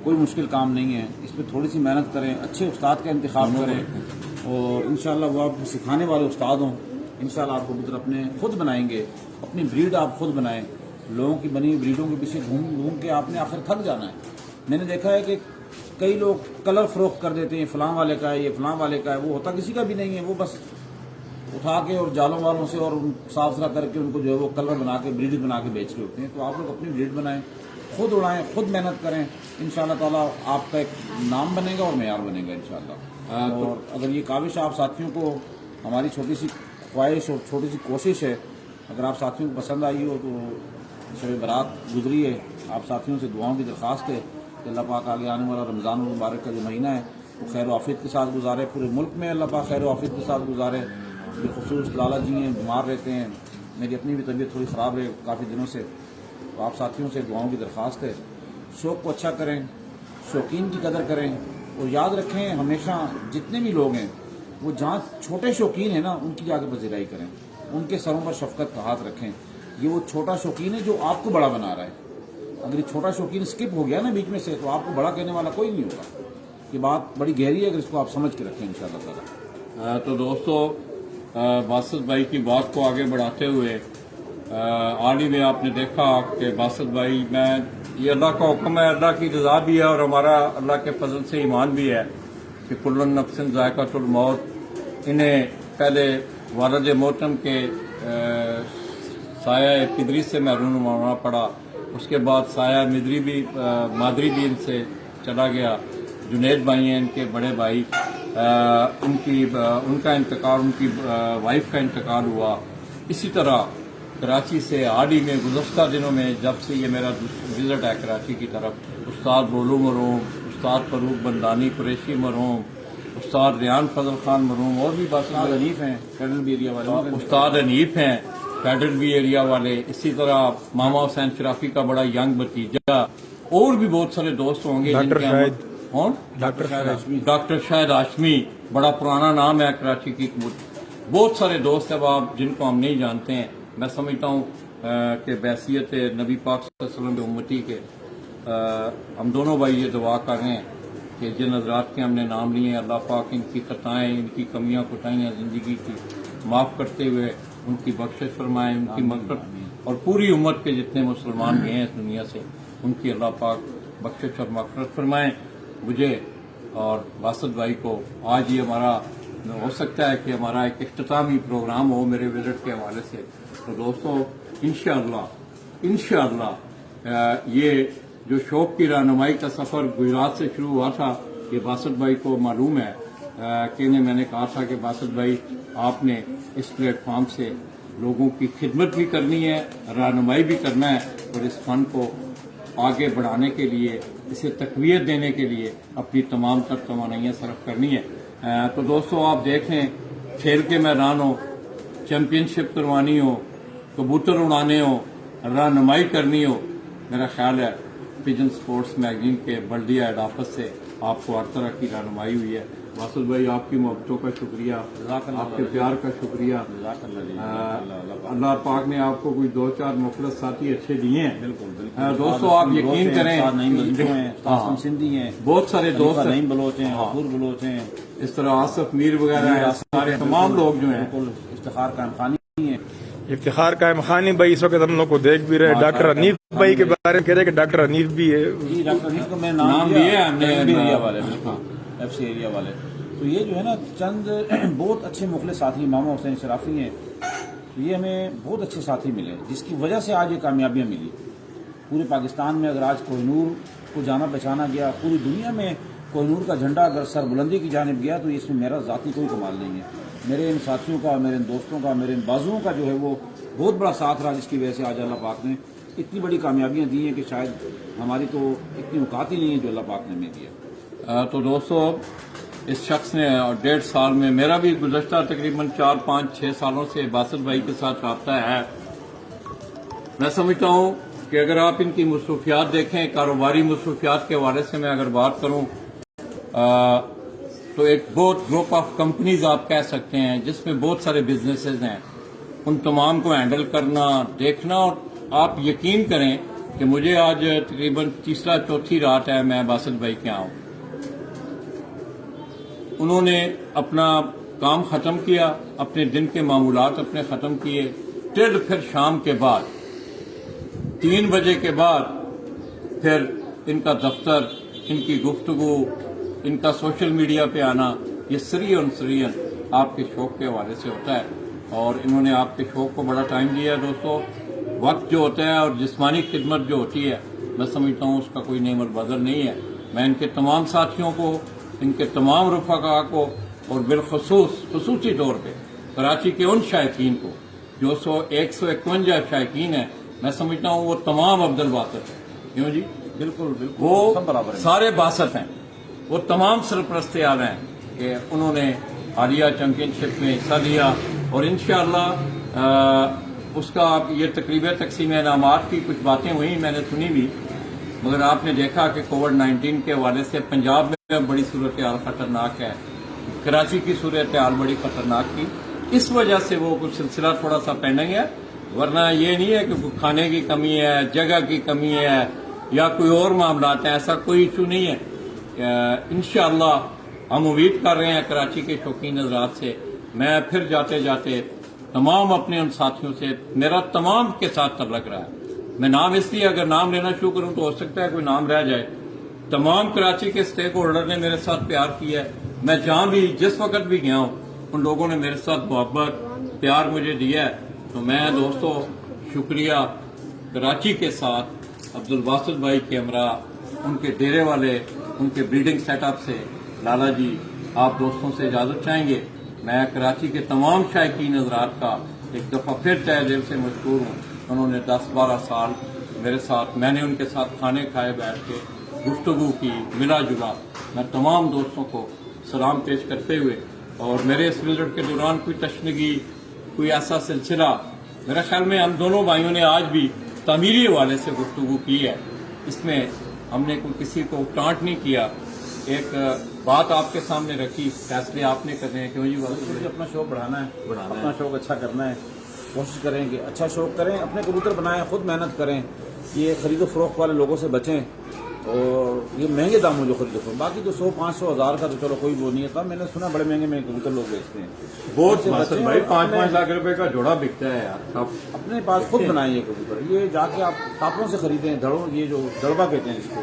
कोई मुश्किल काम नहीं है। इस पर थोड़ी सी मेहनत करें, अच्छे उस्ताद का इंतखाब करें और इंशाल्लाह वो आप सिखाने वाले उस्ताद हों। इंशाल्लाह आप कबूतर अपने खुद बनाएंगे, अपनी ब्रीड आप खुद बनाएं। लोगों की बनी हुई ब्रीडों के पीछे घूम घूम के आपने आखिर थक जाना है। मैंने देखा है कि कई लोग कलर फरोख्त कर देते हैं, फलां वाले का है, ये फलां वाले का है। वो होता किसी का भी नहीं है, वो बस उठा के और जालों वालों से और साफ सुथरा करके उनको जो है वो कलर बना के, ब्रीड बना के बेच रहे होते हैं। तो आप लोग अपनी ब्रीड बनाएं, खुद उड़ाएं, खुद मेहनत करें। इंशाल्लाह ताला आपका एक नाम बनेगा और मेयार बनेगा इंशाल्लाह। और अगर ये काविश आप साथियों को, हमारी छोटी सी ख्वाहिश और छोटी सी कोशिश है, अगर आप साथियों को पसंद आई हो तो शब बारात गुजरी है, आप साथियों से दुआओं की दरख्वास्त है कि अल्लाह पाक आगे आने वाला रमज़ान मुबारक का जो महीना है वो खैर आफियत के साथ गुजारे। पूरे मुल्क में अल्लाह पाक खैर आफियत के साथ गुजारे। बिलखुसूस लाला जी हैं, बीमार रहते हैं, मेरी अपनी भी तबीयत थोड़ी ख़राब है काफ़ी दिनों से। तो आप साथियों से दुआओं की दरख्वास्त है, शौक़ को अच्छा करें, शौकीन की कदर करें और याद रखें हमेशा जितने भी लोग हैं वो जहाँ छोटे शौकीन हैं ना, उनकी जाके पजीराई करें, उनके सरों पर शफकत का हाथ रखें। ये वो छोटा शौकीन है जो आपको बड़ा बना रहा है। अगर ये छोटा शौकीन स्किप हो गया ना बीच में से, तो आपको बड़ा कहने वाला कोई नहीं होगा। ये बात बड़ी गहरी है, अगर इसको आप समझ के रखें इंशाअल्लाह ताला। तो दोस्तों, बासित भाई की बात को आगे बढ़ाते हुए, हाल ही में आपने देखा कि बासित भाई, मैं ये अल्लाह का हुक्म है, अल्लाह की रज़ा भी है और हमारा अल्लाह के फजल से ईमान भी है कि कुल्लुन नफ्सिन ज़ायक़ातुल मौत। इन्हें पहले वालिद मोहतरम के साया पिदरी से महरूम होना पड़ा, उसके बाद साया मिदरी भी मादरी भी इनसे चला गया। जुनैद भाई हैं इनके बड़े भाई, उनका इंतकाल, उनकी वाइफ का इंतकाल हुआ। इसी तरह कराची से हाल ही में गुज़श्ता दिनों में, जब से ये मेरा विज़िट है कराची की तरफ, उस्ताद बोलू मरूम, उस्ताद फरूक बंदानी कुरैशी मरूम, उस्ताद रियान फजल खान मरूम और भी उस्ताद हनीफ हैं फेडरल बी एरिया वाले, उस्ताद हनीफ हैं फेडरल बी एरिया वाले, इसी तरह मामा हुसैन शराफी का बड़ा यंग भतीजा, और भी बहुत सारे दोस्त होंगे कौन? डॉक्टर शाहिद हाशमी। डॉक्टर शाहिद हाशमी, बड़ा पुराना नाम है कराची की कबूतर। बहुत सारे दोस्त अब आप जिनको हम नहीं जानते हैं। मैं समझता हूँ कि बैसियत नबी पाक सल्लल्लाहु अलैहि वसल्लम के उम्मती के हम दोनों भाई ये दुआ कर रहे हैं कि जिन हज़रात के हमने नाम लिए हैं, अल्लाह पाक इनकी खताएं, इनकी कमियां कुताइयां ज़िंदगी की माफ़ करते हुए उनकी बख्शिश फरमाएं, उनकी मग़फ़िरत, और पूरी उम्मत के जितने मुसलमान गए हैं इस दुनिया से उनकी अल्लाह पाक बख्शिश और मग़फ़िरत फरमाएं। मुझे और बासत भाई को आज ये हमारा हो सकता है कि हमारा एक इख्तितामी प्रोग्राम हो मेरे विजिट के हवाले से। तो दोस्तों इंशाअल्लाह ये जो शौक की रहनुमाई का सफ़र गुजरात से शुरू हुआ था, ये बासत भाई को मालूम है कि मैंने कहा था कि बासत भाई आपने इस प्लेटफॉर्म से लोगों की खिदमत भी करनी है, रहनुमाई भी करना है और इस फन को आगे बढ़ाने के लिए, इसे तक़वियत देने के लिए अपनी तमाम तर तवानाइयाँ सर्फ करनी है। तो दोस्तों आप देखें, खेल के मैदान हो, चैम्पियनशिप करवानी हो, कबूतर उड़ाने हो, रहनुमाई करनी हो, मेरा ख्याल है पिजन स्पोर्ट्स मैगजीन के बल्दिया हेड ऑफिस से आपको हर तरह की रहनुमाई हुई है। वासुल भाई आपकी मोहब्बतों का शुक्रिया, आपके प्यार का शुक्रिया। अल्लाह पाक ने आपको कोई 2-4 मुखलस साथी अच्छे दिए हैं। बिल्कुल दोस्तों आप यकीन करें, सिंधी हैं, बहुत सारे दोस्त हैं, नईम बलोच हैं, गफूर बलोच हैं, इस तरह आसफ मीर वगैरह हैं, सारे तमाम लोग जो हैं, इफ्तिखार कायम खानी है। इफ्तिखार कायम खानी भाई इस वक्त हम लोग को देख भी रहे। डॉक्टर हनीफ भाई के बारे में कह रहे हैं कि डॉक्टर हनीफ भी है। जी, डॉक्टर हनीफ को मैं नाम दिया हमने, एरिया वाले, FC एरिया वाले। तो ये जो है ना चंद बहुत अच्छे मुखलिस साथी मामा हुसैन शराफी हैं, तो ये हमें बहुत अच्छे साथी मिले जिसकी वजह से आज ये कामयाबियाँ मिली। पूरे पाकिस्तान में अगर आज कोहिनूर को जाना पहचाना गया, पूरी दुनिया में कोहिनूर का झंडा अगर सरबुलंदी की जानिब गया, तो इसमें मेरा ज़ाती कोई कमाल नहीं है। मेरे इन साथियों का, मेरे इन दोस्तों का, मेरे इन बाजुओं का जो है वो बहुत बड़ा साथ रहा, जिसकी वजह से आज अल्लाह पाक ने इतनी बड़ी कामयाबियाँ दी हैं कि शायद हमारी तो इतनी औकात ही नहीं है जो अल्लाह पाक ने हमें दिया। तो दोस्तों इस शख्स ने 1.5 साल में, मेरा भी गुज़श्ता तकरीबन 4-5-6 सालों से बासत भाई के साथ रब्ता है। मैं समझता हूँ कि अगर आप इनकी मसरूफियात देखें, कारोबारी मसरूफियात के हवाले से मैं अगर बात करूँ तो एक बहुत ग्रुप ऑफ कंपनीज आप कह सकते हैं जिसमें बहुत सारे बिजनेसेस हैं। उन तमाम को हैंडल करना, देखना, और आप यकीन करें कि मुझे आज तकरीबन 3-4 रात है मैं बासत भाई के आऊँ। उन्होंने अपना काम ख़त्म किया, अपने दिन के मामूलात अपने ख़त्म किए, फिर शाम के बाद 3 बजे के बाद फिर इनका दफ्तर, इनकी गुफ्तगू, इनका सोशल मीडिया पे आना, ये सरियन आपके शौक के हवाले से होता है। और इन्होंने आपके शौक को बड़ा टाइम दिया है। दोस्तों वक्त जो होता है और जिस्मानी खिदमत जो होती है, मैं समझता हूँ उसका कोई नेम और बदल नहीं है। मैं इनके तमाम साथियों को, इनके तमाम रफ़ाक़ा को और बिलखसूसी तौर पे कराची के उन शायकीन को जो 151 शायकीन है, मैं समझता हूँ वो तमाम अब्दुल बासत है। क्यों जी? बिल्कुल वो सब बराबर सारे बासत हैं, वो तमाम सरपरस्ते आ रहे हैं कि उन्होंने हालिया चैम्पियनशिप में हिस्सा लिया। और इंशाअल्लाह उसका ये तकरीब तकसीम इनामात की कुछ बातें हुई, मैंने सुनी भी, मगर आपने देखा कि कोविड-19 के हवाले से पंजाब में बड़ी सूरत हाल खतरनाक है, कराची की सूरत हाल बड़ी खतरनाक थी। इस वजह से वो कुछ सिलसिला थोड़ा सा पेंडिंग है, वरना ये नहीं है कि खाने की कमी है, जगह की कमी है या कोई और मामला है, ऐसा कोई इशू नहीं है। इंशाअल्लाह हम उम्मीद कर रहे हैं कराची के शौकीन हज़रात से। मैं फिर जाते जाते तमाम अपने उन साथियों से, मेरा तमाम के साथ तल्लक रहा है। मैं नाम इसलिए अगर नाम लेना शुरू करूं तो हो सकता है कोई नाम रह जाए। तमाम कराची के स्टेक होल्डर ने मेरे साथ प्यार किया है। मैं जहां भी जिस वक्त भी गया हूं, उन लोगों ने मेरे साथ मोहब्बत प्यार मुझे दिया है। तो मैं दोस्तों शुक्रिया कराची के साथ अब्दुल बासत भाई के हमरा, उनके डेरे वाले, उनके ब्रीडिंग सेटअप से लाला जी आप दोस्तों से इजाज़त चाहेंगे। मैं कराची के तमाम शायकीन हज़रात का एक दफ़ा फिर तहे दिल से मशकूर हूँ। उन्होंने 10-12 साल मेरे साथ, मैंने उनके साथ खाने खाए, बैठ के गुफ्तगू की, मिला जुला। मैं तमाम दोस्तों को सलाम पेश करते हुए, और मेरे इस विजिट के दौरान कोई तशनगी, कोई ऐसा सिलसिला, मेरे ख्याल में हम दोनों भाइयों ने आज भी तमीरी हवाले से गुफ्तगू की है। इसमें हमने कोई किसी को टांट नहीं किया, एक बात आपके सामने रखी, फैसले आपने करने हैं, क्यों जी बात मुझे अपना शौक बढ़ाना है, बढ़ाना अपना है। शौक अच्छा करना है। कोशिश करें कि अच्छा शौक करें, अपने कबूतर बनाएं, खुद मेहनत करें, ये खरीदो फरोख्त वाले लोगों से बचें। और ये महंगे दामों जो खरीदो फरोख्त, बाकी तो 100, 500, 1000 का तो चलो कोई वो नहीं है। तब मैंने सुना बड़े महंगे महंगे कबूतर लोग बेचते हैं। बहुत इससे मासर बचें भाई, और 5-5 लाख रुपए का जोड़ा बिकता है यार। आप अपने पास खुद बनाएं ये कबूतर। ये जाके आप टापरों से खरीदें, धड़ों, ये जो दड़बा कहते हैं इसको,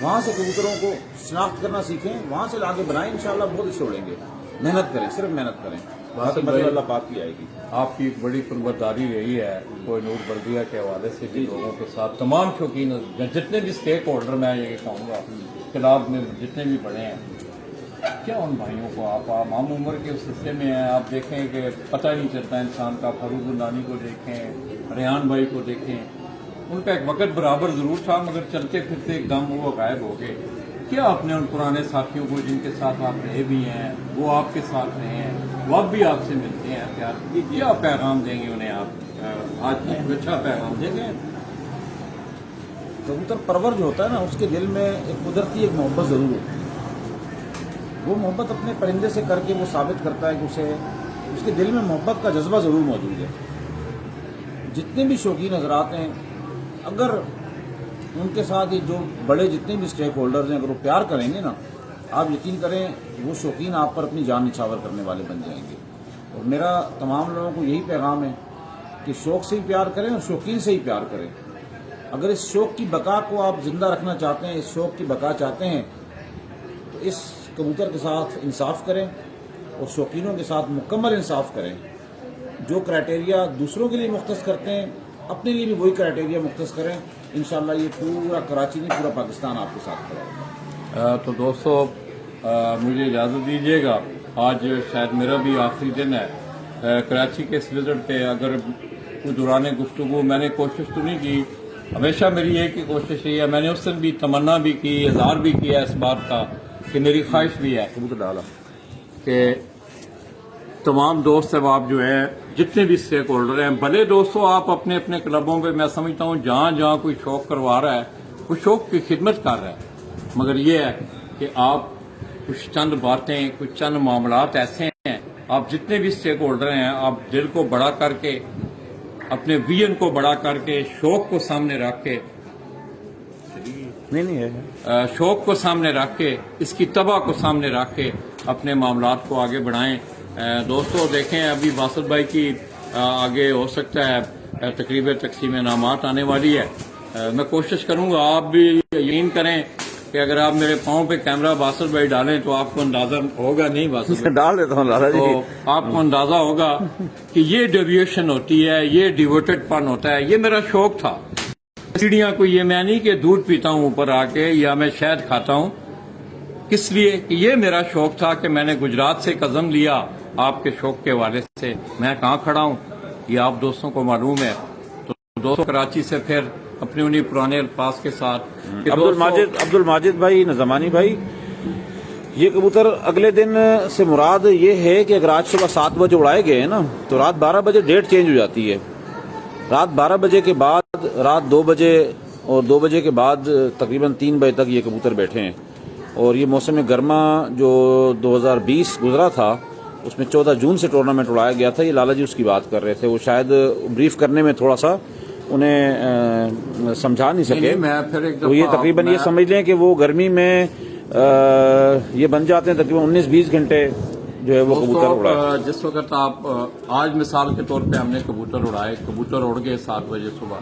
वहाँ से कबूतरों को शिनाख्त करना सीखें, वहाँ से लाके बनाएं, इंशाल्लाह बहुत अच्छे उड़ेंगे। मेहनत करें, सिर्फ मेहनत करें, बाकी भाई, मतलब अल्लाह पाक की आएगी। आपकी एक बड़ी फुलबरदारी रही है कोई नूर बल्दिया के हवाले से भी लोगों के साथ, तमाम शौकीन जितने भी स्टेक होल्डर, मैं ये कहूँगा क्लब में जितने भी बड़े हैं, क्या उन भाइयों को आप आम उम्र के उस हिस्से में हैं, आप देखें कि पता ही नहीं चलता इंसान का। फरूजुल्लानी को देखें, रेहान भाई को देखें, उनका एक वक्त बराबर जरूर था, मगर चलते फिरते एकदम वो गायब हो गए। क्या आपने उन पुराने साथियों को जिनके साथ आप रहे भी हैं, वो आपके साथ रहे हैं, वो अब भी आपसे मिलते हैं प्यार, क्या पैगाम देंगे उन्हें आप आज? अच्छा पैगाम देखें, कबूतर परवर जो होता है ना, उसके दिल में एक कुदरती एक मोहब्बत जरूर होती है। वो मोहब्बत अपने परिंदे से करके वो साबित करता है कि उसे उसके दिल में मोहब्बत का जज्बा जरूर मौजूद है। जितने भी शौकीन हजरात हैं, अगर उनके साथ ये जो बड़े जितने भी स्टेक होल्डर्स हैं, अगर वो प्यार करेंगे ना, आप यकीन करें वो शौकीन आप पर अपनी जान निछावर करने वाले बन जाएंगे। और मेरा तमाम लोगों को यही पैगाम है कि शौक से ही प्यार करें और शौकीन से ही प्यार करें। अगर इस शौक की बका को आप जिंदा रखना चाहते हैं, इस शौक की बका चाहते हैं, तो इस कबूतर के साथ इंसाफ करें और शौकीनों के साथ मुकम्मल इंसाफ करें। जो क्राइटेरिया दूसरों के लिए मुख्तस करते हैं, अपने लिए भी वही क्राइटेरिया मुख्तस करें। इंशाल्लाह ये पूरा कराची नहीं, पूरा पाकिस्तान आपके साथ खड़ा होगा। तो दोस्तों, मुझे इजाज़त दीजिएगा, आज शायद मेरा भी आखिरी दिन है कराची के इस विजिट पे। अगर कोई दौरान गुफ्तगू मैंने कोशिश तो नहीं की, हमेशा मेरी एक ही कोशिश रही है, मैंने उस दिन भी तमन्ना भी की, इज़हार भी किया इस बात का कि मेरी ख्वाहिश भी है कबूतर डाला कि तमाम दोस्त अहबाब जो हैं, जितने भी स्टेक होल्डर हैं, भले दोस्तों आप अपने अपने क्लबों पे, मैं समझता हूँ जहाँ जहाँ कोई शौक करवा रहा है वो शौक की खिदमत कर रहा है, मगर ये है कि आप कुछ चंद बातें, कुछ चंद मामलात ऐसे हैं, आप जितने भी स्टेक होल्डर हैं, आप दिल को बड़ा करके, अपने विजन को बड़ा करके, शौक को सामने रख के, नहीं है शौक को सामने रख के, इसकी तबाह को सामने रख के अपने मामलात को आगे बढ़ाएं। दोस्तों देखें, अभी बासत भाई की आगे हो सकता है तकरीबन तकसीम इनामात आने वाली है। मैं कोशिश करूंगा, आप भी यकीन करें कि अगर आप मेरे पाँव पे कैमरा बासत भाई डालें तो आपको अंदाजा होगा, नहीं बासत भाई डाल देता हूँ लाला जी। तो आपको अंदाजा होगा कि ये डेविएशन होती है, ये डिवोटेड पन होता है। ये मेरा शौक था। सीढ़ियां कोई ये मैं नहीं कि दूध पीता हूं ऊपर आके या मैं शहद खाता हूं, किस लिए कि ये मेरा शौक था कि मैंने गुजरात से कदम लिया आपके शौक के हवाले से। मैं कहाँ खड़ा हूं ये आप दोस्तों को मालूम है। तो दोस्तों कराची से फिर अपने उन्हीं पुराने अल्फाज के साथ अब्दुल माजिद भाई, नज़मानी भाई, ये कबूतर अगले दिन से मुराद ये है कि अगर आज सुबह 7 बजे उड़ाए गए हैं ना, तो रात 12 बजे डेट चेंज हो जाती है। रात 12 बजे के बाद रात 2 बजे और 2 बजे के बाद तकरीबन 3 बजे तक ये कबूतर बैठे हैं। और ये मौसम गर्मा जो 2020 गुजरा था, उसमें 14 जून से टूर्नामेंट उड़ाया गया था। ये लाला जी उसकी बात कर रहे थे, वो शायद ब्रीफ करने में थोड़ा सा उन्हें समझा नहीं सके। मैं फिर एक तो ये तकरीबन ये समझ लें कि वो गर्मी में ये बन जाते हैं तकरीबन 19-20 घंटे जो है वो कबूतर उड़ाए। जिस वक्त आप आज मिसाल के तौर पे हमने कबूतर उड़ाए, कबूतर उड़ गए 7 बजे सुबह,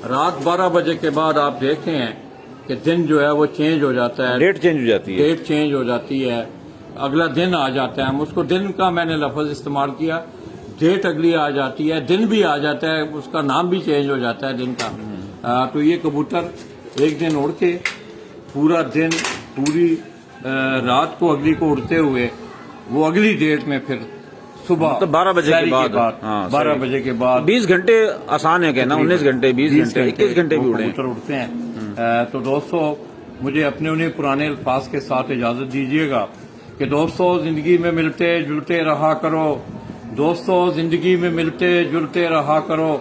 रात 12 बजे के बाद आप देखते हैं कि दिन जो है वो चेंज हो जाता है, डेट चेंज हो जाती है, डेट चेंज हो जाती है, अगला दिन आ जाता है। हम उसको दिन का मैंने लफ्ज इस्तेमाल किया, डेट अगली आ जाती है, दिन भी आ जाता है, उसका नाम भी चेंज हो जाता है दिन का। तो ये कबूतर एक दिन उड़ के पूरा दिन, पूरी रात को अगली को उड़ते हुए वो अगली डेट में फिर सुबह तो 12 बजे के बाद 12 बजे के बाद 20 घंटे आसान है कहना, 19 घंटे 20 घंटे 21 घंटे भी उड़े कबूतर उड़ते हैं। तो दोस्तों, मुझे अपने उन्हीं पुराने अल्फाज के साथ इजाजत दीजिएगा कि दोस्तों जिंदगी में मिलते जुलते रहा करो, दोस्तों जिंदगी में मिलते जुलते रहा करो,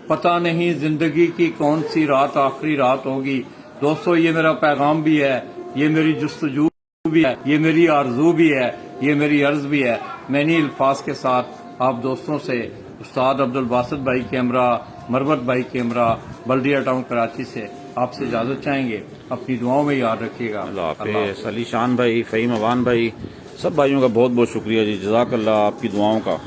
पता नहीं जिंदगी की कौन सी रात आखिरी रात होगी। दोस्तों ये मेरा पैगाम भी है, ये मेरी जुस्तजू भी है, ये मेरी आरजू भी है, ये मेरी अर्ज भी है। मैं इन्हीं अल्फाज के साथ आप दोस्तों से उस्ताद अब्दुल बासित भाई कैमरा, मरवत भाई कैमरा, बल्दिया टाउन कराची से आपसे इजाजत चाहेंगे। अपनी दुआओं में याद रखिएगा। अल्लाह हाफ़िज़। अली शान भाई, फ़हीम अवान भाई, सब भाइयों का बहुत बहुत शुक्रिया जी, जज़ाकल्लाह आपकी दुआओं का।